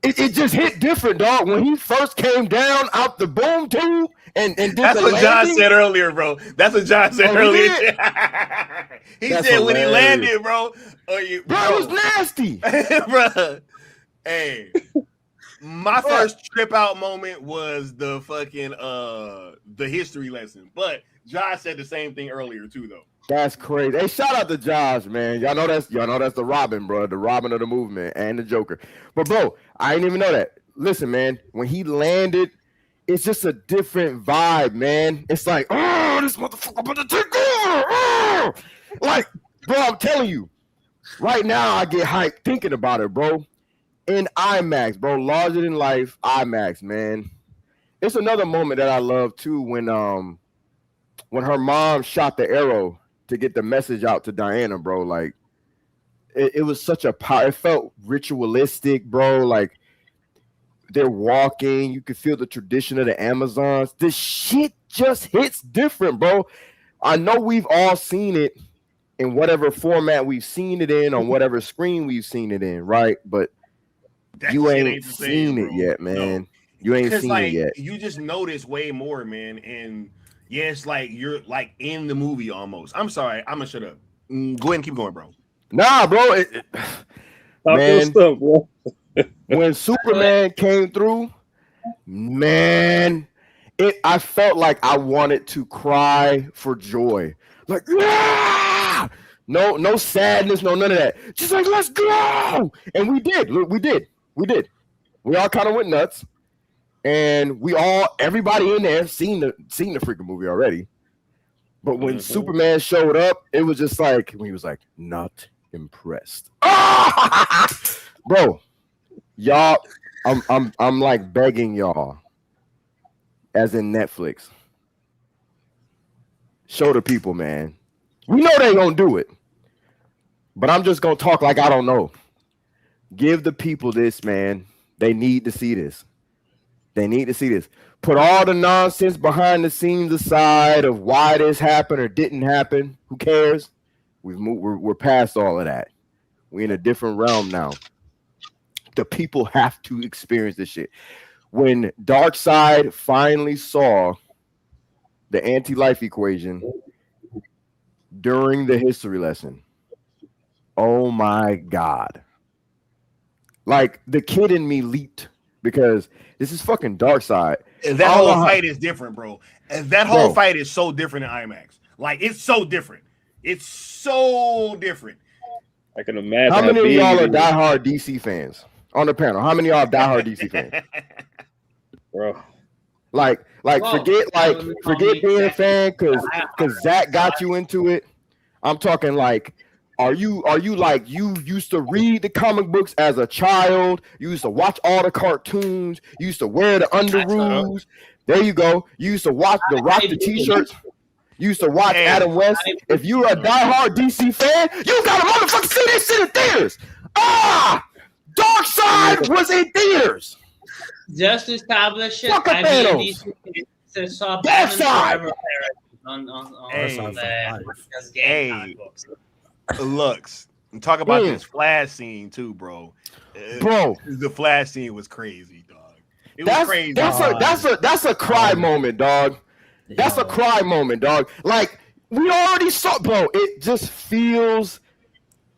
it just hit different, dog. When he first came down out the boom tube and did that's what John said earlier, bro. That's what John said earlier. He said hilarious. When he landed, bro. Bro, it was nasty, bro. Hey, my first trip out moment was the fucking the history lesson. But Josh said the same thing earlier too, though. That's crazy. Hey, shout out to Josh, man. Y'all know that's the Robin, bro, the Robin of the movement and the Joker. But bro, I didn't even know that. Listen, man, when he landed, it's just a different vibe, man. It's like, oh, this motherfucker about to take over. Oh! Like, bro, I'm telling you, right now I get hyped thinking about it, bro. In IMAX, bro, larger than life IMAX, man. It's another moment that I love too when her mom shot the arrow to get the message out to Diana, bro. Like, it was such a power. It felt ritualistic, bro. Like, they're walking. You could feel the tradition of the Amazons. This shit just hits different, bro. I know we've all seen it in whatever format we've seen it in, on whatever screen we've seen it in, right? But that you ain't seen it yet, man. No. You ain't seen it yet. You just notice way more, man. And yeah, it's like you're like in the movie almost. I'm sorry, I'm gonna shut up. Go ahead and keep going, bro. Nah, bro. Man, stuff, bro. When Superman came through, Man, I felt like I wanted to cry for joy. Like, yeah! No sadness, no none of that. Just like, let's go. And we did. We did. We all kind of went nuts. And everybody in there seen the freaking movie already. But when Superman showed up, it was just like, when he was like, not impressed. Bro, y'all, I'm like begging y'all, as in Netflix, show the people, man. We know they gonna do it, but I'm just gonna talk like I don't know. Give the people this, man. They need to see this. Put all the nonsense behind the scenes aside of why this happened or didn't happen. Who cares? We're past all of that. We're in a different realm now. The people have to experience this shit. When Darkseid finally saw the anti-life equation during the history lesson, oh my God. Like, the kid in me leaped because this is fucking Darkseid. And that whole fight is different, bro. And that whole fight is so different in IMAX. Like, it's so different. It's so different. I can imagine. How many of y'all are diehard DC fans on the panel? How many of y'all are diehard DC fans? Bro. Like, forget being a fan because Zach got you into it. I'm talking like, are you like, you used to read the comic books as a child? You used to watch all the cartoons. You used to wear the underoos. There you go. You used to rock the t-shirts. You used to watch Adam West. If you're a diehard DC fan, you gotta motherfucking see this shit in theaters. Darkseid was in theaters. Just to establish it, Fuck I mean, DC saw Batman Forever on the game books. Looks. Talk about this Flash scene too, bro. The Flash scene was crazy, dog. It was crazy. That's a cry moment, dog. That's a cry moment, dog. Like, we already saw, bro. It just feels,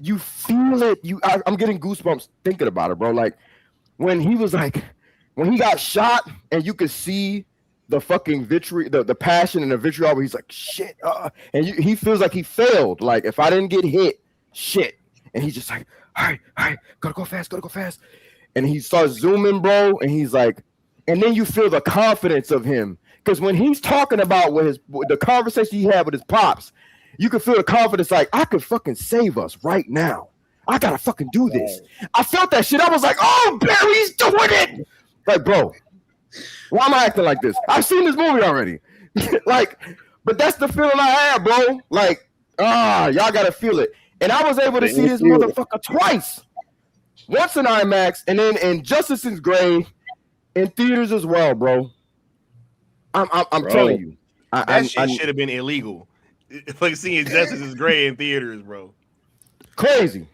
you feel it. I'm getting goosebumps thinking about it, bro. Like, when he got shot and you could see the fucking vitriol, the passion and the vitriol, where he's like, shit, and he feels like he failed. Like, if I didn't get hit, shit. And he's just like, all right, gotta go fast. And he starts zooming, bro, and he's like, and then you feel the confidence of him. Because when he's talking about the conversation he had with his pops, you can feel the confidence, like, I could fucking save us right now. I gotta fucking do this. I felt that shit. I was like, oh, Barry's doing it. Like, bro, why am I acting like this? I've seen this movie already. Like, but that's the feeling I had, bro. Like, y'all gotta feel it. And I was able to see this motherfucker twice. Once in IMAX, and then in Justice is Gray in theaters as well, bro. I'm telling you. That shit should have been illegal. Like, seeing Justice is Gray in theaters, bro. Crazy.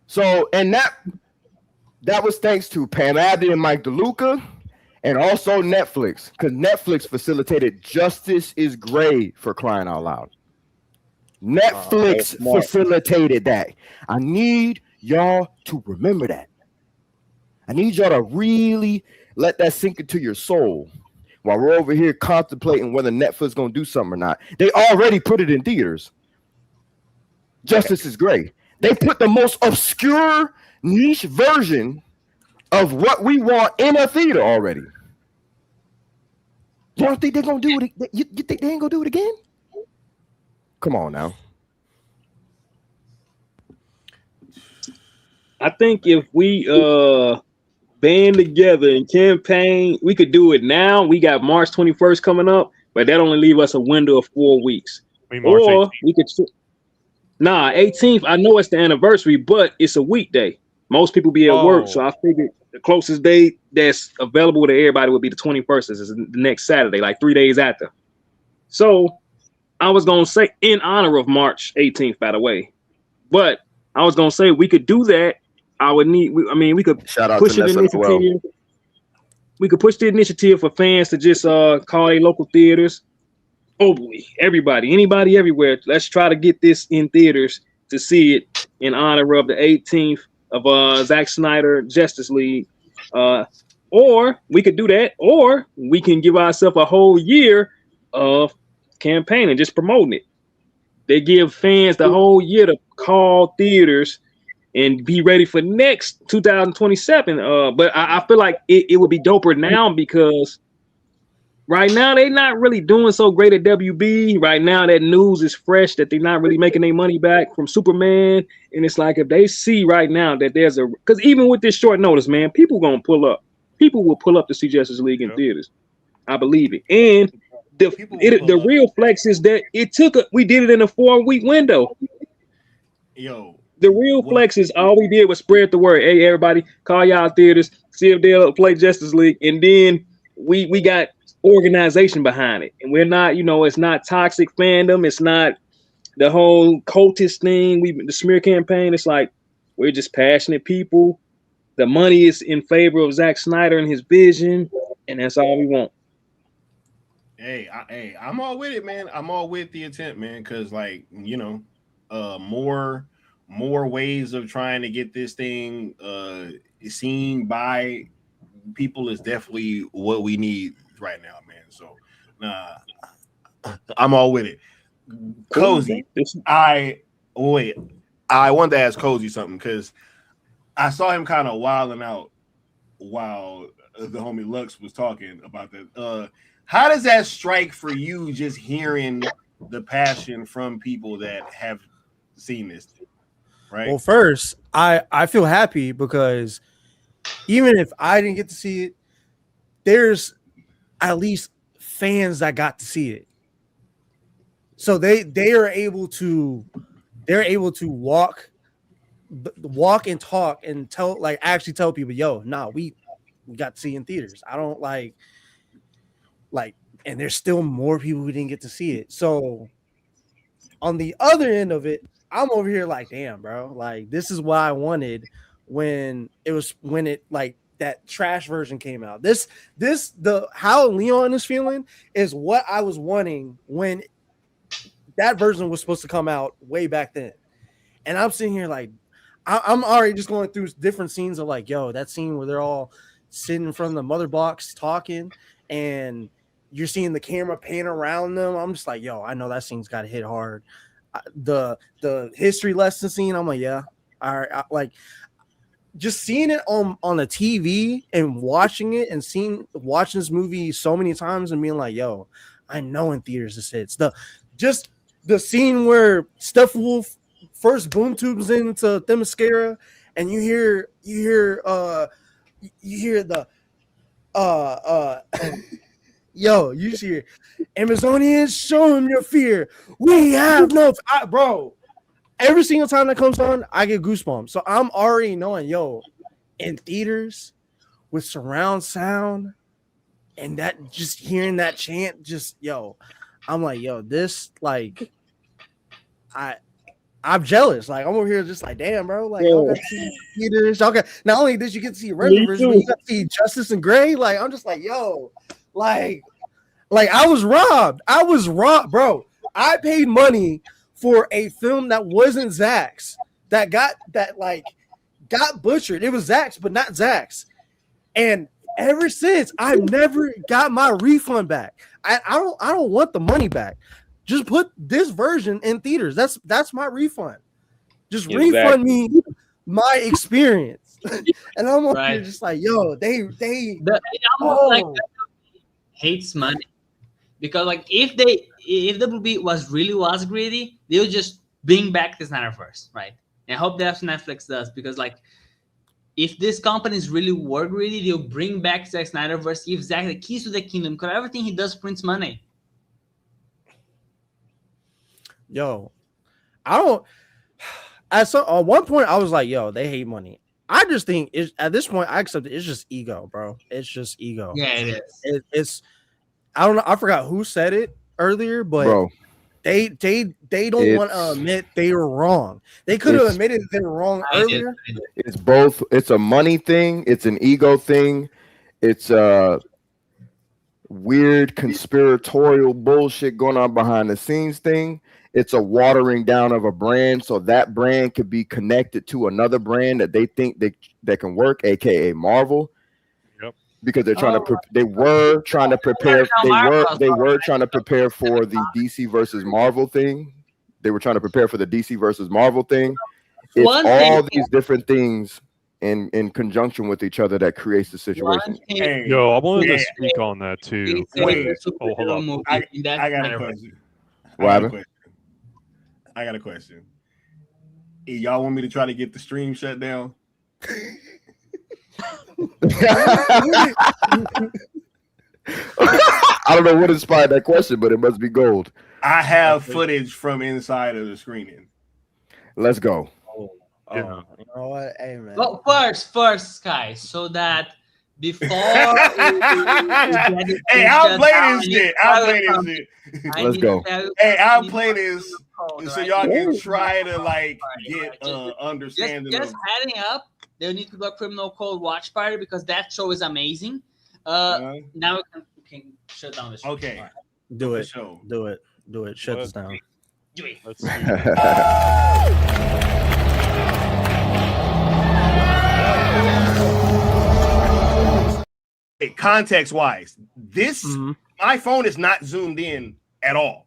So, and that was thanks to Pam Abdi and Mike DeLuca, and also Netflix, because Netflix facilitated Justice is Gray, for crying out loud. Netflix facilitated that. I need y'all to remember that. I need y'all to really let that sink into your soul while we're over here contemplating whether Netflix is going to do something or not. They already put it in theaters. Justice is Gray. They put the most obscure, niche version of what we want in a theater already. You don't think they're going to do it? You think they ain't going to do it again? Come on now. I think if we band together and campaign, we could do it now. We got March 21st coming up, but that only leave us a window of 4 weeks. Or we could 18th. I know it's the anniversary, but it's a weekday. Most people be at work, so I figured the closest date that's available to everybody would be the 21st. This is the next Saturday, like 3 days after. So I was gonna say, in honor of March 18th, by the way, but I was gonna say we could do that. We could push the initiative. We could push the initiative for fans to just call their local theaters. Oh boy, everybody, anybody, everywhere. Let's try to get this in theaters to see it in honor of the 18th of Zack Snyder Justice League. Or Or we could do that, or we can give ourselves a whole year of campaigning, just promoting it. They give fans the whole year to call theaters and be ready for next 2027. But I feel like it would be doper now because right now they're not really doing so great at WB. Right now that news is fresh that they're not really making their money back from Superman. And it's like if they see right now that there's a, because even with this short notice, man, people gonna pull up. People will pull up to see Justice League in theaters. I believe it. And the real flex is that we did it in a 4-week window. Yo, the real flex is all we did was spread the word. Hey, everybody, call y'all theaters, see if they'll play Justice League, and then we got organization behind it. And we're not, it's not toxic fandom. It's not the whole cultist thing. The smear campaign. It's like we're just passionate people. The money is in favor of Zack Snyder and his vision, and that's all we want. Hey, I'm all with it, man. I'm all with the intent, man, because more ways of trying to get this thing seen by people is definitely what we need right now, man. So I'm all with it. Cozy, I wanted to ask Cozy something because I saw him kind of wilding out while the homie Lux was talking about that. How does that strike for you, just hearing the passion from people that have seen this thing, right? Well, first, I feel happy because even if I didn't get to see it, there's at least fans that got to see it. So they are able to walk and talk and actually tell people, yo, nah, we got to see it in theaters. I don't like, and there's still more people who didn't get to see it. So on the other end of it, I'm over here like, damn, bro, like this is what I wanted when that trash version came out. How Leon is feeling is what I was wanting when that version was supposed to come out way back then. And I'm sitting here like, I'm already just going through different scenes of like, yo, that scene where they're all sitting in front of the mother box talking and you're seeing the camera pan around them. I'm just like, yo, I know that scene's got to hit hard. The history lesson scene, I'm like, yeah, all right. Just seeing it on the TV and watching it and watching this movie so many times and being like, yo, I know in theaters this hits. The scene where Steppenwolf first boom tubes into Themyscira and you hear the yo, you hear Amazonians, show them your fear. We have no bro. Every single time that comes on, I get goosebumps. So I'm already knowing, yo, in theaters with surround sound and that just hearing that chant, just yo, I'm like, yo, this like I'm jealous. Like I'm over here just like, damn, bro. Like y'all got to see theaters. Okay, not only did you get to see Red version, but you got to see Justice and Gray. Like I'm just like, yo, like I was robbed. Bro. I paid money for a film that wasn't Zack's, that got butchered. It was Zack's, but not Zack's. And ever since, I've never got my refund back. I don't want the money back. Just put this version in theaters. That's my refund. Just refund me my experience. And I'm over here just like, yo, they hates money. Because like if WB was greedy, they would just bring back the SnyderVerse, right? And I hope that's what Netflix does, because like if these companies really were greedy, they'll bring back Zack SnyderVerse, give Zack the keys to the kingdom, because everything he does prints money. Yo, at one point I was like, yo, they hate money. I just think at this point I accept it. It's just ego, bro. It's just ego. Yeah, it is. It's I don't know. I forgot who said it earlier, but bro, they don't want to admit they were wrong. They could have admitted they were wrong earlier. It's both. It's a money thing. It's an ego thing. It's a weird conspiratorial bullshit going on behind the scenes thing. It's a watering down of a brand so that brand could be connected to another brand that they think that can work, aka Marvel. Yep. because they're trying to they were trying to prepare for the DC versus Marvel thing. They were trying to prepare for the DC versus Marvel thing. It's all these different things in conjunction with each other that creates the situation. Yo, I wanted to speak on that too. Wait, hold on. I got a question. I got a question. Y'all want me to try to get the stream shut down? I don't know what inspired that question, but it must be gold. I have footage from inside of the screening. Let's go. You know what? Hey, man. Well, first, Sky, so that before hey, I'll play this shit. Let's go. Hey, I'll play this so y'all can try to like get understanding. Just heading up, they'll need to do a Criminal Code watch party because that show is amazing. Now we can shut down the show. Okay. Right. Do it. Shut this down. Do it. Let's see. Hey, context wise, this my phone is not zoomed in at all.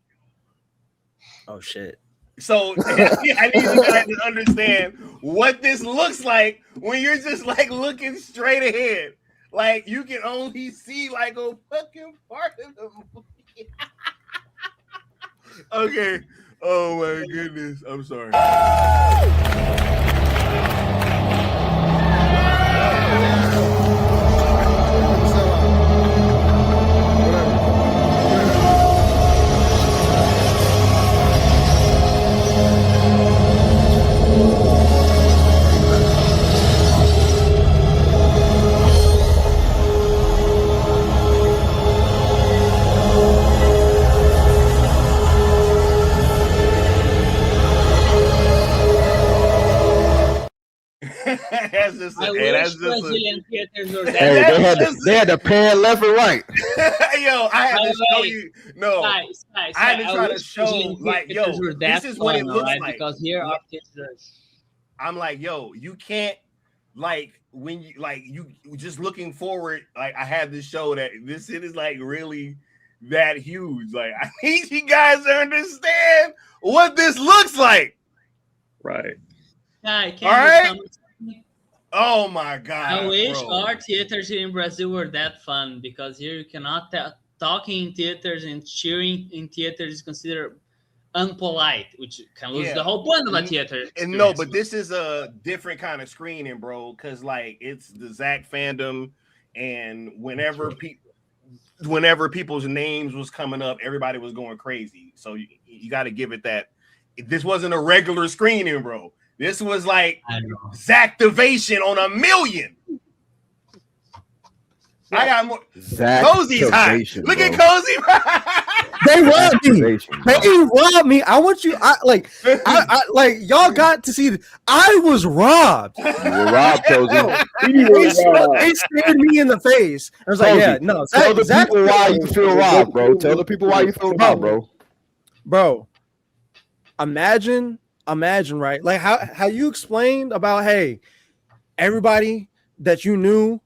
Oh shit. So I need you guys to understand what this looks like when you're just like looking straight ahead. Like you can only see like a fucking part of the movie. Okay. Oh my goodness. I'm sorry. They had to pan left and right. Yo, I had to show you. No, I had to try to show like, yo, this is what it looks like. Because here are pictures. I'm like, yo, you can't like when you like you just looking forward. Like I had to show that this shit is like really that huge. Like I need you guys to understand what this looks like. Right. All right. Oh my god! I wish our theaters here in Brazil were that fun because here you cannot talking in theaters and cheering in theaters is considered unpolite, which can lose the whole point of a theater. And no, but this is a different kind of screening, bro. Because like it's the Zack fandom, and whenever people's names was coming up, everybody was going crazy. So you got to give it that. This wasn't a regular screening, bro. This was like Zacktivation on a million. I got more. Cozy's hot. Look at Cozy. They robbed me. They robbed me. I want you. I like y'all got to see. I was robbed. You were robbed, Cozy. They stared me in the face. I was like, Cozy, yeah, no. Tell the people why you feel robbed, bro. Tell the people why you feel robbed, bro. Bro, imagine, right? Like how you explained about, hey, everybody that you knew,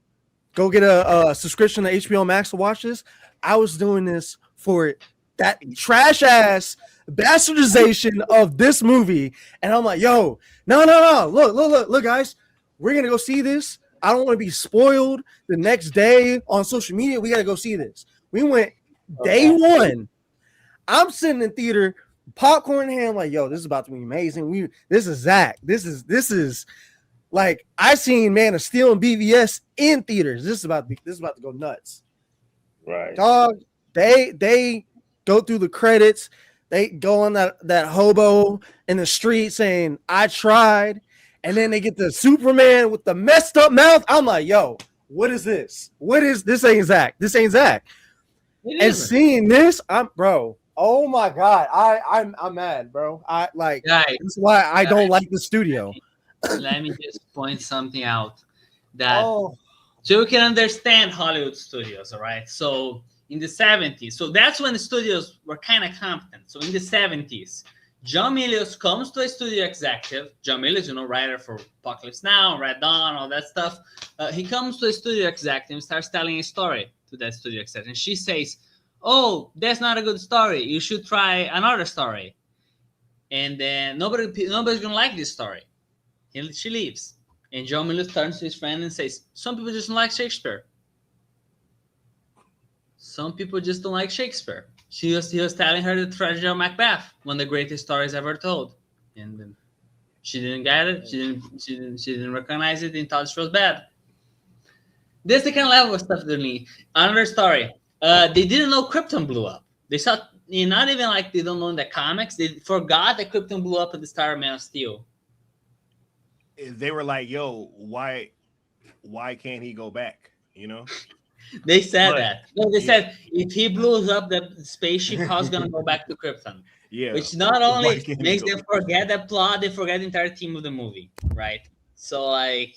go get a subscription to HBO Max to watch this. I was doing this for that trash ass bastardization of this movie, and I'm like, yo, no, look, guys, we're gonna go see this. I don't want to be spoiled the next day on social media. We gotta go see this. We went day one. I'm sitting in theater, popcorn in hand, like, yo, this is about to be amazing. This is Zack. This is like I seen Man of Steel and BVS in theaters. This is about to go nuts. Right. Dog, they go through the credits. They go on that hobo in the street saying, I tried. And then they get the Superman with the messed up mouth. I'm like, yo, what is this? This ain't Zack. This ain't Zack. And seeing this, bro. Oh my god, I'm mad, bro. That's why I don't like the studio. Let me just point something out that so you can understand Hollywood studios, all right? So in the 70s, so that's when the studios were kind of competent. So in the 70s, John Milius comes to a studio executive. John Milius, writer for Apocalypse Now, Red Dawn, all that stuff. He comes to a studio executive and starts telling a story to that studio executive. And she says, "Oh, that's not a good story. You should try another story." And then nobody's gonna like this story. She leaves. And John Milius turns to his friend and says, "Some people just don't like Shakespeare. Some people just don't like Shakespeare." He was telling her the tragedy of Macbeth, one of the greatest stories ever told, and then she didn't get it. She didn't recognize it and thought it was bad. That's the kind of level of stuff they need. Another story. They didn't know Krypton blew up. They saw, not even like they don't know in the comics. They forgot that Krypton blew up at the start of Man of Steel. They were like, "Yo, why can't he go back?" They said that. No, they said if he blows up the spaceship, how's gonna go back to Krypton? Yeah. Which not only makes them forget the plot, they forget the entire theme of the movie, right? So like,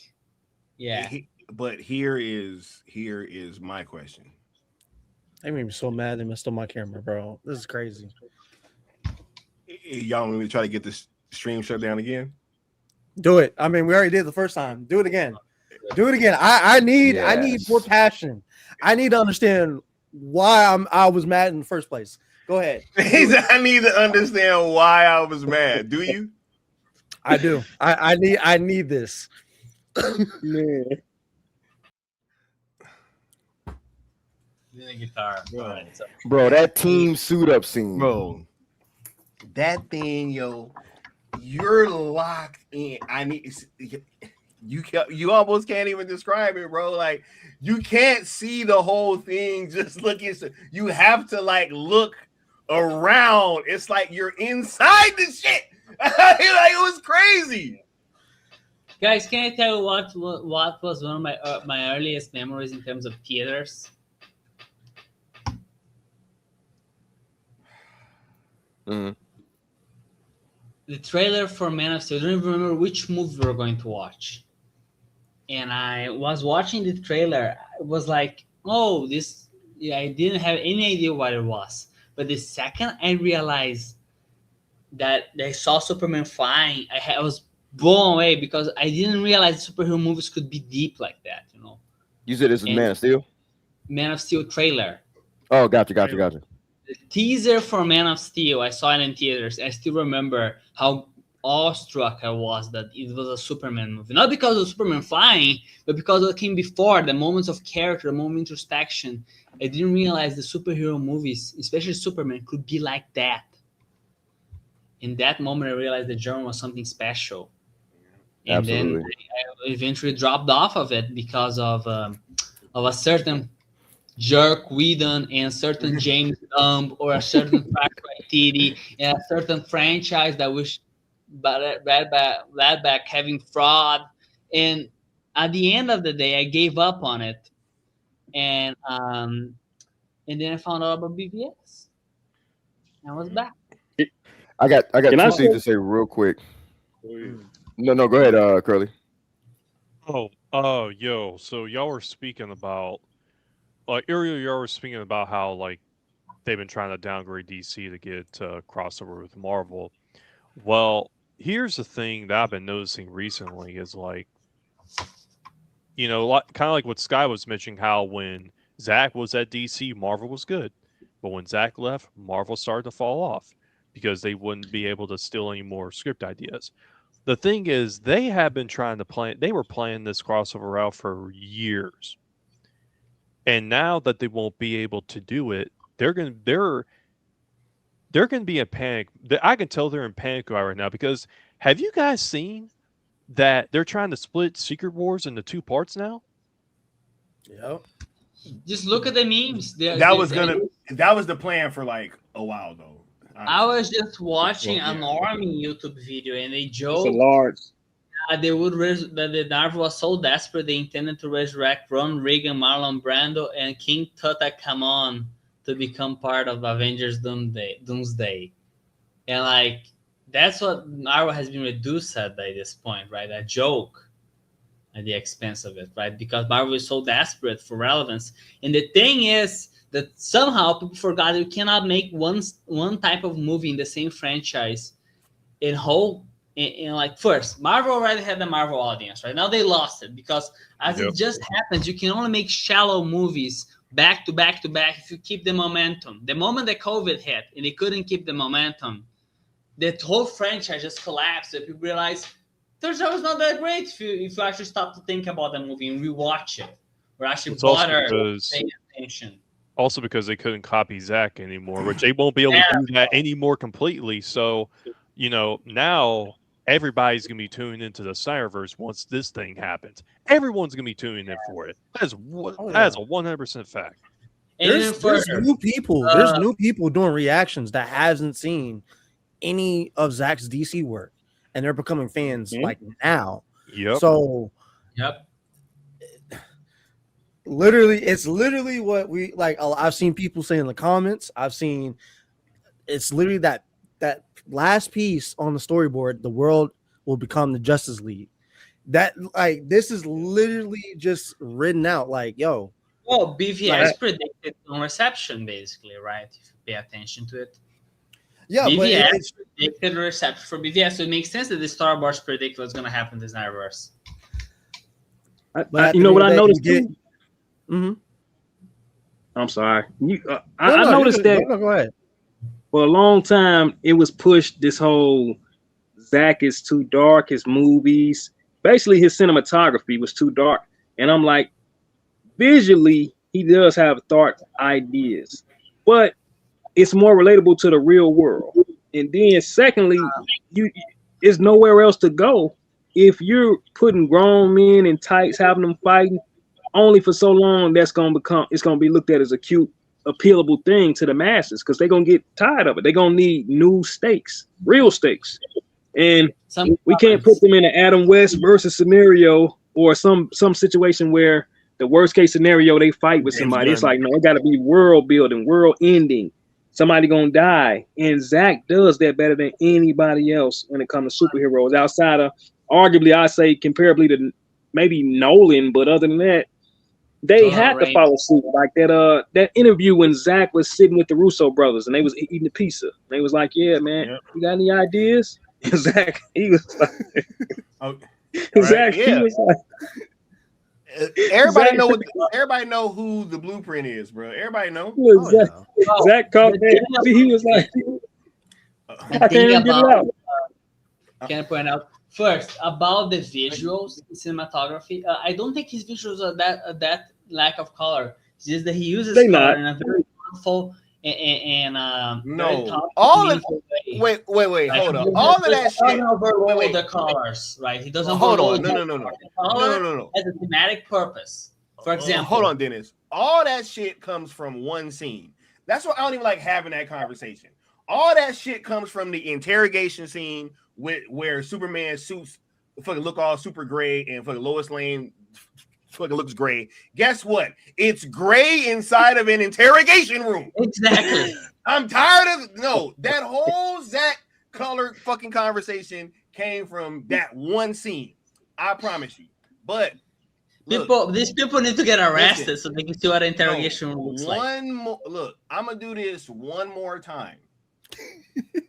yeah. But here is my question. They made me so mad they messed up my camera, bro. This is crazy. Y'all want me to try to get this stream shut down again? Do it. I mean, we already did the first time. Do it again. Do it again. I need more passion. I need to understand why I was mad in the first place. Go ahead. I need to understand why I was mad. Do you? I do. I need this. Man. The guitar, bro. That team suit up scene, bro. That thing, you're locked in. You almost can't even describe it, bro. Like, you can't see the whole thing just looking. You have to like look around. It's like you're inside the shit. Like, it was crazy. Guys, can I tell you what was one of my earliest memories in terms of theaters? Mm-hmm. The trailer for Man of Steel. I don't even remember which movie we were going to watch. And I was watching the trailer. It was like, oh, this. Yeah, I didn't have any idea what it was. But the second I realized that I saw Superman flying, I was blown away because I didn't realize superhero movies could be deep like that. You said this is Man of Steel? Man of Steel trailer. Oh, gotcha. The teaser for Man of Steel, I saw it in theaters. I still remember how awestruck I was that it was a Superman movie. Not because of Superman flying, but because of what came before, the moments of character, the moment of introspection. I didn't realize the superhero movies, especially Superman, could be like that. In that moment, I realized the genre was something special. And Absolutely. then I eventually dropped off of it because of a certain Jerk Whedon and a certain James Gunn or a certain Frank Waititi and a certain franchise that was led back having fraud. And at the end of the day, I gave up on it. And then I found out about BVS. I was back. I got two things to say real quick. No, go ahead, Curly. Yo, so y'all were speaking about, like, earlier y'all were speaking about how, like, they've been trying to downgrade DC to get crossover with Marvel. Well, here's the thing that I've been noticing recently is, like, kind of like what Sky was mentioning, how when Zack was at DC, Marvel was good. But when Zack left, Marvel started to fall off because they wouldn't be able to steal any more script ideas. The thing is, they have been trying to they were playing this crossover route for years. And now that they won't be able to do it, they're going to be in panic. I can tell they're in panic right now because have you guys seen that they're trying to split Secret Wars into 2 parts now? Yep. Just look at the memes. That was the plan for like a while though. I was just watching an Army YouTube video and they joked that the Marvel was so desperate they intended to resurrect Ron Reagan, Marlon Brando, and King Tutankhamun to become part of Avengers Doomsday. And like that's what Marvel has been reduced at by this point, right? A joke at the expense of it, right? Because Marvel is so desperate for relevance. And the thing is that somehow people forgot you cannot make one type of movie in the same franchise in whole, in like first, Marvel already had the Marvel audience, right? Now they lost it because as it just happens, you can only make shallow movies back to back to back if you keep the momentum. The moment that COVID hit and they couldn't keep the momentum, that whole franchise just collapsed. If you realize Third Show was not that great if you actually stop to think about the movie and rewatch it, or actually bother paying attention. Also because they couldn't copy Zack anymore, which they won't be able to do that anymore completely. So, you know, now everybody's going to be tuning into the SnyderVerse once this thing happens. Everyone's going to be tuning in for it. That's a 100% fact. There's new people. There's new people doing reactions that hasn't seen any of Zack's DC work, and they're becoming fans like now. Yep. So, literally, it's literally what we like. I've seen people say in the comments. I've seen it's literally that last piece on the storyboard. The world will become the Justice League. That like this is literally just written out. Like, yo. Well, BVS predicted on reception, basically, right? If you pay attention to it. Yeah, BVS predicted reception for BVS, so it makes sense that the Star Wars predict what's going to happen to SnyderVerse. You know what I noticed? Mm-hmm. I'm sorry. I noticed that go ahead. For a long time, it was pushed this whole Zack is too dark, his movies, basically his cinematography was too dark. And I'm like, visually, he does have dark ideas, but it's more relatable to the real world. And then secondly, there's nowhere else to go if you're putting grown men in tights, having them fighting only for so long. It's going to be looked at as a cute, appealable thing to the masses because they're going to get tired of it. They're going to need new stakes, real stakes. And we can't put them in an Adam West versus scenario or some situation where the worst case scenario, they fight with somebody. It's like, no, it got to be world building, world ending. Somebody gonna die. And Zack does that better than anybody else when it comes to superheroes. Outside of, arguably, I say comparably to maybe Nolan, but other than that, they had to follow suit. Like that interview when Zack was sitting with the Russo brothers and they was eating a pizza. They was like, yeah, man, you got any ideas? And Zack, he was like, he was like, Everybody know who the blueprint is, bro. Everybody know. Zack called that. He was like, I can't get it out. Can I point out first about the visuals, cinematography? I don't think his visuals are that lack of color. It's just that he uses color in a very thoughtful and no. All of wait, hold on. All of that shit. Wait. The colors, right? He doesn't hold on. No. As a thematic purpose. For example, hold on, Dennis. All that shit comes from one scene. That's why I don't even like having that conversation. All that shit comes from the interrogation scene where Superman suits fucking look all super gray and fucking Lois Lane fucking looks gray. Guess what? It's gray inside of an interrogation room. Exactly. I'm tired of that whole Zack color fucking conversation came from that one scene. I promise you. But these people need to get arrested so they can see what an interrogation room looks like. Look, I'm gonna do this one more time.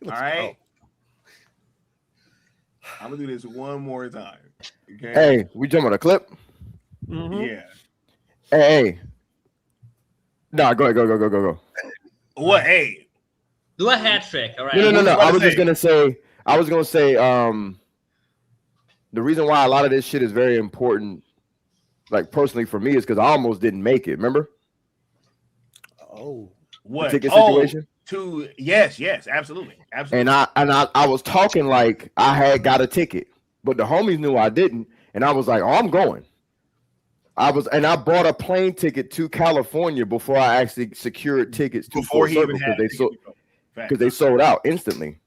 All right. I'm gonna do this one more time. Okay. Hey, we jump on a clip. Mm-hmm. Yeah. Hey. Nah, go. What? Hey. Do a hat trick. All right. No. I was gonna say, the reason why a lot of this shit is very important, like personally for me, is because I almost didn't make it. Remember? Oh, what? The ticket situation? Yes, absolutely. And I was talking like I had got a ticket, but the homies knew I didn't, and I was like, "Oh, I'm going." I bought a plane ticket to California before I actually secured tickets to Full Circle because they sold out instantly.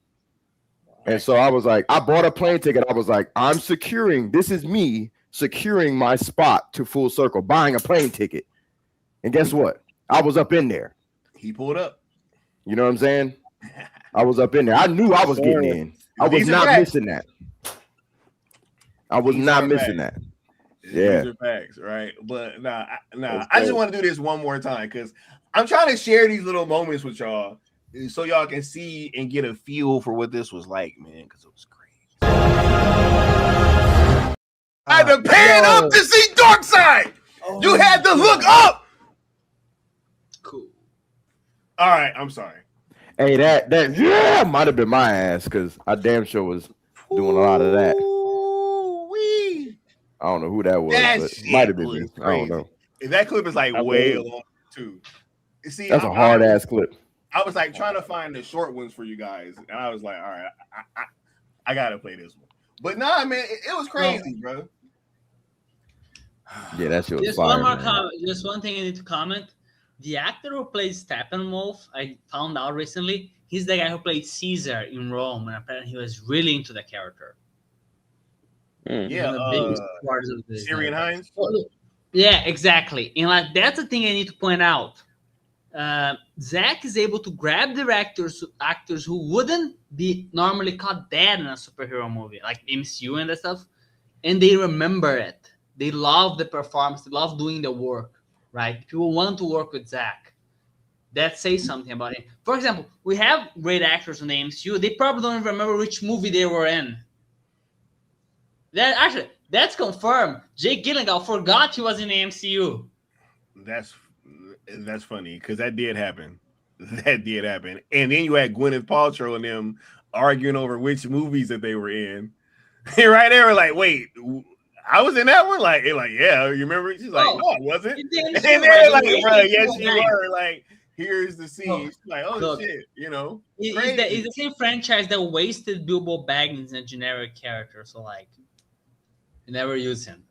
And so I was like, I bought a plane ticket. I was like, this is me securing my spot to Full Circle, buying a plane ticket. And guess what? I was up in there. He pulled up. You know what I'm saying? I was up in there. I knew I was getting in. I was not missing that. Yeah, these are facts, right? But nah. I just want to do this one more time because I'm trying to share these little moments with y'all so y'all can see and get a feel for what this was like, man, because it was crazy. I had to pan up to see Dark Side. You had to look up. Cool. All right, I'm sorry. Hey, that might have been my ass because I damn sure was doing a lot of that. I don't know who that was, That but shit might have been me. was I don't know. That clip is like way long too. See, That's a hard ass clip. I was like trying to find the short ones for you guys, and I was like, all right, I gotta play this one. But nah, man, it was crazy, bro. Yeah, that shit was Just fire. one more Man. comment. Just one thing I need to comment. The actor who plays Steppenwolf, I found out recently, he's the guy who played Caesar in Rome, and apparently he was really into the character. Yeah, Syrian Hines. Yeah, exactly. And like that's the thing I need to point out. Zack is able to grab actors who wouldn't be normally caught dead in a superhero movie, like MCU and that stuff, and they remember it. They love the performance. They love doing the work, right? People want to work with Zack. That says something about him. For example, we have great actors in the MCU. They probably don't even remember which movie they were in. That's confirmed. Jake Gyllenhaal forgot he was in the MCU. That's funny because that did happen. That did happen. And then you had Gwyneth Paltrow and them arguing over which movies that they were in. And right there, like, wait, I was in that one. Like, yeah, you remember? She's like, no, I wasn't. And they're like, bro, yes, you were. Like, here's the scene. She's like, oh shit, you know. It's the same franchise that wasted Bilbo Baggins in a generic character. So like, they never used him.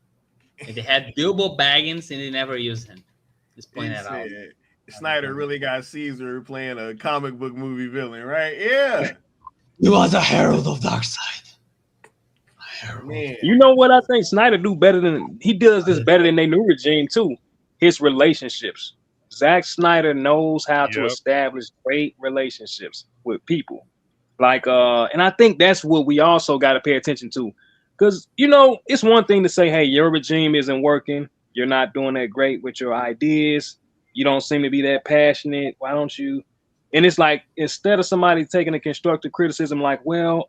Like, they had Bilbo Baggins and they never used him. Just point that out. Snyder really got Caesar playing a comic book movie villain, right? Yeah. He was a herald of Darkseid. Man. You know what I think Snyder do better than he does this better than they new regime too. His relationships. Zack Snyder knows how to establish great relationships with people. Like and I think that's what we also got to pay attention to. Because you know, it's one thing to say, hey, your regime isn't working, you're not doing that great with your ideas, you don't seem to be that passionate. Why don't you? And it's like instead of somebody taking a constructive criticism, like, well,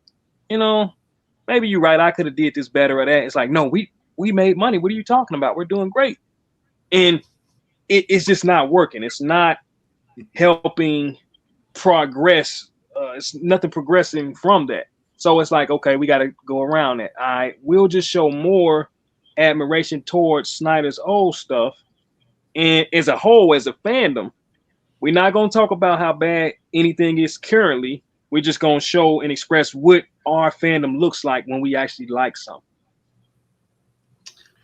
you know, maybe you're right. I could have did this better or that. It's like, no, we made money. What are you talking about? We're doing great. And it's just not working. It's not helping progress. It's nothing progressing from that. So it's like, okay, we got to go around it. We'll just show more admiration towards Snyder's old stuff. And as a whole, as a fandom, we're not going to talk about how bad anything is currently. We're just going to show and express what our fandom looks like when we actually like something.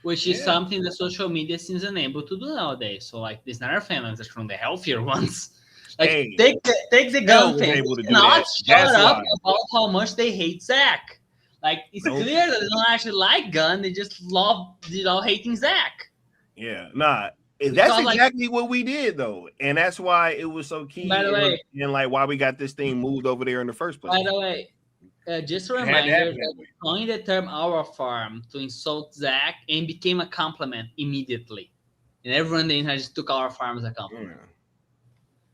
Which is something that social media seems unable to do nowadays. So like the Snyder fandoms are from the healthier ones. Like take the gun fans. Not shut up about how much they hate Zack. Like it's clear that they don't actually like Gunn. They just love hating Zack. Yeah, nah. That's exactly what we did though, and that's why it was so key. By the way, and like why we got this thing moved over there in the first place. By the way, just a reminder that coined the term "our farm" to insult Zack and became a compliment immediately, and everyone then just took our farm as a compliment.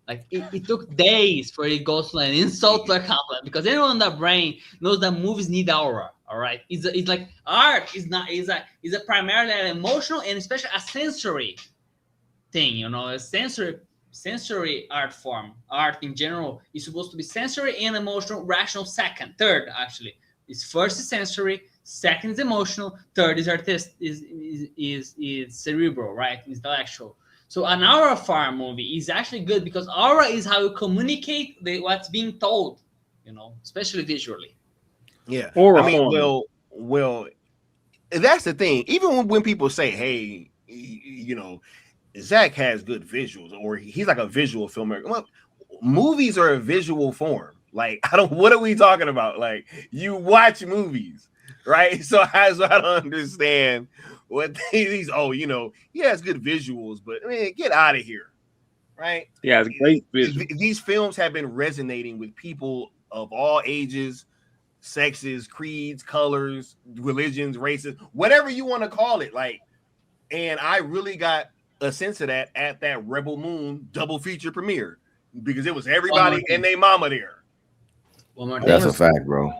Like it took days for it goes from an insult to a compliment because anyone in the brain knows that movies need aura. All right, it's like art is a primarily an emotional and especially a sensory thing. You know, a sensory art form. Art in general is supposed to be sensory and emotional, rational. Third actually is first is sensory, second is emotional, third is artistic, is cerebral, right? Intellectual. So an aura farm movie is actually good because aura is how you communicate what's being told, you know, especially visually. Yeah. I mean, well, that's the thing. Even when people say, hey, you know, Zack has good visuals or he's like a visual filmmaker. Well, movies are a visual form. Like, what are we talking about? Like, you watch movies, right? So I don't understand what these, you know, he has good visuals, but man, get out of here, right? Yeah, it's great visuals. These films have been resonating with people of all ages, sexes, creeds, colors, religions, races, whatever you want to call it. Like, and I really got a sense of that at that Rebel Moon double feature premiere. because it was everybody and their mama there. One more That's a fact, bro.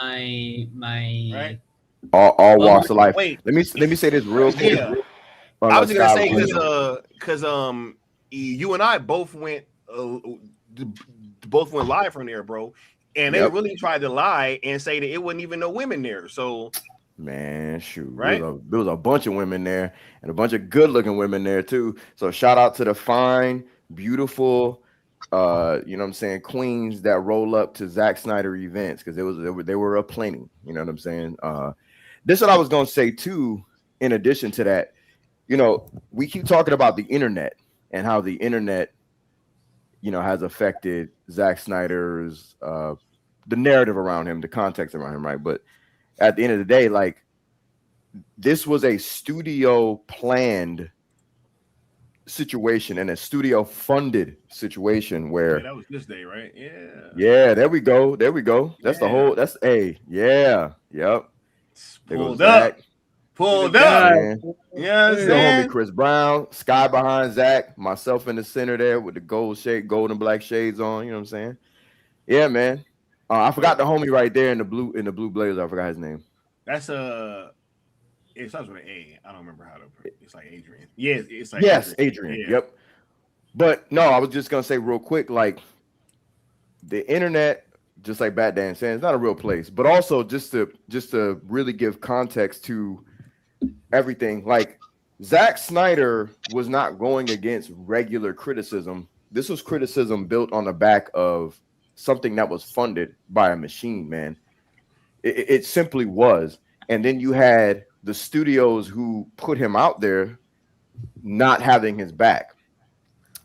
My right. All walks of life. Wait. Let me say this real quick. Yeah. I was just gonna say because you and I both went live from there, bro, and they really tried to lie and say that it wasn't even no women there. So, man, shoot, right? There was a bunch of women there and a bunch of good-looking women there too. So, shout out to the fine, beautiful, you know what I'm saying, queens that roll up to Zack Snyder events because they were aplenty. You know what I'm saying? This is what I was gonna say too. In addition to that, you know, we keep talking about the internet and how the internet, you know, has affected Zack Snyder's the narrative around him, the context around him, right? But at the end of the day, like, this was a studio planned situation and a studio funded situation where that was this day, right? Yeah, there we go. That's the whole. That's yep. Pulled up. Yeah, the homie Chris Brown, Sky behind Zach, myself in the center there with the gold and black shades on. You know what I'm saying? Yeah, man. I forgot the homie right there in the blue blazer. I forgot his name. That's it starts with an A. I don't remember how to. It's like Adrian. Yeah, it's like Adrian. Yeah. Yep. But no, I was just gonna say real quick, like, the internet, just like Bat Dan saying, it's not a real place. But also just to really give context to everything, like, Zack Snyder was not going against regular criticism. This was criticism built on the back of something that was funded by a machine, man. It simply was. And then you had the studios who put him out there not having his back.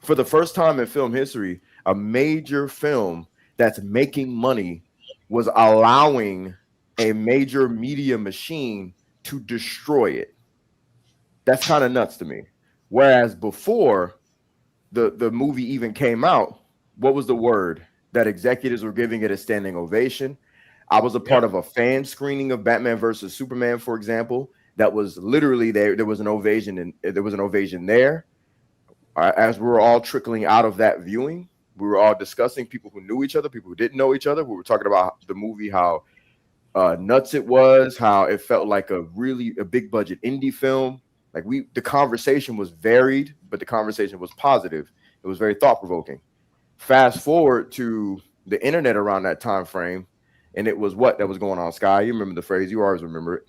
For the first time in film history, a major film that's making money was allowing a major media machine to destroy it. That's kind of nuts to me. Whereas before the movie even came out, what was the word? That executives were giving it a standing ovation. I was a part of a fan screening of Batman versus Superman, for example. That was literally there was an ovation, and there was an ovation there. As we were all trickling out of that viewing, we were all discussing, people who knew each other, people who didn't know each other. We were talking about the movie, how nuts it was, how it felt like a big budget indie film. Like, the conversation was varied, but the conversation was positive. It was very thought provoking. Fast forward to the internet around that time frame, and it was what that was going on. Sky, you remember the phrase? You always remember it.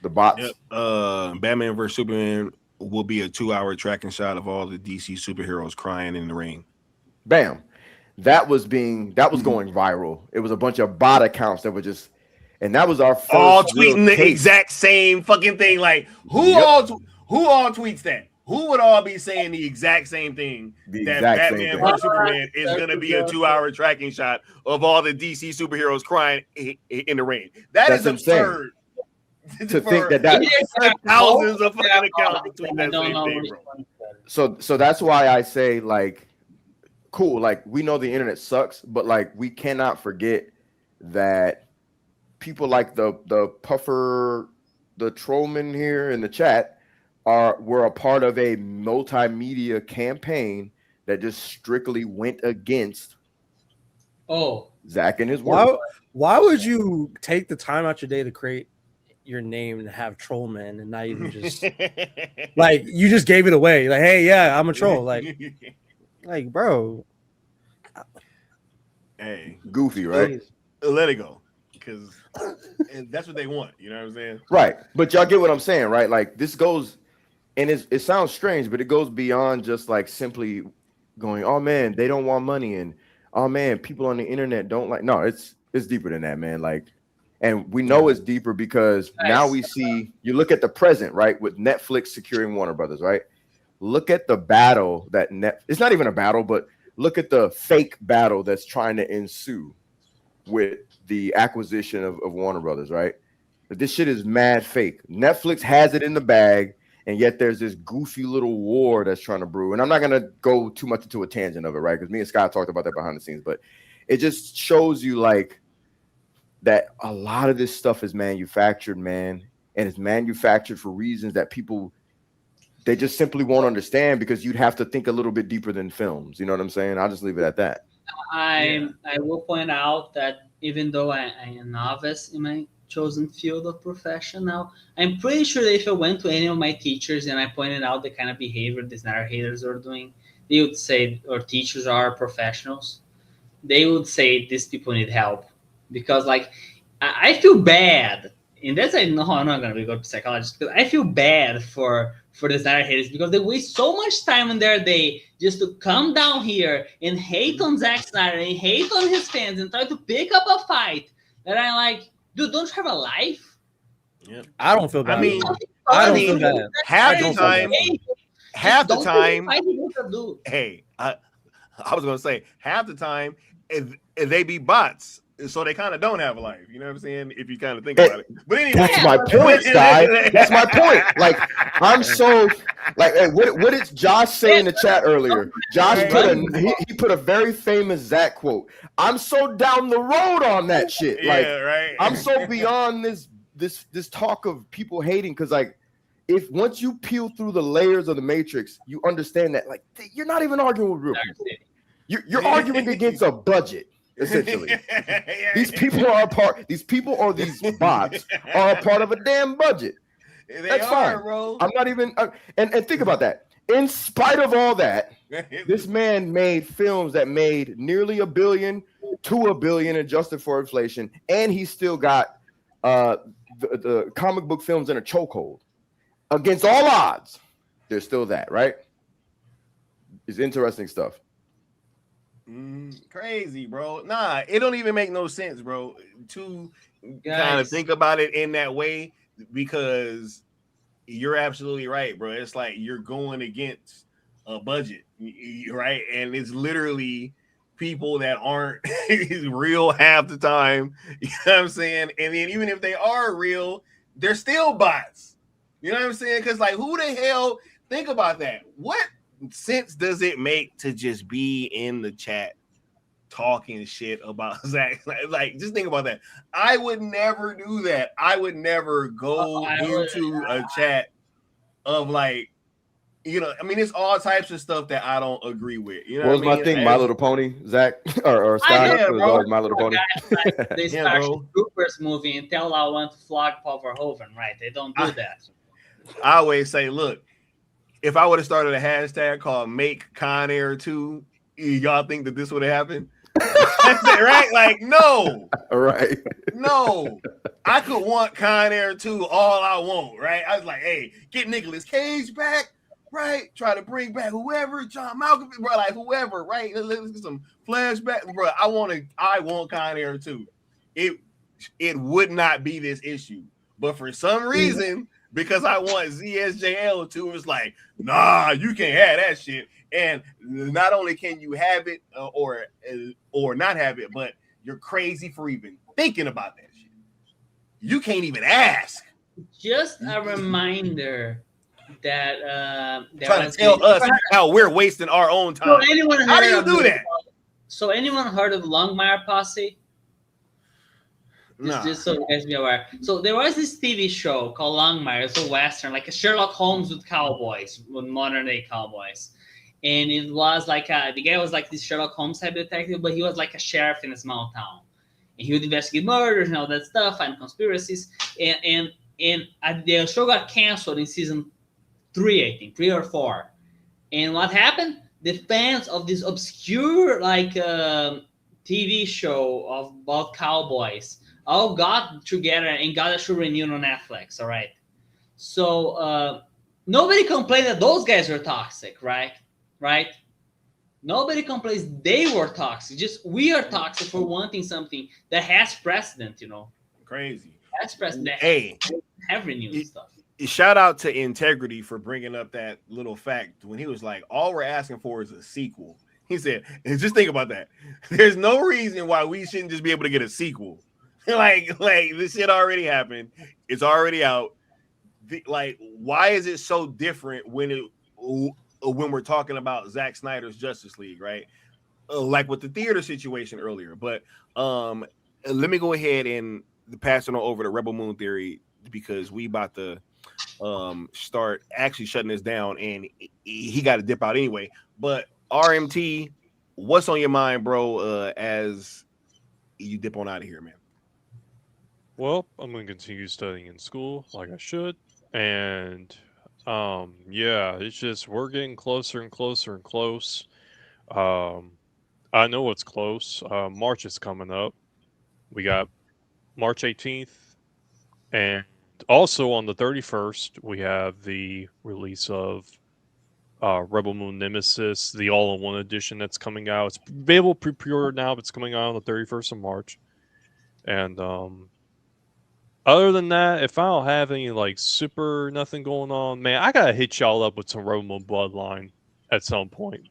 The bots. Batman vs Superman will be a 2-hour tracking shot of all the DC superheroes crying in the ring. Bam. That was going viral. It was a bunch of bot accounts that were just, and that was our first all tweeting the exact same fucking thing. Like, who all tweets that? Who would all be saying the exact same thing? Batman vs Superman is going to be a 2-hour tracking shot of all the DC superheroes crying in the rain. That's absurd. To think that thousands of fucking accounts between that same thing, bro. So that's why I say, like, cool. Like, we know the internet sucks, but, like, we cannot forget that people like the Puffer, the Trollman here in the chat, were a part of a multimedia campaign that just strictly went against Zach and his work. Why would you take the time out your day to create your name and have Trollman and not even just like, you just gave it away? Like, hey, yeah, I'm a troll. Like, bro. Hey, goofy, right? Let it go, because that's what they want. You know what I'm saying? Right. But y'all get what I'm saying, right? Like, this goes, and it sounds strange, but it goes beyond just like simply going, oh man, they don't want money, and oh man, people on the internet don't like. No, it's deeper than that, man. Like, and we know it's deeper because now we see, you look at the present, right, with Netflix securing Warner Brothers, right? Look at the battle that it's not even a battle, but look at the fake battle that's trying to ensue with the acquisition of Warner Brothers, right? But this shit is mad fake. Netflix has it in the bag, and yet there's this goofy little war that's trying to brew. And I'm not going to go too much into a tangent of it, right? Because me and Scott talked about that behind the scenes, but it just shows you, like, that a lot of this stuff is manufactured, man. And it's manufactured for reasons that people they just simply won't understand because you'd have to think a little bit deeper than films. You know what I'm saying? I'll just leave it at that. I will point out that even though I am a novice in my chosen field of profession now, I'm pretty sure that if I went to any of my teachers and I pointed out the kind of behavior the Snyder haters are doing, they would say, or teachers are professionals, they would say these people need help. Because like I feel bad, and that's like, no, I'm not gonna be a good psychologist, because I feel bad for the Snyder haters because they waste so much time in their day just to come down here and hate on Zack Snyder and hate on his fans and try to pick up a fight that I'm like, dude, don't you have a life? Yeah. I don't feel bad. I mean, feel bad. half the time, hey, I was gonna say half the time if they be bots, so they kind of don't have a life. You know what I'm saying? If you kind of think about it. But anyway, that's my point, Sky. That's my point. Like, I'm so like, hey, what did Josh say in the chat earlier? Josh he put a very famous Zack quote. I'm so down the road on that shit. Like, I'm so beyond this talk of people hating, because like, if once you peel through the layers of the Matrix, you understand that like you're not even arguing with real people. You're arguing against a budget. Essentially, these people are a part. These people or these bots are a part of a damn budget. That's fine, bro. I'm not even. And think about that. In spite of all that, this man made films that made nearly $1 billion to $1 billion adjusted for inflation, and he still got the comic book films in a chokehold. Against all odds, there's still that, right? It's interesting stuff. Crazy, bro. Nah, it don't even make no sense, bro, to kind of think about it in that way, because you're absolutely right, bro. It's like you're going against a budget, right? And it's literally people that aren't real half the time. You know what I'm saying? And then even if they are real, they're still bots. You know what I'm saying? Because like, who the hell, think about that. What sense does it make to just be in the chat talking shit about Zack? Like, just think about that. I would never do that. I would never go into a chat of like, you know, I mean, it's all types of stuff that I don't agree with. You know what was my thing? My Little Pony, Zach or Scott? Yeah, bro. My Little Pony. They Starship Troopers movie and tell I want to flog Paul Verhoeven, right? They don't do that. I always say, look, if I would have started a hashtag called Make Con Air 2, y'all think that this would have happened? That's it, right? Like, no. Right. No. I could want Con Air 2 all I want, right? I was like, hey, get Nicolas Cage back, right? Try to bring back whoever, John Malkovich, bro, like whoever, right? Let's get some flashback, bro. I want Con Air 2. It would not be this issue. But for some reason, because I want ZSJL to, it's like, nah, you can't have that shit. And not only can you have it or not have it, but you're crazy for even thinking about that shit. You can't even ask. Just a reminder that trying to tell us how we're wasting our own time. So how do you do that? So anyone heard of Longmire Posse? Just so you guys be aware. So there was this TV show called Longmire. It's a Western, like a Sherlock Holmes with cowboys, with modern day cowboys. And it was like the guy was like this Sherlock Holmes type detective, but he was like a sheriff in a small town. And he would investigate murders and all that stuff and conspiracies. And the show got canceled in season 3, I think, 3 or 4. And what happened? The fans of this obscure like TV show about cowboys all got together and got a show renewed on Netflix. All right. So nobody complained that those guys were toxic, right? Right? Nobody complains they were toxic. Just we are toxic for wanting something that has precedent, you know. Crazy. Has precedent. Hey, have renewed stuff. Shout out to Integrity for bringing up that little fact when he was like, all we're asking for is a sequel. He said, and just think about that. There's no reason why we shouldn't just be able to get a sequel. like this shit already happened. It's already out. Like, why is it so different when we're talking about Zack Snyder's Justice League, right? Like with the theater situation earlier. But let me go ahead and pass it on over to Rebel Moon Theory, because we about to start actually shutting this down, and he got to dip out anyway. But RMT, what's on your mind, bro? As you dip on out of here, man. Well, I'm going to continue studying in school like I should. And yeah, it's just we're getting closer and closer and close. I know it's close. March is coming up. We got March 18th. And also on the 31st, we have the release of Rebel Moon Nemesis, the all-in-one edition that's coming out. It's available pre-order now, but it's coming out on the 31st of March. And other than that, if I don't have any like super nothing going on, man, I gotta hit y'all up with some Rebel Moon Bloodline at some point.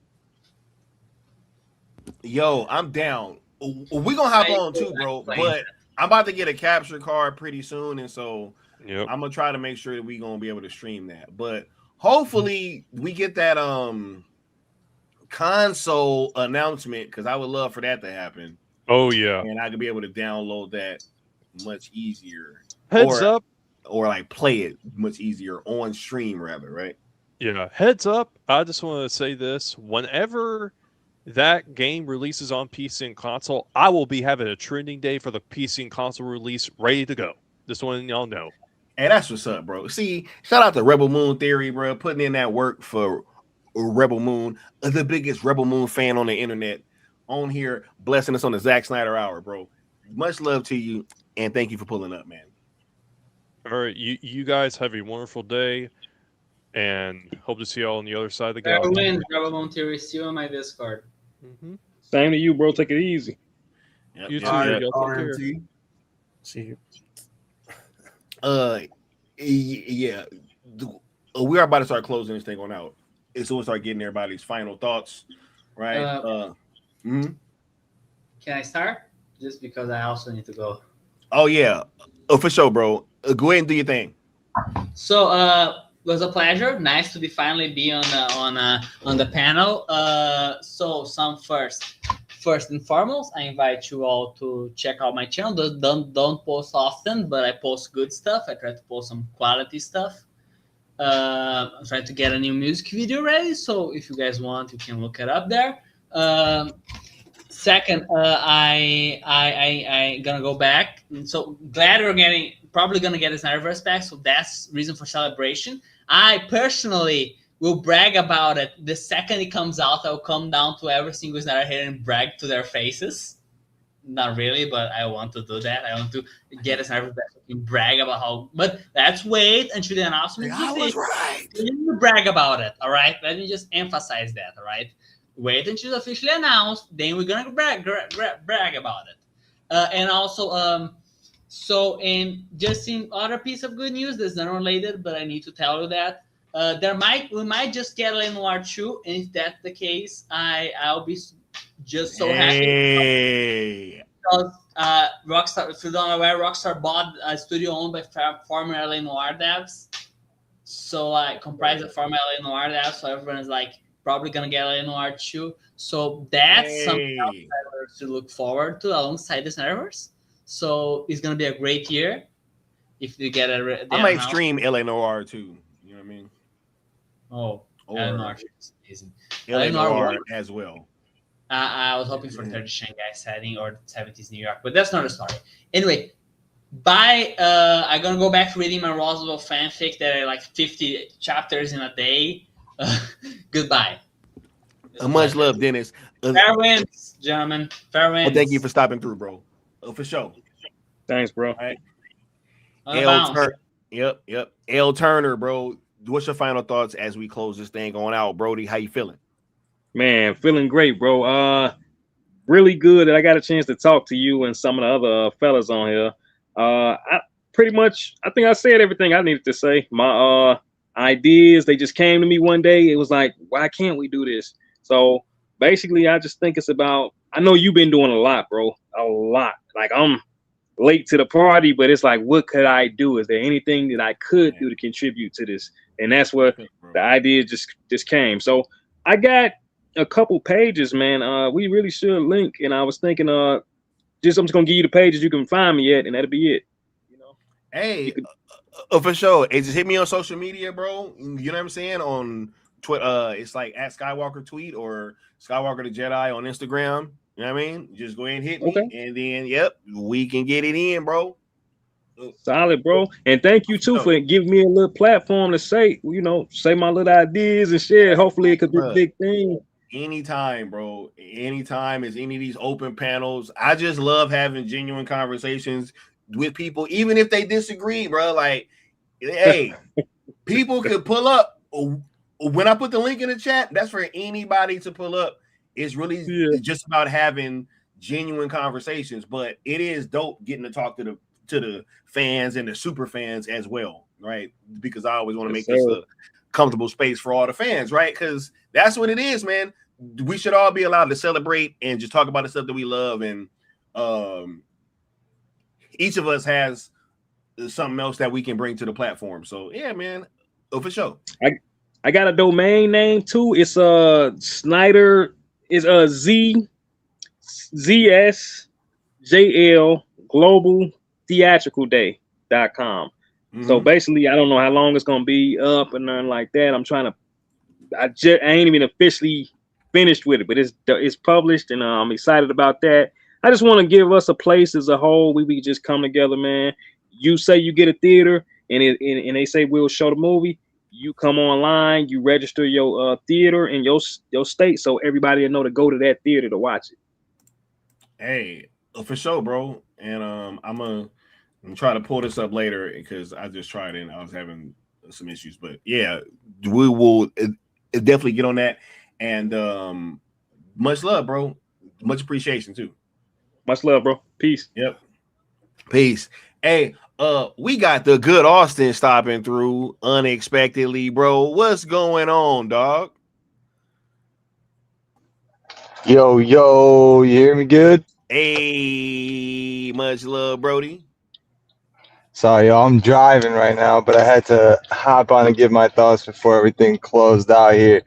Yo, I'm down. We gonna hop on too, bro. But I'm about to get a capture card pretty soon, and so I'm gonna try to make sure that we gonna be able to stream that. But hopefully we get that console announcement, because I would love for that to happen. Oh yeah, and I could be able to download that much easier. Heads up, or like play it much easier on stream, rather, right? Yeah, heads up. I just want to say this: whenever that game releases on PC and console, I will be having a trending day for the PC and console release ready to go. Just want y'all know. Hey, that's what's up, bro. See, shout out to Rebel Moon Theory, bro, putting in that work for Rebel Moon, the biggest Rebel Moon fan on the internet, on here, blessing us on the Zack Snyder Hour, bro. Much love to you, and thank you for pulling up, man. All right, you guys have a wonderful day, and hope to see y'all on the other side of the galaxy. Rebel Moon Theory still on my Discord. Same to you, bro. Take it easy. You too. Y'all take care. See you. Yeah, we are about to start closing this thing on out. As soon as we start getting everybody's final thoughts, right? Can I start? Just because I also need to go. Oh yeah, for sure, bro. Go ahead and do your thing. So it was a pleasure. Nice to finally be on the panel. So first and foremost, I invite you all to check out my channel. Don't post often, but I post good stuff. I try to post some quality stuff. I'm trying to get a new music video ready. So if you guys want, you can look it up there. Second, I gonna go back. So glad we're probably gonna get a SnyderVerse back. So that's reason for celebration. I personally will brag about it the second it comes out. I'll come down to every single Snyder hater and brag to their faces. Not really, but I want to do that. I want to get a SnyderVerse back and brag about how. But let's wait until the announcement. I was right. You brag about it. All right. Let me just emphasize that. All right. Wait until it's officially announced, then we're gonna brag about it. And also, and just in other piece of good news that's not related, but I need to tell you that we might just get a Noir 2, and if that's the case, I'll be just so happy. Because Rockstar, if you don't know where Rockstar bought a studio owned by former LA Noir devs, so comprised of former LA Noir devs, so everyone is like probably gonna get a Noir 2. So that's something else to look forward to alongside the SnyderVerse. So it's gonna be a great year if you get a. I might stream LA Noir too. You know what I mean? Oh, LA Noir is amazing. LA Noir as well. I was hoping for 30 Shanghai setting or 70s New York, but that's not a story. Anyway, I'm gonna go back to reading my Roswell fanfic that are like 50 chapters in a day. Goodbye. Much love, Dennis. Fair winds, gentlemen. Fair winds. Thank you for stopping through, bro. For sure. Thanks, bro. All right. Yep. L Turner, bro. What's your final thoughts as we close this thing on out, Brody? How you feeling? Man, feeling great, bro. Really good that I got a chance to talk to you and some of the other fellas on here. I think I said everything I needed to say. My ideas, they just came to me one day. It was like, why can't we do this? So basically, I just think it's about, I know you've been doing a lot, bro. A lot. Like, I'm late to the party, but it's like, what could I do? Is there anything that I could do to contribute to this? And that's where the idea just came. So I got a couple pages, man. We really should link. And I was thinking, I'm just gonna give you the pages you can find me at, and that'll be it. Hey, For sure. Hey, just hit me on social media, bro. You know what I'm saying? On Twitter, it's like at Skywalker Tweet or Skywalker the Jedi on Instagram. You know what I mean? Just go ahead and hit me, and then we can get it in, bro. Solid, bro. And thank you too for giving me a little platform to say, say my little ideas and share. Hopefully it could be a big thing. Anytime, bro. Anytime is any of these open panels. I just love having genuine conversations with people, even if they disagree, bro. Like, hey, people could pull up. When I put the link in the chat, that's for anybody to pull up. It's really just about having genuine conversations, but it is dope getting to talk to the fans and the super fans as well, right? Because I always want to make this a comfortable space for all the fans, right? Because that's what it is, man. We should all be allowed to celebrate and just talk about the stuff that we love, and each of us has something else that we can bring to the platform. So yeah, man, for sure. I got a domain name too. It's Snyder is ZSJL Global Theatrical Day.com. So basically, I don't know how long it's gonna be up and nothing like that. I ain't even officially finished with it, but it's published, and I'm excited about that. I just want to give us a place as a whole we can just come together, man. You say you get a theater, and they say we'll show the movie. You come online, you register your theater in your state, so everybody will know to go to that theater to watch it. Hey, for sure, bro. And I'm gonna try to pull this up later because I just tried it and I was having some issues. But yeah, we will definitely get on that. And much love, bro. Much appreciation too. Much love, bro. Peace. Yep. Peace. Hey, we got the good Austin stopping through unexpectedly, bro. What's going on, dog? Yo, you hear me good? Hey, much love, Brody. Sorry, y'all, I'm driving right now, but I had to hop on and give my thoughts before everything closed out here.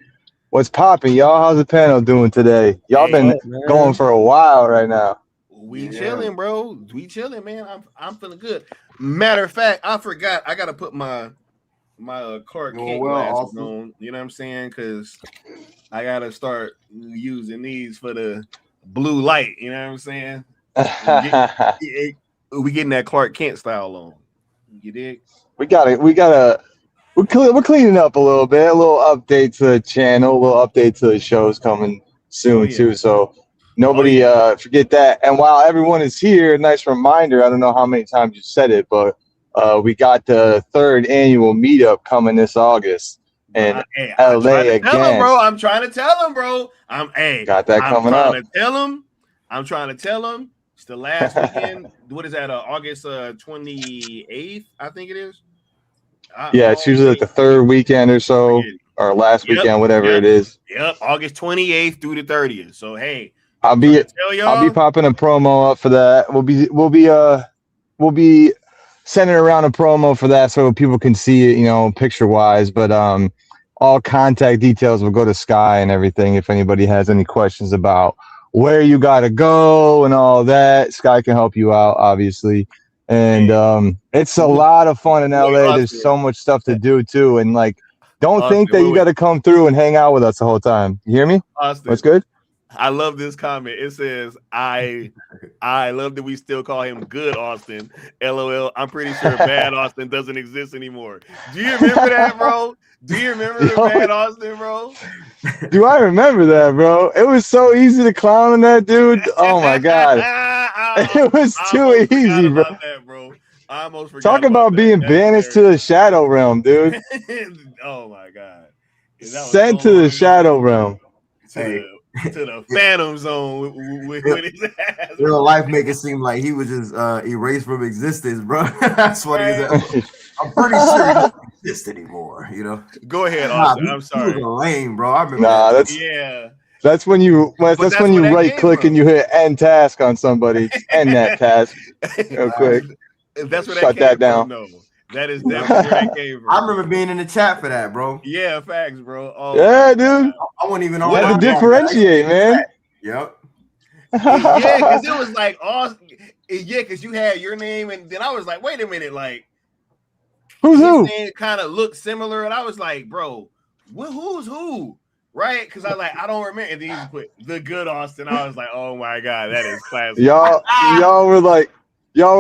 What's popping, y'all? How's the panel doing today? Y'all been going for a while right now. We chilling, bro. We chilling, man. I'm feeling good. Matter of fact, I forgot. I gotta put my Clark Kent glasses on. You know what I'm saying? Because I gotta start using these for the blue light. You know what I'm saying? We getting that Clark Kent style on. You dig? We're cleaning up a little bit. A little update to the channel. A little update to the shows coming soon too. So. Nobody forget that. And while everyone is here, a nice reminder, I don't know how many times you said it, but we got the 3rd annual meetup coming this August in LA again. I'm trying to tell him, bro. Got that coming up. I'm trying to tell him. It's the last weekend. What is that? August 28th, I think it is. Yeah, it's usually like the 3rd weekend or so, or last weekend, whatever it is. Yep, August 28th through the 30th. So hey. I'll be popping a promo up for that. We'll be sending around a promo for that so people can see it, picture wise. But all contact details will go to Sky and everything. If anybody has any questions about where you gotta go and all that, Sky can help you out, obviously. And it's a lot of fun in LA. There's so much stuff to do too, and don't think that you got to come through and hang out with us the whole time. You hear me? Austin. What's good? I love this comment. It says, I love that we still call him good Austin. LOL. I'm pretty sure bad Austin doesn't exist anymore. Do you remember that, bro? Do you remember the bad Austin, bro? Do I remember that, bro? It was so easy to clown on that dude. Oh my God. It was too easy, bro. That, bro. I almost forgot. Talk about being banished to the shadow realm, dude. Oh my God. Sent to the shadow realm. To the phantom zone with his ass. Real life make it seem like he was just erased from existence, bro. That's what he is. I'm pretty sure he doesn't exist anymore. Go ahead, Austin. I'm sorry. He was lame, bro. I remember. That's when you right click and you hit end task on somebody. End that task real quick. That's what shut that down. No. That is definitely where that came from. I remember being in the chat for that, bro. Yeah, facts, bro. Oh, yeah, dude. I wasn't even on. You had to differentiate, man. Yep. Yeah, because it was like awesome. Yeah, because you had your name, and then I was like, wait a minute, like, Who's who? It kind of looked similar, and I was like, bro, who's who? Right? Because I don't remember. And then you put the good Austin. I was like, oh my god, that is classic. Y'all were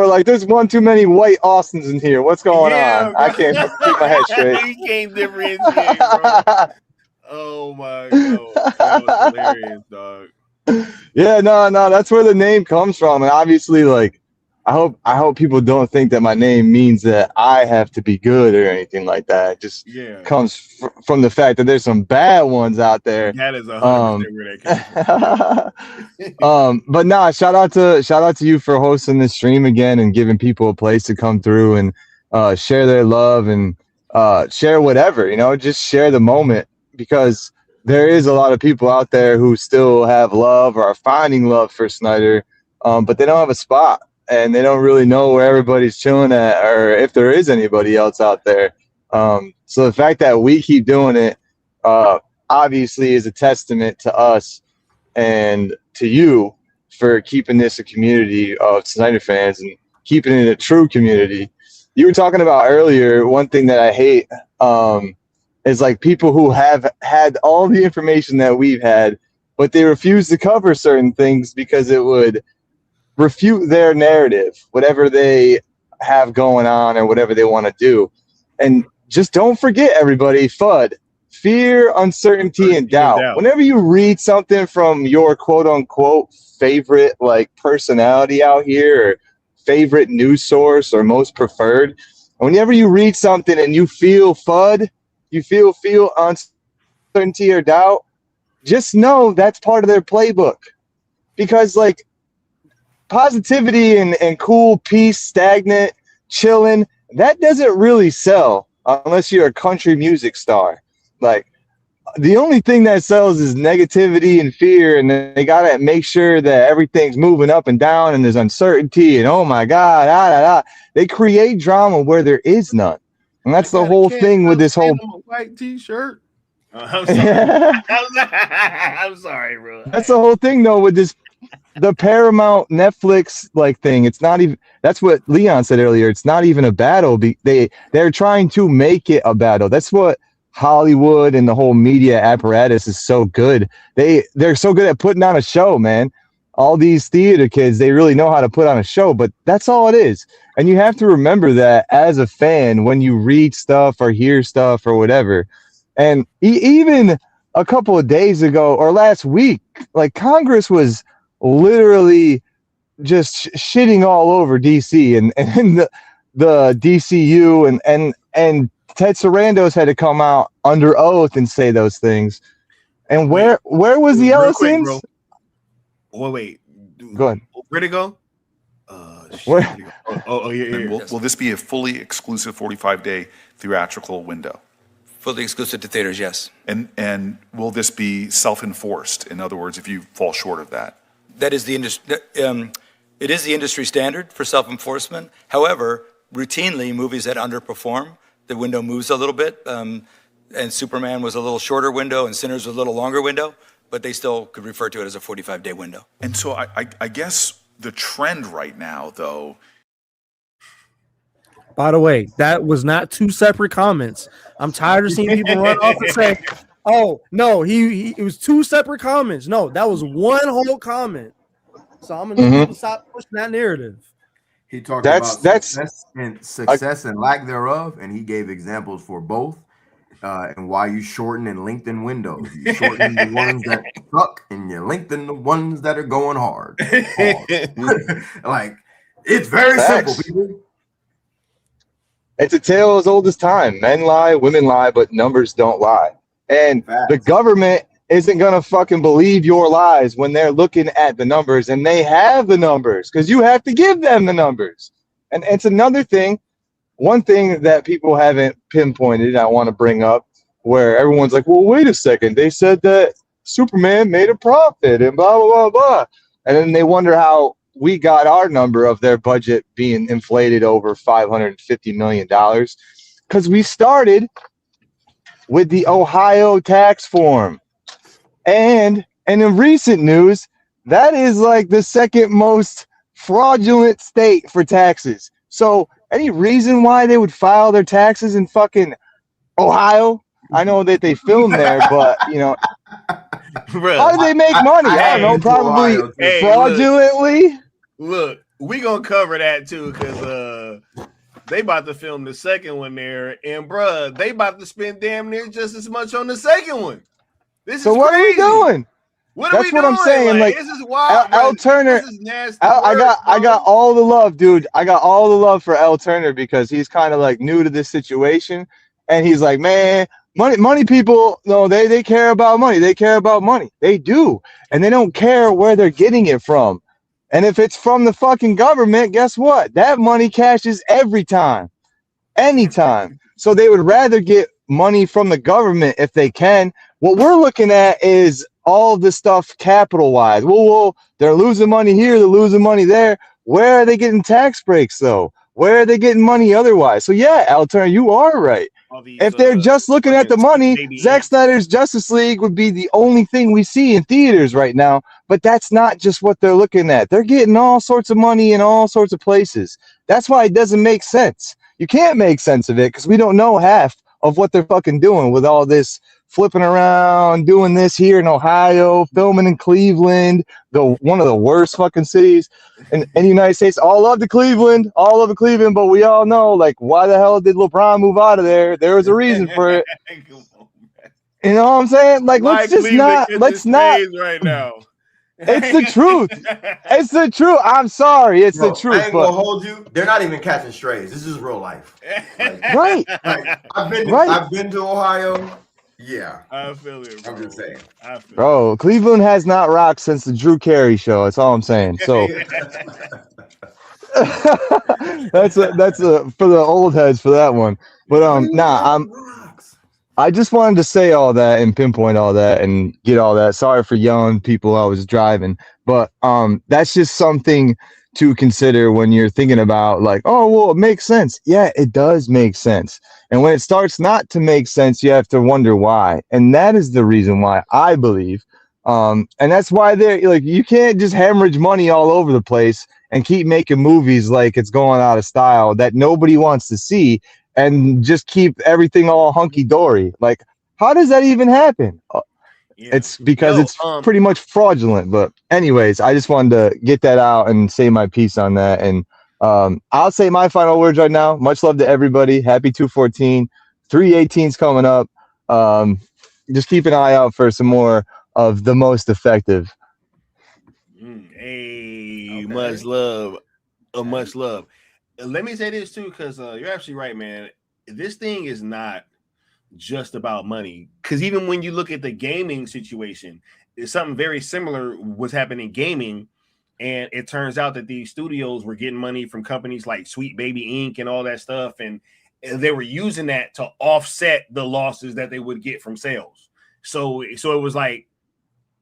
like, there's one too many white Austins in here. What's going on? Bro. I can't keep my head straight. You can't differentiate, bro. Oh my god, that was hilarious, dog. Yeah, no, that's where the name comes from, and obviously, like, I hope people don't think that my name means that I have to be good or anything like that. It just comes from the fact that there's some bad ones out there. That is 100% where that came from. But nah, shout out to you for hosting this stream again and giving people a place to come through and share their love and share whatever, just share the moment, because there is a lot of people out there who still have love or are finding love for Snyder, but they don't have a spot. And they don't really know where everybody's chilling at, or if there is anybody else out there. So the fact that we keep doing it, obviously, is a testament to us and to you for keeping this a community of Snyder fans and keeping it a true community. You were talking about earlier, one thing that I hate is like people who have had all the information that we've had, but they refuse to cover certain things because it would refute their narrative, whatever they have going on or whatever they want to do. And just don't forget, everybody, FUD, fear, uncertainty, and doubt. Whenever you read something from your quote unquote favorite like personality out here, or favorite news source, or most preferred, whenever you read something and you feel FUD, you feel uncertainty or doubt, just know that's part of their playbook. Because like, positivity and cool, peace, stagnant, chilling, that doesn't really sell unless you're a country music star. Like, the only thing that sells is negativity and fear, and they gotta make sure that everything's moving up and down and there's uncertainty and oh my god, They create drama where there is none. And that's the whole thing with this whole white t-shirt. I'm sorry. I'm sorry, bro. That's the whole thing though with this the Paramount Netflix like thing. It's not even, that's what Leon said earlier, it's not even a battle. They're trying to make it a battle. That's what Hollywood and the whole media apparatus is so good. They're so good at putting on a show, man. All these theater kids, they really know how to put on a show, but that's all it is. And you have to remember that as a fan, when you read stuff or hear stuff or whatever. And even a couple of days ago or last week, like Congress was literally just shitting all over DC and the DCU and Ted Sarandos had to come out under oath and say those things. And where was the Ellisons? Wait. Go ahead. Where'd it go? Where? Yeah. Will this be a fully exclusive 45-day theatrical window? Fully exclusive to theaters, yes. And will this be self-enforced? In other words, if you fall short of that? That is the industry. It is the industry standard for self-enforcement. However, routinely, movies that underperform, the window moves a little bit. And Superman was a little shorter window, and Sinners was a little longer window, but they still could refer to it as a 45-day window. And so I guess the trend right now, though. By the way, that was not two separate comments. I'm tired of seeing people run off and say, "Oh no, it was two separate comments." No, that was one whole comment. So I'm gonna need to stop pushing that narrative. He talked about success and lack thereof, and he gave examples for both, and why you shorten and lengthen windows. You shorten the ones that suck, and you lengthen the ones that are going hard. Like, it's very simple, people. It's a tale as old as time. Men lie, women lie, but numbers don't lie. And the government isn't going to fucking believe your lies when they're looking at the numbers, and they have the numbers because you have to give them the numbers. And it's another thing, one thing that people haven't pinpointed, I want to bring up, where everyone's like, well, wait a second. They said that Superman made a profit and blah, blah, blah, blah. And then they wonder how we got our number of their budget being inflated over $550 million because we started with the Ohio tax form. And in recent news, that is like the second most fraudulent state for taxes. So any reason why they would file their taxes in fucking Ohio? I know that they filmed there, but you know, how do they make money? I don't know, probably fraudulently. Look, we gonna cover that too, because they about to film the second one there, and bruh, they about to spend damn near just as much on the second one. This is what crazy. are we doing? That's what I'm saying. Like this is wild. L Turner. This is nasty. I got all the love, dude. I got all the love for L Turner because he's kind of like new to this situation, and he's like, man, money people, no, they care about money. They care about money. They do, and they don't care where they're getting it from. And if it's from the fucking government, guess what? That money cashes every time, anytime. So they would rather get money from the government if they can. What we're looking at is all of this stuff capital-wise. Well, they're losing money here, they're losing money there. Where are they getting tax breaks, though? Where are they getting money otherwise? So, yeah, Al Turner, you are right. If they're just looking at the money, Zack Snyder's Justice League would be the only thing we see in theaters right now. But that's not just what they're looking at. They're getting all sorts of money in all sorts of places. That's why it doesn't make sense. You can't make sense of it because we don't know half of what they're fucking doing with all this flipping around, doing this here in Ohio, filming in Cleveland, one of the worst fucking cities in the United States. All of Cleveland, but we all know, like, why the hell did LeBron move out of there? There was a reason for it. You know what I'm saying? Like, let's not right now. It's the truth. It's the truth. I'm sorry. It's the truth. I ain't gonna hold you. They're not even catching strays. This is real life. Like, right. Like, I've been to Ohio. Yeah. I feel it, bro. I'm just saying. Bro, Cleveland has not rocked since the Drew Carey show. That's all I'm saying. So that's for the old heads for that one. But I just wanted to say all that and pinpoint all that and get all that. Sorry for yelling people I was driving, but that's just something to consider when you're thinking about, like, oh, well, it makes sense. Yeah, it does make sense. And when it starts not to make sense, you have to wonder why. And that is the reason why, I believe. And that's why they're like, you can't just hemorrhage money all over the place and keep making movies like it's going out of style that nobody wants to see and just keep everything all hunky-dory. Like, how does that even happen? It's because it's pretty much fraudulent. But anyways, I just wanted to get that out and say my piece on that. And I'll say my final words right now. Much love to everybody. Happy 214. 318's coming up. Just keep an eye out for some more of the most effective. Hey, much love. Much love. Let me say this too, because you're absolutely right, man. This thing is not just about money, because even when you look at the gaming situation, it's something very similar was happening in gaming, and it turns out that these studios were getting money from companies like Sweet Baby Inc. and all that stuff, and they were using that to offset the losses that they would get from sales. So it was like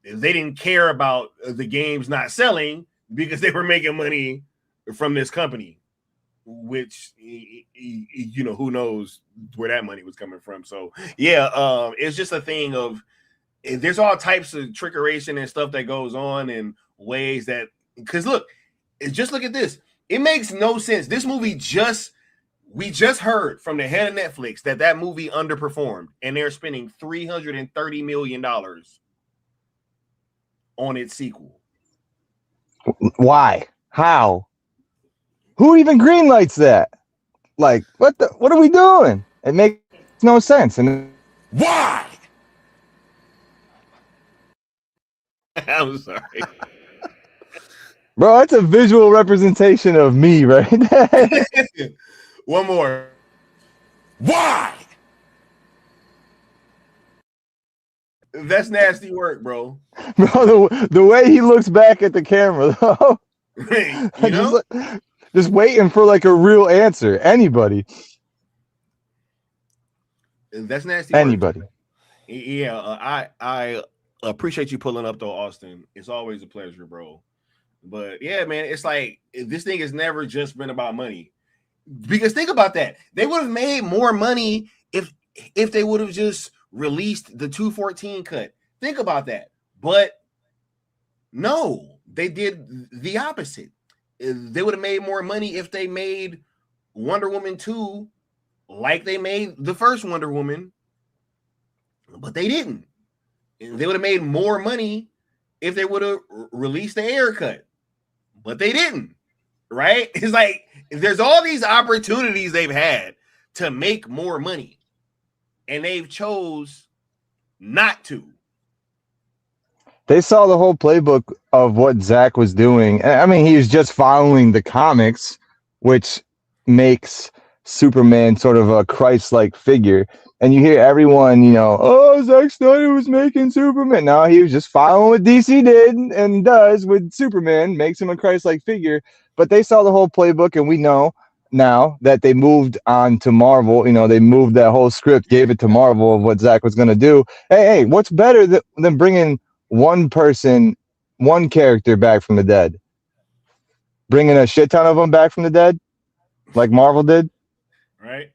they didn't care about the games not selling because they were making money from this company, which, you know, who knows where that money was coming from. So yeah, it's just a thing of, there's all types of trickeration and stuff that goes on in ways that, because look, just look at this. It makes no sense. This movie we just heard from the head of Netflix that movie underperformed, and they're spending $330 million on its sequel. Why? How? Who even greenlights that? Like, what are we doing? It makes no sense. And why? I'm sorry. Bro, that's a visual representation of me right there. One more. Why? That's nasty work, bro. Bro, the way he looks back at the camera, though. You know? Just waiting for like a real answer. Anybody. That's nasty. Anybody. Work. Yeah, I appreciate you pulling up though, Austin. It's always a pleasure, bro. But yeah, man, it's like this thing has never just been about money. Because think about that. They would have made more money if they would have just released the 214 cut. Think about that. But no, they did the opposite. They would have made more money if they made Wonder Woman 2 like they made the first Wonder Woman, but they didn't. They would have made more money if they would have released the air cut, but they didn't. Right? It's like there's all these opportunities they've had to make more money, and they've chose not to. They saw the whole playbook of what Zack was doing. I mean, he was just following the comics, which makes Superman sort of a Christ-like figure. And you hear everyone, you know, oh, Zack Snyder was making Superman. No, he was just following what DC did and does with Superman, makes him a Christ-like figure. But they saw the whole playbook, and we know now that they moved on to Marvel. You know, they moved that whole script, gave it to Marvel of what Zack was going to do. Hey, what's better than bringing one person, one character back from the dead? Bringing a shit ton of them back from the dead, like Marvel did? Right?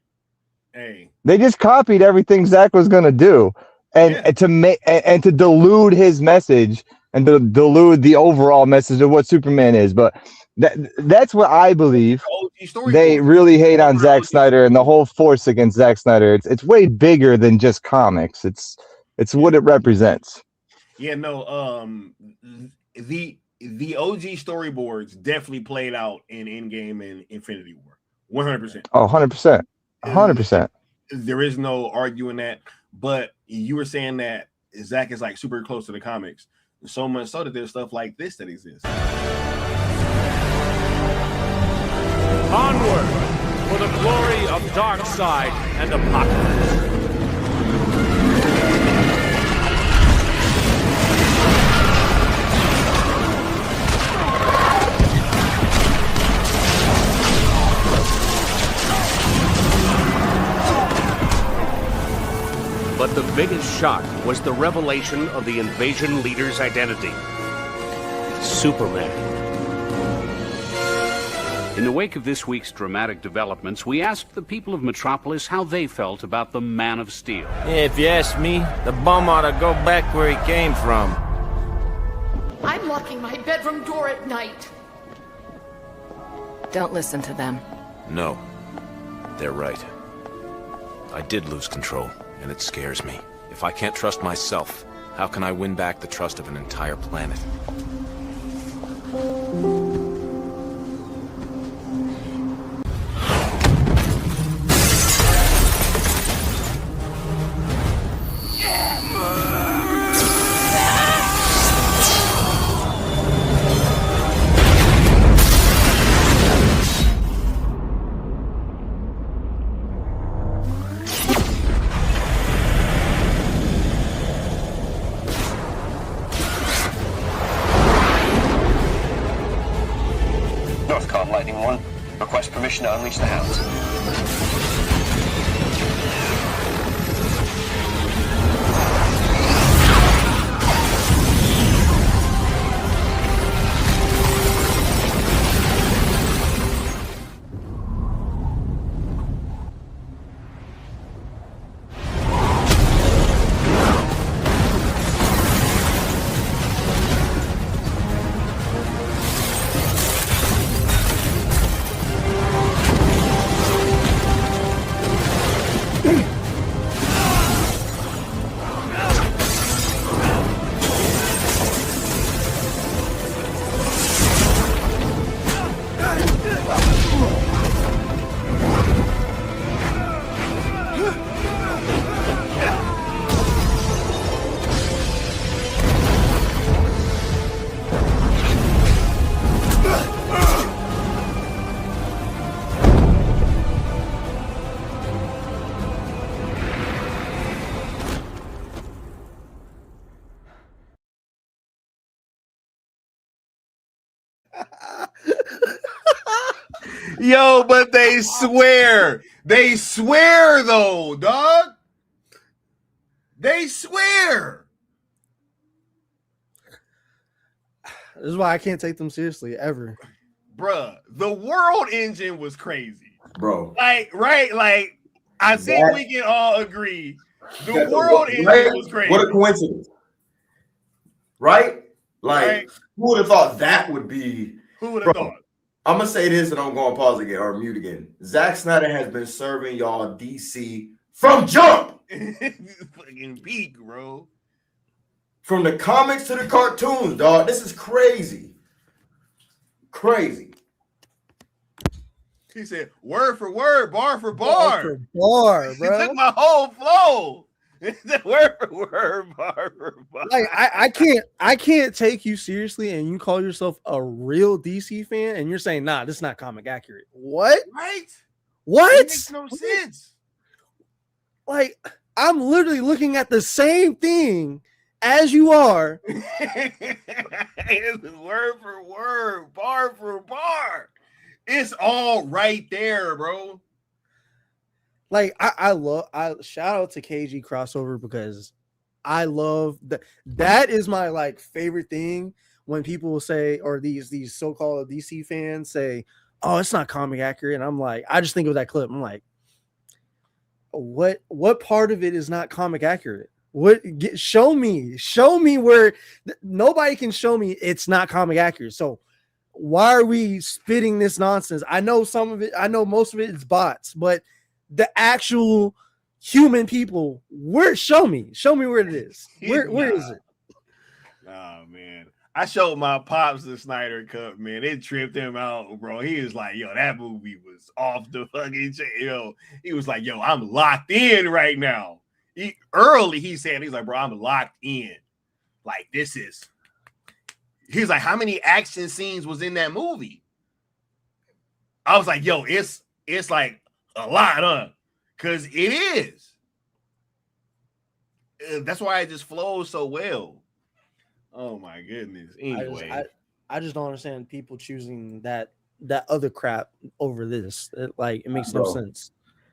Hey. They just copied everything Zack was going to do. And to delude his message and to delude the overall message of what Superman is. But that's what I believe. They really hate on Zack Snyder and the whole force against Zack Snyder. It's way bigger than just comics. It's what it represents. Yeah, no, the OG storyboards definitely played out in Endgame and Infinity War. 100%. Oh, 100%. 100%. There is no arguing that. But you were saying that Zack is like super close to the comics. So much so that there's stuff like this that exists. Onward for the glory of Darkseid and Apocalypse. But the biggest shock was the revelation of the invasion leader's identity. Superman. In the wake of this week's dramatic developments, we asked the people of Metropolis how they felt about the Man of Steel. Yeah, if you ask me, the bum ought to go back where he came from. I'm locking my bedroom door at night. Don't listen to them. No, they're right. I did lose control, and it scares me. If I can't trust myself, how can I win back the trust of an entire planet? Lightning 1, request permission to unleash the hounds. Yo, but they swear though, dog. They swear. This is why I can't take them seriously ever. Bruh, the world engine was crazy. Bro. Like, right? Like, I think we can all agree. The world engine was crazy. What a coincidence. Right? Like, who would have thought that would be? Who would have thought? I'm gonna say this and I'm gonna pause again or mute again. Zack Snyder has been serving y'all DC from jump. Fucking peak, bro. From the comics to the cartoons, dog. This is crazy. Crazy. He said, word for word, bar for bar. For bar, bro. He took my whole flow. He said, word for word, bar for bar. Like I can't take you seriously, and you call yourself a real DC fan, and you're saying, nah, this is not comic accurate. What? Right? What? It makes no sense. Like, I'm literally looking at the same thing as you are. It's word for word, bar for bar. It's all right there, bro. Like, I shout out to KG crossover because I love that. That is my like favorite thing when people will say, or these so-called DC fans say, oh, it's not comic accurate. And I'm like, I just think of that clip. I'm like, what part of it is not comic accurate? Show me where nobody can show me it's not comic accurate. So why are we spitting this nonsense? I know some of it, I know most of it is bots, but the actual human people, show me where it is. Where is it? Oh man. I showed my pops the Snyder Cut, man. It tripped him out, bro. He was like, yo, that movie was off the fucking chain. Yo, he was like, yo, I'm locked in right now. He's like, bro, I'm locked in. Like, this is. He's like, how many action scenes was in that movie? I was like, yo, it's like a lot, huh? Because it is. That's why it just flows so well. Oh my goodness. Anyway, I just don't understand people choosing that other crap over this. It makes no sense.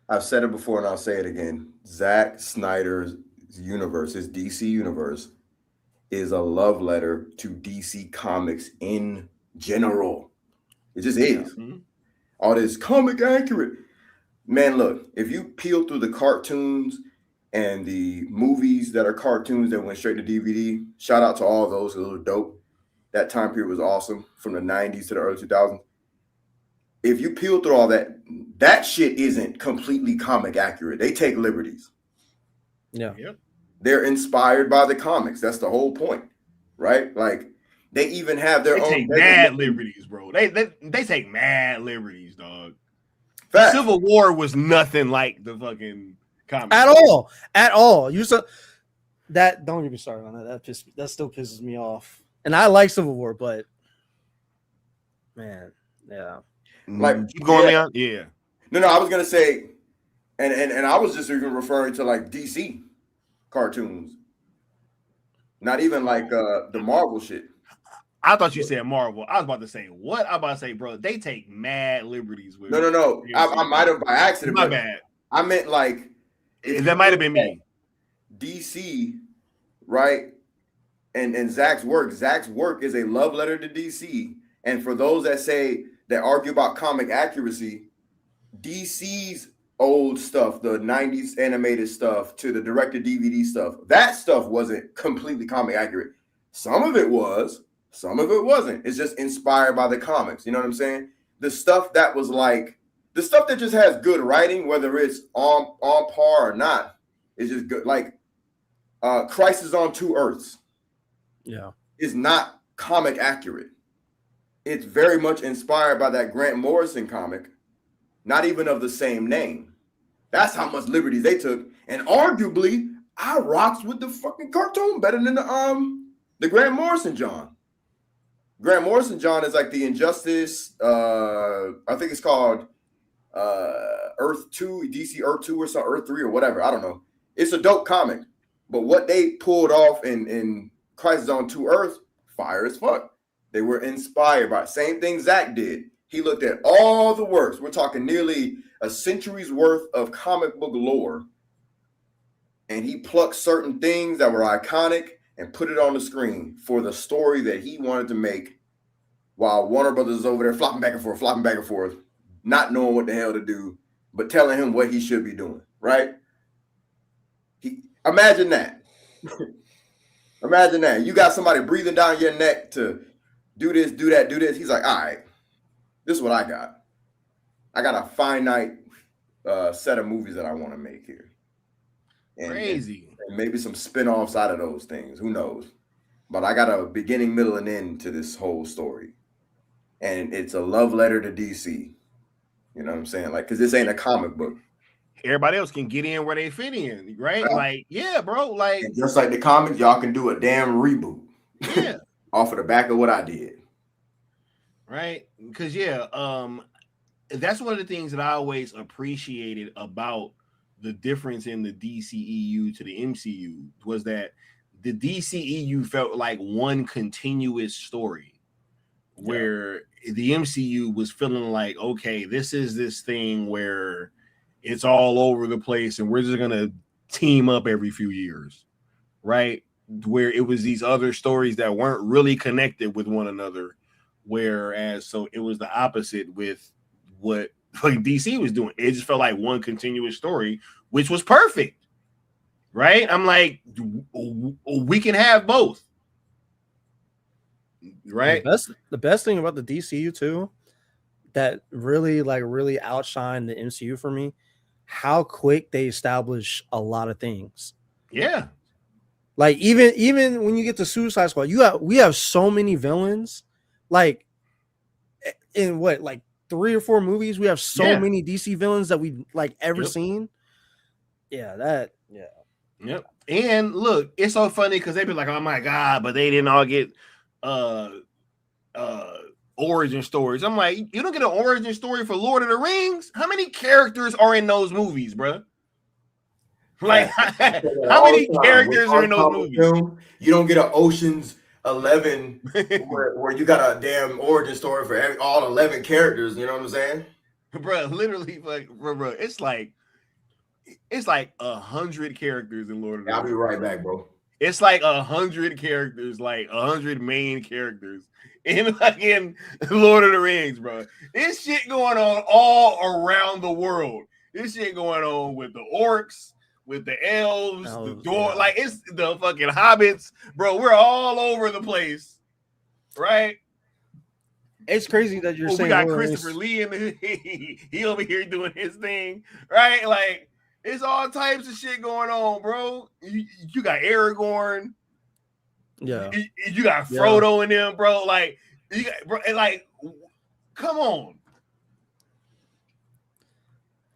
I've said it before and I'll say it again. Zack Snyder's universe, his DC universe, is a love letter to DC Comics in general. It just is. Mm-hmm. All this comic accurate. Man, look, if you peel through the cartoons and the movies that are cartoons that went straight to DVD, shout out to all those who were dope. That time period was awesome from the 90s to the early 2000s. If you peel through all that, that shit isn't completely comic accurate. They take liberties. Yeah. Yep. They're inspired by the comics. That's the whole point, right? Like, they even have their own. They take mad liberties, bro. They take mad liberties, dog. Fact. Civil War was nothing like the fucking comics. At all. You saw that. Don't get me started on that. That still pisses me off. And I like Civil War, but man, yeah. Like, keep going, Leon. Yeah. No, I was gonna say, and I was just even referring to like DC cartoons, not even like the Marvel shit. I thought you said Marvel. I was about to say what? I'm about to say, bro. They take mad liberties with. No. I might have by accident. My bad. I meant like that might have been me. DC, right? And Zack's work. Zack's work is a love letter to DC. And for those that argue about comic accuracy, DC's old stuff, the 90s animated stuff to the direct-to-DVD stuff, that stuff wasn't completely comic accurate. Some of it was, some of it wasn't. It's just inspired by the comics. You know what I'm saying? The stuff that was like, the stuff that just has good writing, whether it's on par or not, is just good. Like Crisis on Two Earths. Yeah. Is not comic accurate. It's very much inspired by that Grant Morrison comic, not even of the same name. That's how much liberties they took. And arguably, I rocks with the fucking cartoon better than the Grant Morrison John. Grant Morrison John is like the Injustice. I think it's called Earth 2, DC Earth 2 or something, Earth 3 or whatever. I don't know. It's a dope comic. But what they pulled off in Crisis on Two Earths, fire as fuck. They were inspired by it. Same thing Zack did. He looked at all the works. We're talking nearly a century's worth of comic book lore. And he plucked certain things that were iconic and put it on the screen for the story that he wanted to make, while Warner Brothers is over there flopping back and forth, not knowing what the hell to do, but telling him what he should be doing, right? Imagine that. Imagine that. You got somebody breathing down your neck to do this, do that, do this. He's like, all right, this is what I got. I got a finite set of movies that I want to make here. Crazy. And maybe some spin-offs out of those things. Who knows? But I got a beginning, middle, and end to this whole story. And it's a love letter to DC. You know what I'm saying? Like, because this ain't a comic book. Everybody else can get in where they fit in, right? Like, yeah, bro. Like, and just like the comics, y'all can do a damn reboot. Yeah. Off of the back of what I did. Right? Because that's one of the things that I always appreciated about the difference in the DCEU to the MCU was that the DCEU felt like one continuous story, where the MCU was feeling like, okay, this is this thing where it's all over the place and we're just gonna team up every few years, right? Where it was these other stories that weren't really connected with one another, whereas so it was the opposite with what like DC was doing. It just felt like one continuous story, which was perfect, right? I'm like, we can have both, right? The best thing about the DCU too, that really outshined the MCU for me, how quick they establish a lot of things. Yeah. Like even when you get to Suicide Squad, we have so many villains. Like in what, like 3 or 4 movies, we have so many DC villains that we like ever seen. Yeah. Yep. And look, it's so funny because they be like, oh my God, but they didn't all get origin stories. I'm like, you don't get an origin story for Lord of the Rings? How many characters are in those movies, bro? Like, how many characters are in those movies? You don't get an Ocean's 11 where you got a damn origin story for all 11 characters. You know what I'm saying, bro? Literally, like, bro, it's like 100 characters in Lord of the Rings. I'll be right back, bro. It's like 100 characters, like 100 main characters in fucking Lord of the Rings, bro. This shit going on all around the world. This shit going on with the orcs, with the elves, the door, like it's the fucking hobbits, bro. We're all over the place, right? It's crazy that you're saying we got Christopher Lee and he over here doing his thing, right? Like it's all types of shit going on, bro. You got Aragorn, you got Frodo in them, bro. Like you got, bro, like, come on.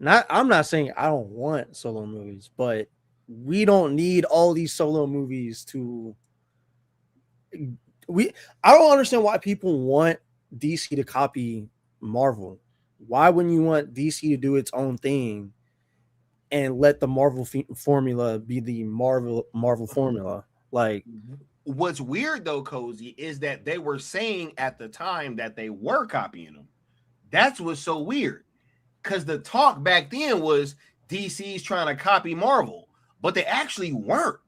I'm not saying I don't want solo movies, but we don't need all these solo movies to. I don't understand why people want DC to copy Marvel. Why wouldn't you want DC to do its own thing and let the Marvel formula be the Marvel formula? Like, what's weird though, Cozy, is that they were saying at the time that they were copying them. That's what's so weird. Because the talk back then was DC's trying to copy Marvel, but they actually weren't.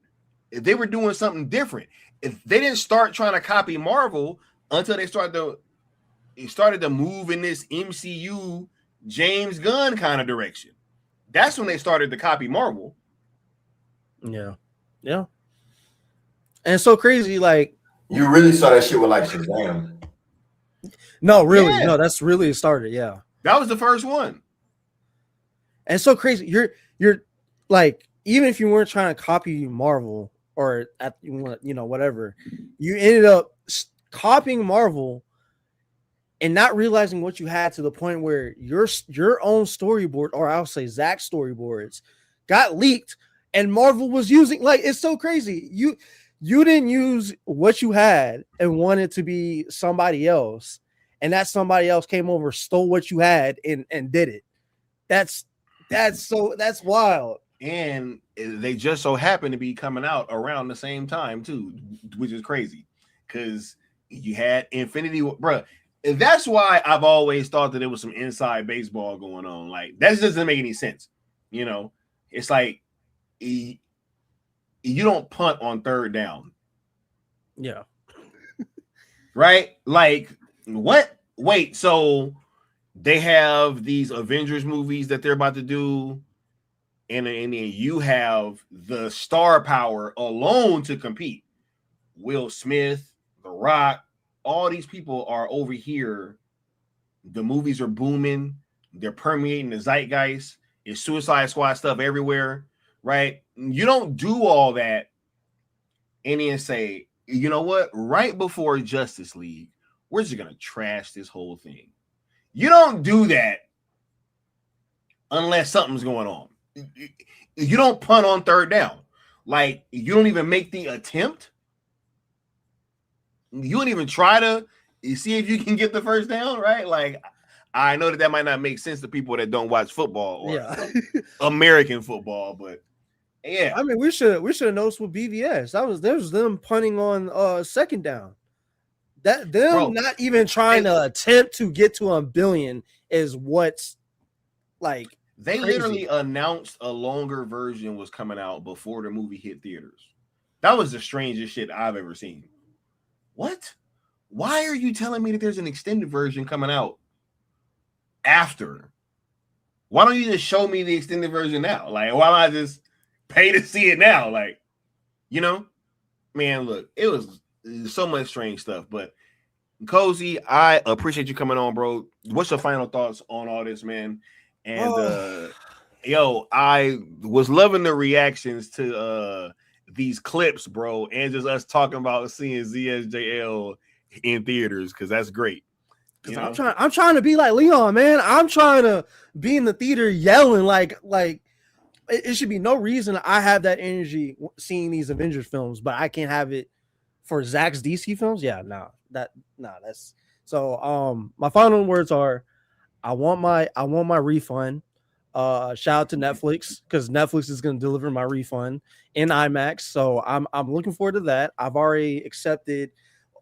They were doing something different. If they didn't start trying to copy Marvel until they started to move in this MCU James Gunn kind of direction. That's when they started to copy Marvel. Yeah. And it's so crazy, like you really saw that shit with like Shazam. No, really, no, that's really it started. Yeah. That was the first one. And it's so crazy. You're like, even if you weren't trying to copy Marvel or whatever, you ended up copying Marvel and not realizing what you had to the point where your own storyboard, or I'll say Zack's storyboards, got leaked and Marvel was using, like, it's so crazy. You didn't use what you had and wanted to be somebody else. And that somebody else came over, stole what you had, and did it. That's wild. And they just so happen to be coming out around the same time too, which is crazy. Because you had Infinity, bro. And that's why I've always thought that there was some inside baseball going on. Like that doesn't make any sense. You know, it's like you don't punt on third down. Yeah. Right? Like. What? Wait, so they have these Avengers movies that they're about to do, and then you have the star power alone to compete. Will Smith, The Rock, all these people are over here The movies are booming. They're permeating the zeitgeist. It's Suicide Squad stuff everywhere, right? You don't do all that and then say, you know what? Right before Justice League, we're just going to trash this whole thing. You don't do that unless something's going on. You don't punt on third down. Like, you don't even make the attempt. You don't even try to see if you can get the first down, right? Like, I know that might not make sense to people that don't watch football or American football, but yeah. I mean, we should have noticed with BVS. There was them punting on second down. Not even trying to attempt to get to $1 billion is what's like. They crazy. Literally announced a longer version was coming out before the movie hit theaters. That was the strangest shit I've ever seen. What? Why are you telling me that there's an extended version coming out after? Why don't you just show me the extended version now? Like, why don't I just pay to see it now? Like, you know, man, look, it was so much strange stuff. But Cozy, I appreciate you coming on, bro. What's your final thoughts on all this, man? And yo, I was loving the reactions to these clips, bro, and just us talking about seeing ZSJL in theaters, because that's great. You know? I'm trying to be like Leon, man. I'm trying to be in the theater yelling like it should be no reason I have that energy seeing these Avengers films, but I can't have it for Zack's DC films. Yeah, that's so. My final words are, I want my refund. Shout out to Netflix, because Netflix is going to deliver my refund in IMAX. So I'm looking forward to that. I already accepted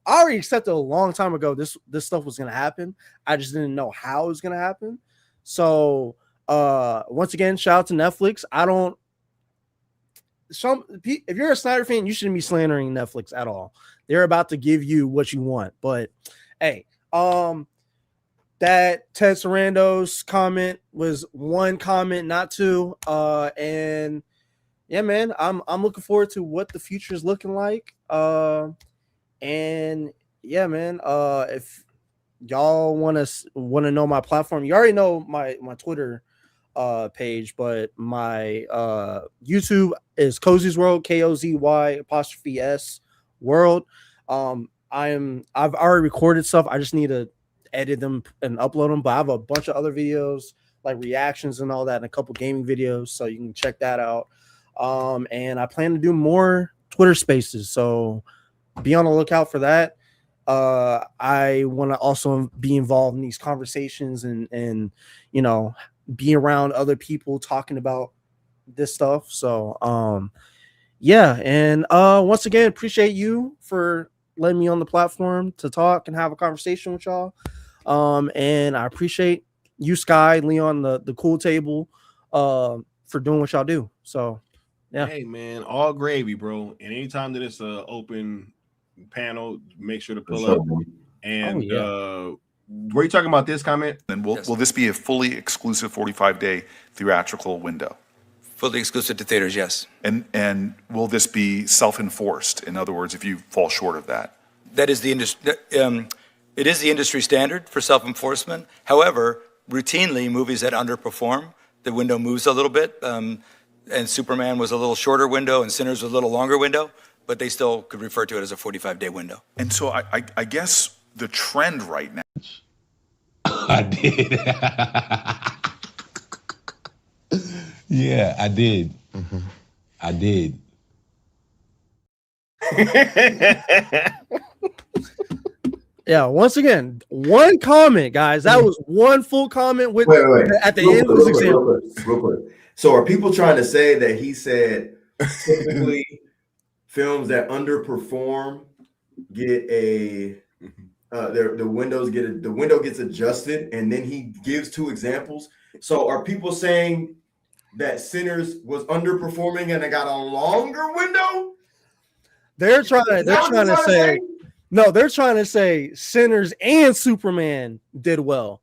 a long time ago this stuff was going to happen. I just didn't know how it was going to happen. So once again, shout out to Netflix. If you're a Snyder fan, you shouldn't be slandering Netflix at all. They're about to give you what you want. But hey, that Ted Sarandos comment was one comment, not two. And yeah, man, I'm looking forward to what the future is looking like. And yeah, man, if y'all want to know my platform, you already know my Twitter page, but my YouTube is Cozy's World, KOZY' World. I've already recorded stuff. I just need to edit them and upload them, but I have a bunch of other videos like reactions and all that, and a couple gaming videos, so you can check that out. And I plan to do more Twitter spaces, so be on the lookout for that. I want to also be involved in these conversations and you know, be around other people talking about this stuff. So yeah, and once again, appreciate you for letting me on the platform to talk and have a conversation with y'all. And I appreciate you, Sky, Leon, the cool table, for doing what y'all do. So yeah. Hey man, all gravy, bro. And anytime that it's an open panel, make sure to pull up. And were you talking about this comment? And will this be a fully exclusive 45-day theatrical window? Fully exclusive to theaters, yes. And will this be self-enforced? In other words, if you fall short of that? That is the industry. It is the industry standard for self-enforcement. However, routinely, movies that underperform, the window moves a little bit. And Superman was a little shorter window, and Sinners was a little longer window, but they still could refer to it as a 45-day window. And so I guess the trend right now. I did. Yeah, I did. I did. Yeah, once again, one comment, guys. That was one full comment with wait. At the end of this example. Real quick. So are people trying to say that he said typically films that underperform get a the window gets adjusted, and then he gives two examples? So are people saying that Sinners was underperforming and it got a longer window? They're trying to say no, they're trying to say Sinners and Superman did well,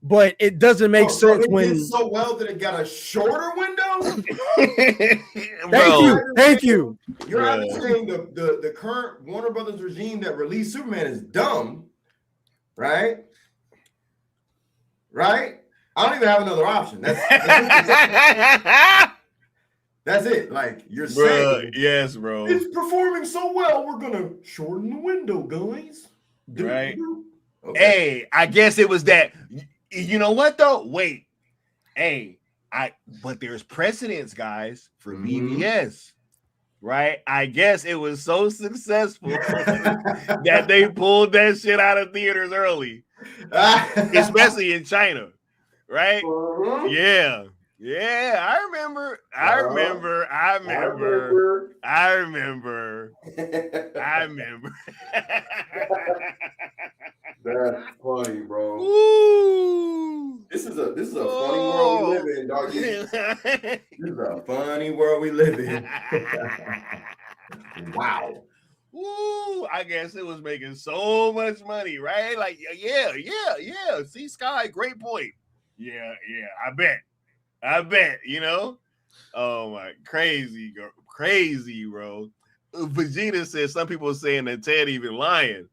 but it doesn't make sense when did so well that it got a shorter window. Thank you. You're not saying the current Warner Brothers regime that released Superman is dumb, right? right? I don't even have another option. That's it. Like you're saying, yes, bro. It's performing so well. We're gonna shorten the window, guys. Right? Okay. Hey, I guess it was that. You know what though? Wait. Hey, but there's precedence, guys, for BVS. Right? I guess it was so successful that they pulled that shit out of theaters early, especially in China. Right? Yeah. Yeah, I remember. That's funny, bro. Ooh. This is a funny world we live in, doggy. This is a funny world we live in. Wow. Woo! I guess it was making so much money, right? Like, yeah. See, Sky, great point. Yeah. I bet, you know. Oh my, crazy, bro. Vegeta says some people are saying that Ted even lying.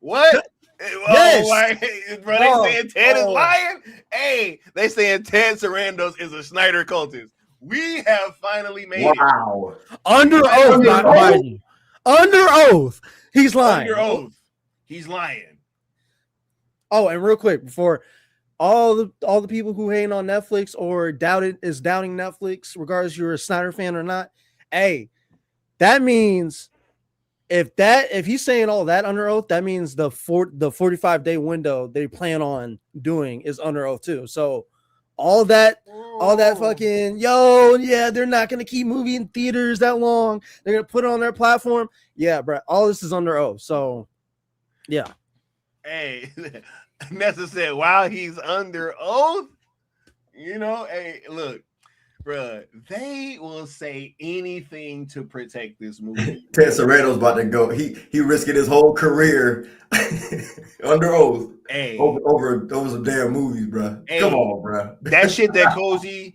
What? Yes. Bro, they saying Ted is lying? Hey, they saying Ted Sarandos is a Snyder cultist. We have finally made it. Under oath, not Biden. Under oath. He's lying. Under oath. He's lying. Oh, and real quick, before all the people who hate on Netflix or doubting Netflix, regardless you're a Snyder fan or not, hey, that means if he's saying all that under oath, that means the 45-day window they plan on doing is under oath too. So all that fucking they're not gonna keep movie in theaters that long. They're gonna put it on their platform. Yeah, bro. All this is under oath. So yeah. Hey, Nessa said while he's under oath, you know, hey, look, bro, they will say anything to protect this movie. Ted Sarando's about to go. He risking his whole career under oath. Hey, over some damn movies, bro. Hey, come on, bro. That shit that Cozy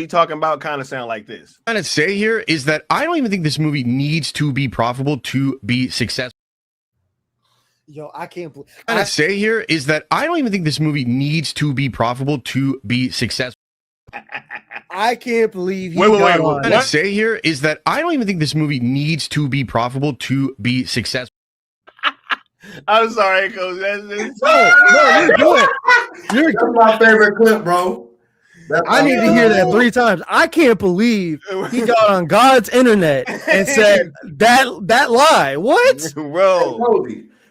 talking about kind of sound like this. What I'm trying to say here is that I don't even think this movie needs to be profitable to be successful. Yo, I can't believe. What I'm trying to say here is that I don't even think this movie needs to be profitable to be successful. I can't believe What I'm trying to say here is that I don't even think this movie needs to be profitable to be successful. I'm sorry, Coach. That's just no, you're good. That's my favorite clip, bro. I need to hear that 3 times. I can't believe he got on God's internet and said that lie. What, bro?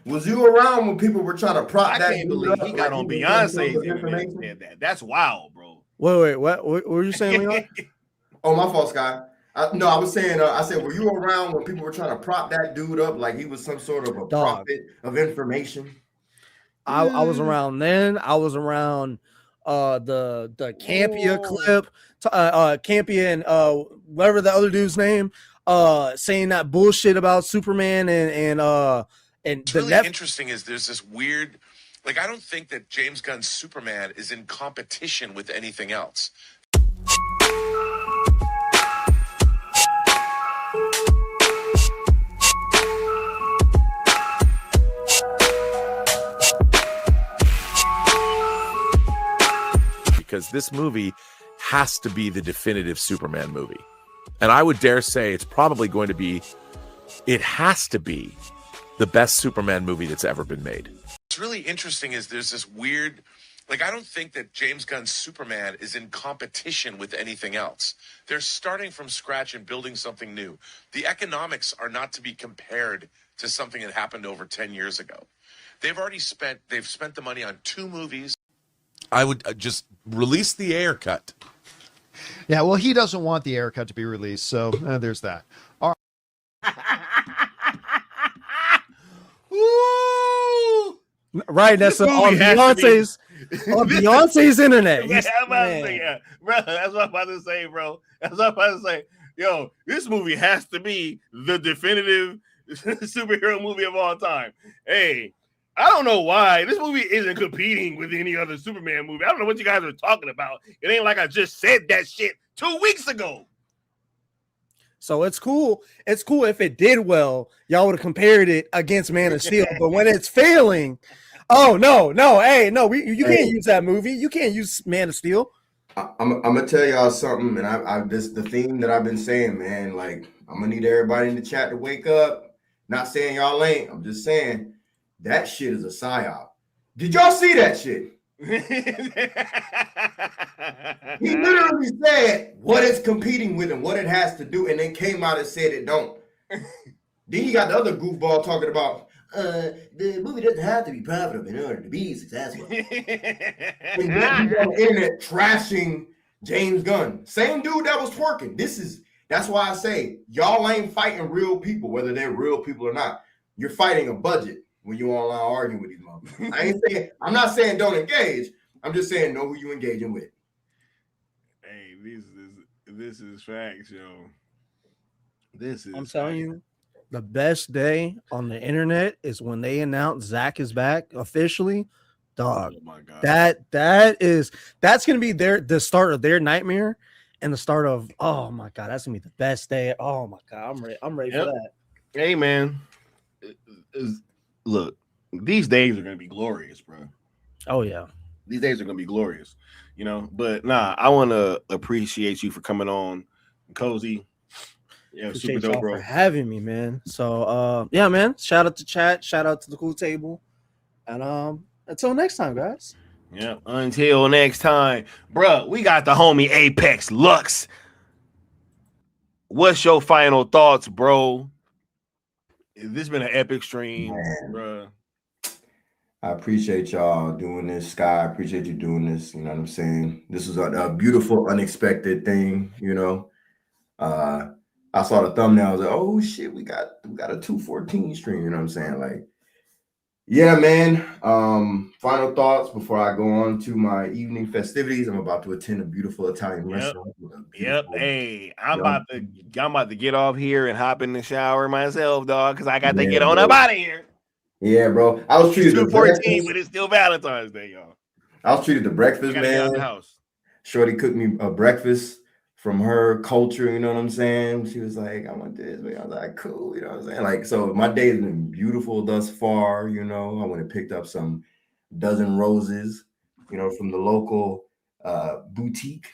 Was you around when people were trying to prop that? I can't believe he got on Beyonce's internet and said that. That's wild, bro. Wait, what were you saying, Leon? Oh, my fault, Scott. I was saying, I said, were you around when people were trying to prop that dude up like he was some sort of a prophet of information? I was around then. I was around the Campia clip, Campia and whatever the other dude's name, saying that bullshit about Superman and What's really interesting is there's this weird, like, I don't think that James Gunn's Superman is in competition with anything else. Because this movie has to be the definitive Superman movie. And I would dare say it has to be the best Superman movie that's ever been made. What's really interesting is there's this weird, like, I don't think that James Gunn's Superman is in competition with anything else. They're starting from scratch and building something new. The economics are not to be compared to something that happened over 10 years ago. They've spent the money on 2 movies. I would just release the Ayer cut. Yeah, well, he doesn't want the Ayer cut to be released, so there's that. All right. Right, that's on Beyonce's internet. Bro, that's what I'm about to say, bro. That's what I'm about to say. Yo, this movie has to be the definitive superhero movie of all time. Hey, I don't know why this movie isn't competing with any other Superman movie. I don't know what you guys are talking about. It ain't like I just said that shit 2 weeks ago. So it's cool. It's cool if it did well, y'all would have compared it against Man of Steel. But when it's failing, Oh no, hey, no, you can't use that movie. You can't use Man of Steel. I'm gonna tell y'all something, and I this the theme that I've been saying, man. Like, I'm gonna need everybody in the chat to wake up. Not saying y'all ain't. I'm just saying that shit is a psyop. Did y'all see that shit? He literally said what it's competing with and what it has to do, and then came out and said it don't. Then you got the other goofball talking about the movie doesn't have to be profitable in order to be successful. And then he's on the internet trashing James Gunn. Same dude that was twerking. That's why I say y'all ain't fighting real people, whether they're real people or not. You're fighting a budget when you're online arguing with these motherfuckers. I'm not saying don't engage. I'm just saying know who you engaging with. Hey, this is facts, yo. This is I'm telling you, the best day on the internet is when they announce Zack is back officially. Dog, oh my God. that's gonna be the start of their nightmare and the start of, oh my God, that's gonna be the best day. Oh my God, I'm ready for that. Hey man, look, these days are gonna be glorious, bro. Oh yeah, these days are gonna be glorious, you know. But nah, I want to appreciate you for coming on, Cozy. Yeah, appreciate super dope, y'all bro. for having me, man. So yeah, man. Shout out to chat. Shout out to the cool table. And until next time, guys. Yeah, until next time, bro. We got the homie Apex Lux. What's your final thoughts, bro? This has been an epic stream, bro. I appreciate y'all doing this, Sky. I appreciate you doing this. You know what I'm saying? This was a beautiful, unexpected thing. You know, I saw the thumbnail. I was like, oh shit, we got a 214 stream. You know what I'm saying? Like, yeah, man. Final thoughts before I go on to my evening festivities. I'm about to attend a beautiful Italian restaurant. Yep. Hey, I'm about to get off here and hop in the shower myself, dog, because I got to get on up out of here. Yeah, bro. I was treated to 214, but it's still Valentine's Day, y'all. I was treated to breakfast, man. Get out the house. Shorty cooked me a breakfast from her culture, you know what I'm saying? She was like, I want this. I was like, cool, you know what I'm saying? Like, so my day has been beautiful thus far, you know. I went and picked up some dozen roses, you know, from the local boutique,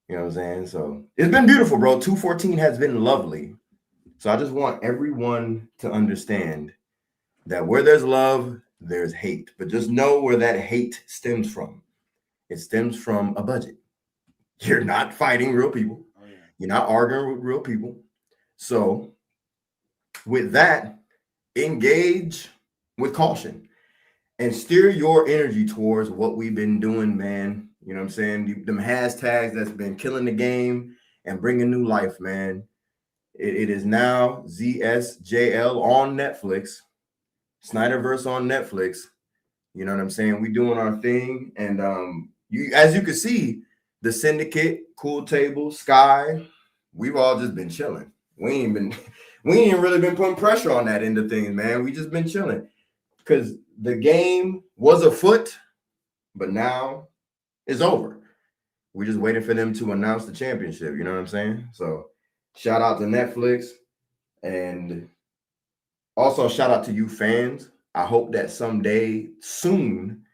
you know what I'm saying? So it's been beautiful, bro. 214 has been lovely. So I just want everyone to understand that where there's love, there's hate. But just know where that hate stems from. It stems from a budget. You're not fighting real people. You're not arguing with real people. So with that, engage with caution and steer your energy towards what we've been doing, man. You know what I'm saying? Them hashtags that's been killing the game and bringing new life, man. It is now ZSJL on Netflix. SnyderVerse on Netflix. You know what I'm saying? We doing our thing. And as you can see, the Syndicate, Cool Table, Sky, we've all just been chilling. We ain't really been putting pressure on that end of things, man. We just been chilling. Because the game was afoot, but now it's over. We're just waiting for them to announce the championship. You know what I'm saying? So shout out to Netflix. And also, shout out to you fans. I hope that someday soon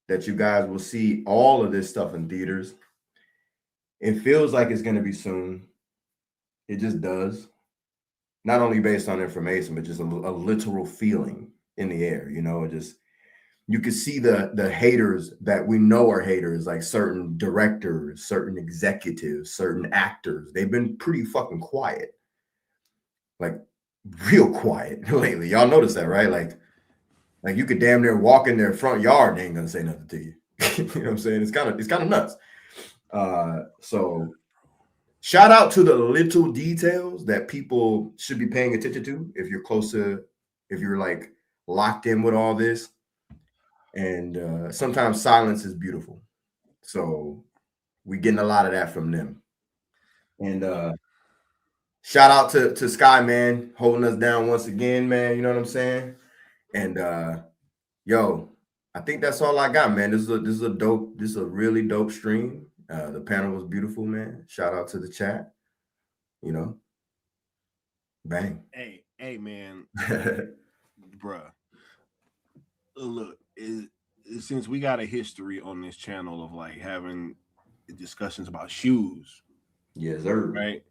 that you guys will see all of this stuff in theaters. It feels like it's going to be soon. It just does. Not only based on information, but just a literal feeling in the air. You know, you can see the haters that we know are haters, like certain directors, certain executives, certain actors. They've been pretty fucking quiet. Like, real quiet lately. Y'all notice that, right? Like you could damn near walk in their front yard, they ain't gonna say nothing to you. You know what I'm saying? It's kind of nuts. So shout out to the little details that people should be paying attention to if you're like locked in with all this. And sometimes silence is beautiful. So we're getting a lot of that from them. And shout out to Sky, man, holding us down once again, man. You know what I'm saying? And yo, I think that's all I got, man. This is a really dope stream. The panel was beautiful, man. Shout out to the chat. You know, bang. Hey, man, bruh. Look, since we got a history on this channel of like having discussions about shoes. Yes, sir. Right.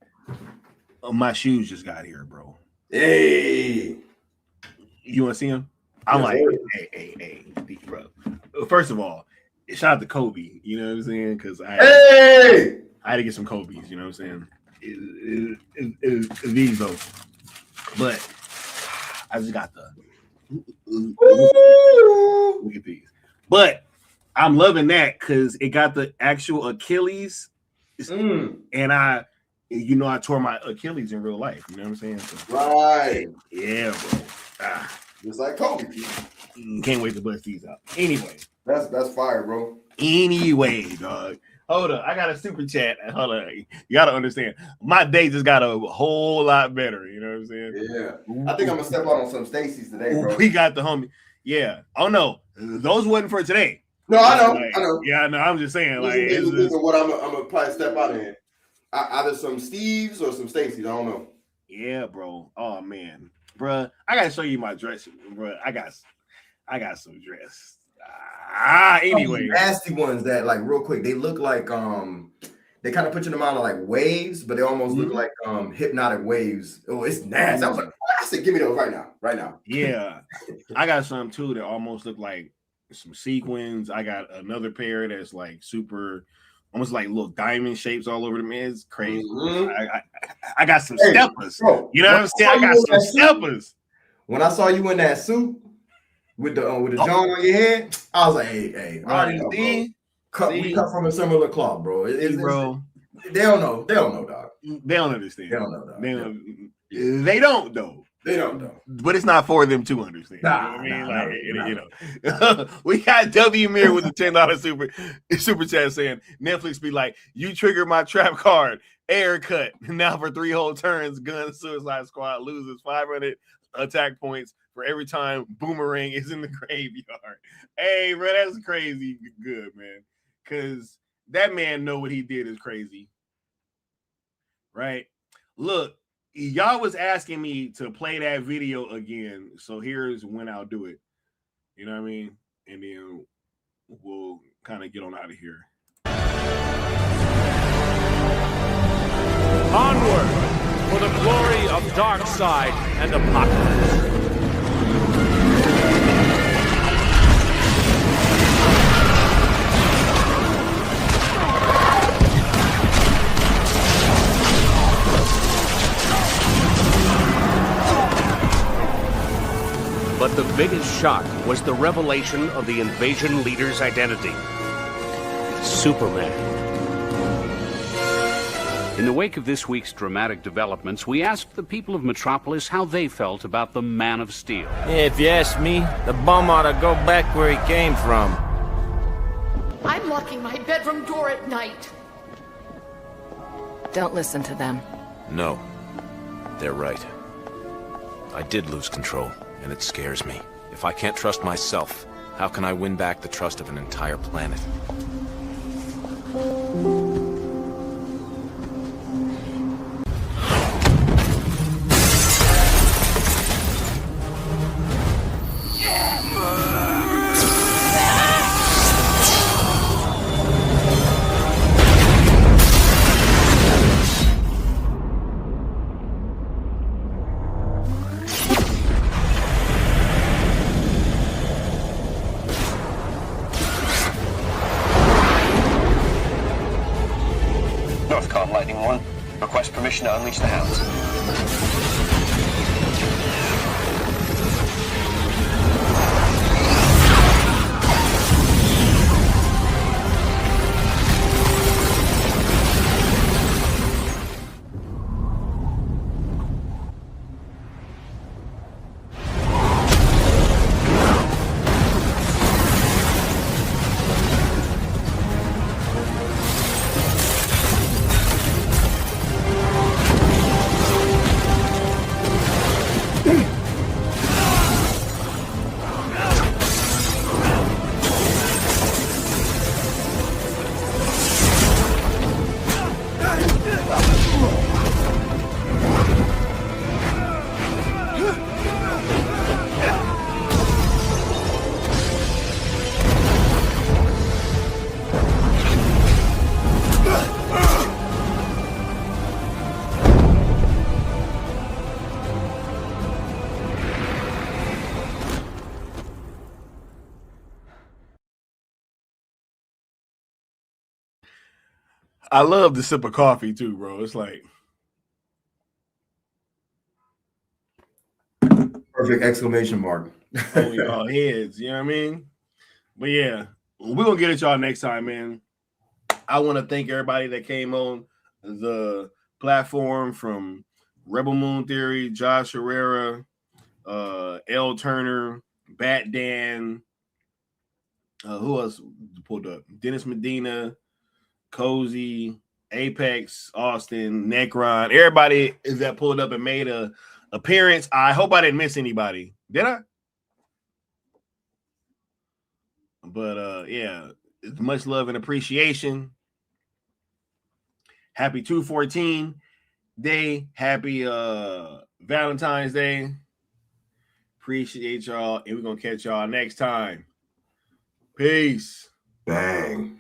My shoes just got here, bro. Hey, you want to see them? I'm yes, like, sir. hey, bro. First of all, shout out to Kobe. You know what I'm saying? Because I had to get some Kobe's. You know what I'm saying? It's these though, but I just got the look at these. But I'm loving that because it got the actual Achilles, and I tore my Achilles in real life. You know what I'm saying? So, Right. Yeah, bro. Just like Kobe. Can't wait to bust these out. Anyway, that's fire, bro. Anyway, dog. Hold up, I got a super chat. Hold on, you gotta understand. My day just got a whole lot better. You know what I'm saying? Yeah. I think I'm gonna step out on some Stacy's today, bro. We got the homie. Yeah. Oh no, those wasn't for today. No, I know. Like, I know. Yeah, I know. I'm just saying. These are what I'm gonna probably step out in. Either some Steve's or some Stacy's. I don't know. Yeah, bro. Oh man, bro. I gotta show you my dress, bro. I got some dress. Anyway, nasty ones that like real quick. They look like they kind of put you in the mind of like waves, but they almost look like hypnotic waves. Oh, it's nasty. I was like, I said, give me those right now. Yeah, I got some too that almost look like some sequins. I got another pair that's like super, almost like little diamond shapes all over them. It's crazy. I got some steppers. Bro, you know what I'm saying? I got some steppers. When I saw you in that suit with the John on your head, I was like, hey, we cut from a similar cloth, bro. Bro, they don't know, dog. They don't understand. They don't know, dog. They don't know. They don't know. But it's not for them to understand. We got W Mir with the $10 super chat saying Netflix be like, you triggered my trap card, air cut. Now for 3 whole turns, Gun Suicide Squad loses 500 attack points for every time Boomerang is in the graveyard. Hey, bro, that's crazy good, man. Because that man know what he did is crazy. Right? Look, y'all was asking me to play that video again, so here's when I'll do it. You know what I mean? And then we'll kind of get on out of here. Onward for the glory of Darkseid and Apocalypse. But the biggest shock was the revelation of the invasion leader's identity. Superman. In the wake of this week's dramatic developments, we asked the people of Metropolis how they felt about the Man of Steel. If you ask me, the bum ought to go back where he came from. I'm locking my bedroom door at night. Don't listen to them. No, they're right. I did lose control, and it scares me. If I can't trust myself, how can I win back the trust of an entire planet? Lightning 1, request permission to unleash the hounds. I love the sip of coffee too, bro. It's like perfect exclamation mark. on y'all heads, you know what I mean? But yeah, we're gonna get at y'all next time, man. I want to thank everybody that came on the platform, from Rebel Moon Theory, Josh Herrera, L Turner, Bat Dan, who else pulled up? Dennis Medina, Cozy, Apex, Austin, Necron. Everybody is that pulled up and made a appearance. I hope I didn't miss anybody. Did I? But yeah, much love and appreciation. Happy 2/14 day. Happy Valentine's Day. Appreciate y'all, and we're gonna catch y'all next time. Peace. Bang.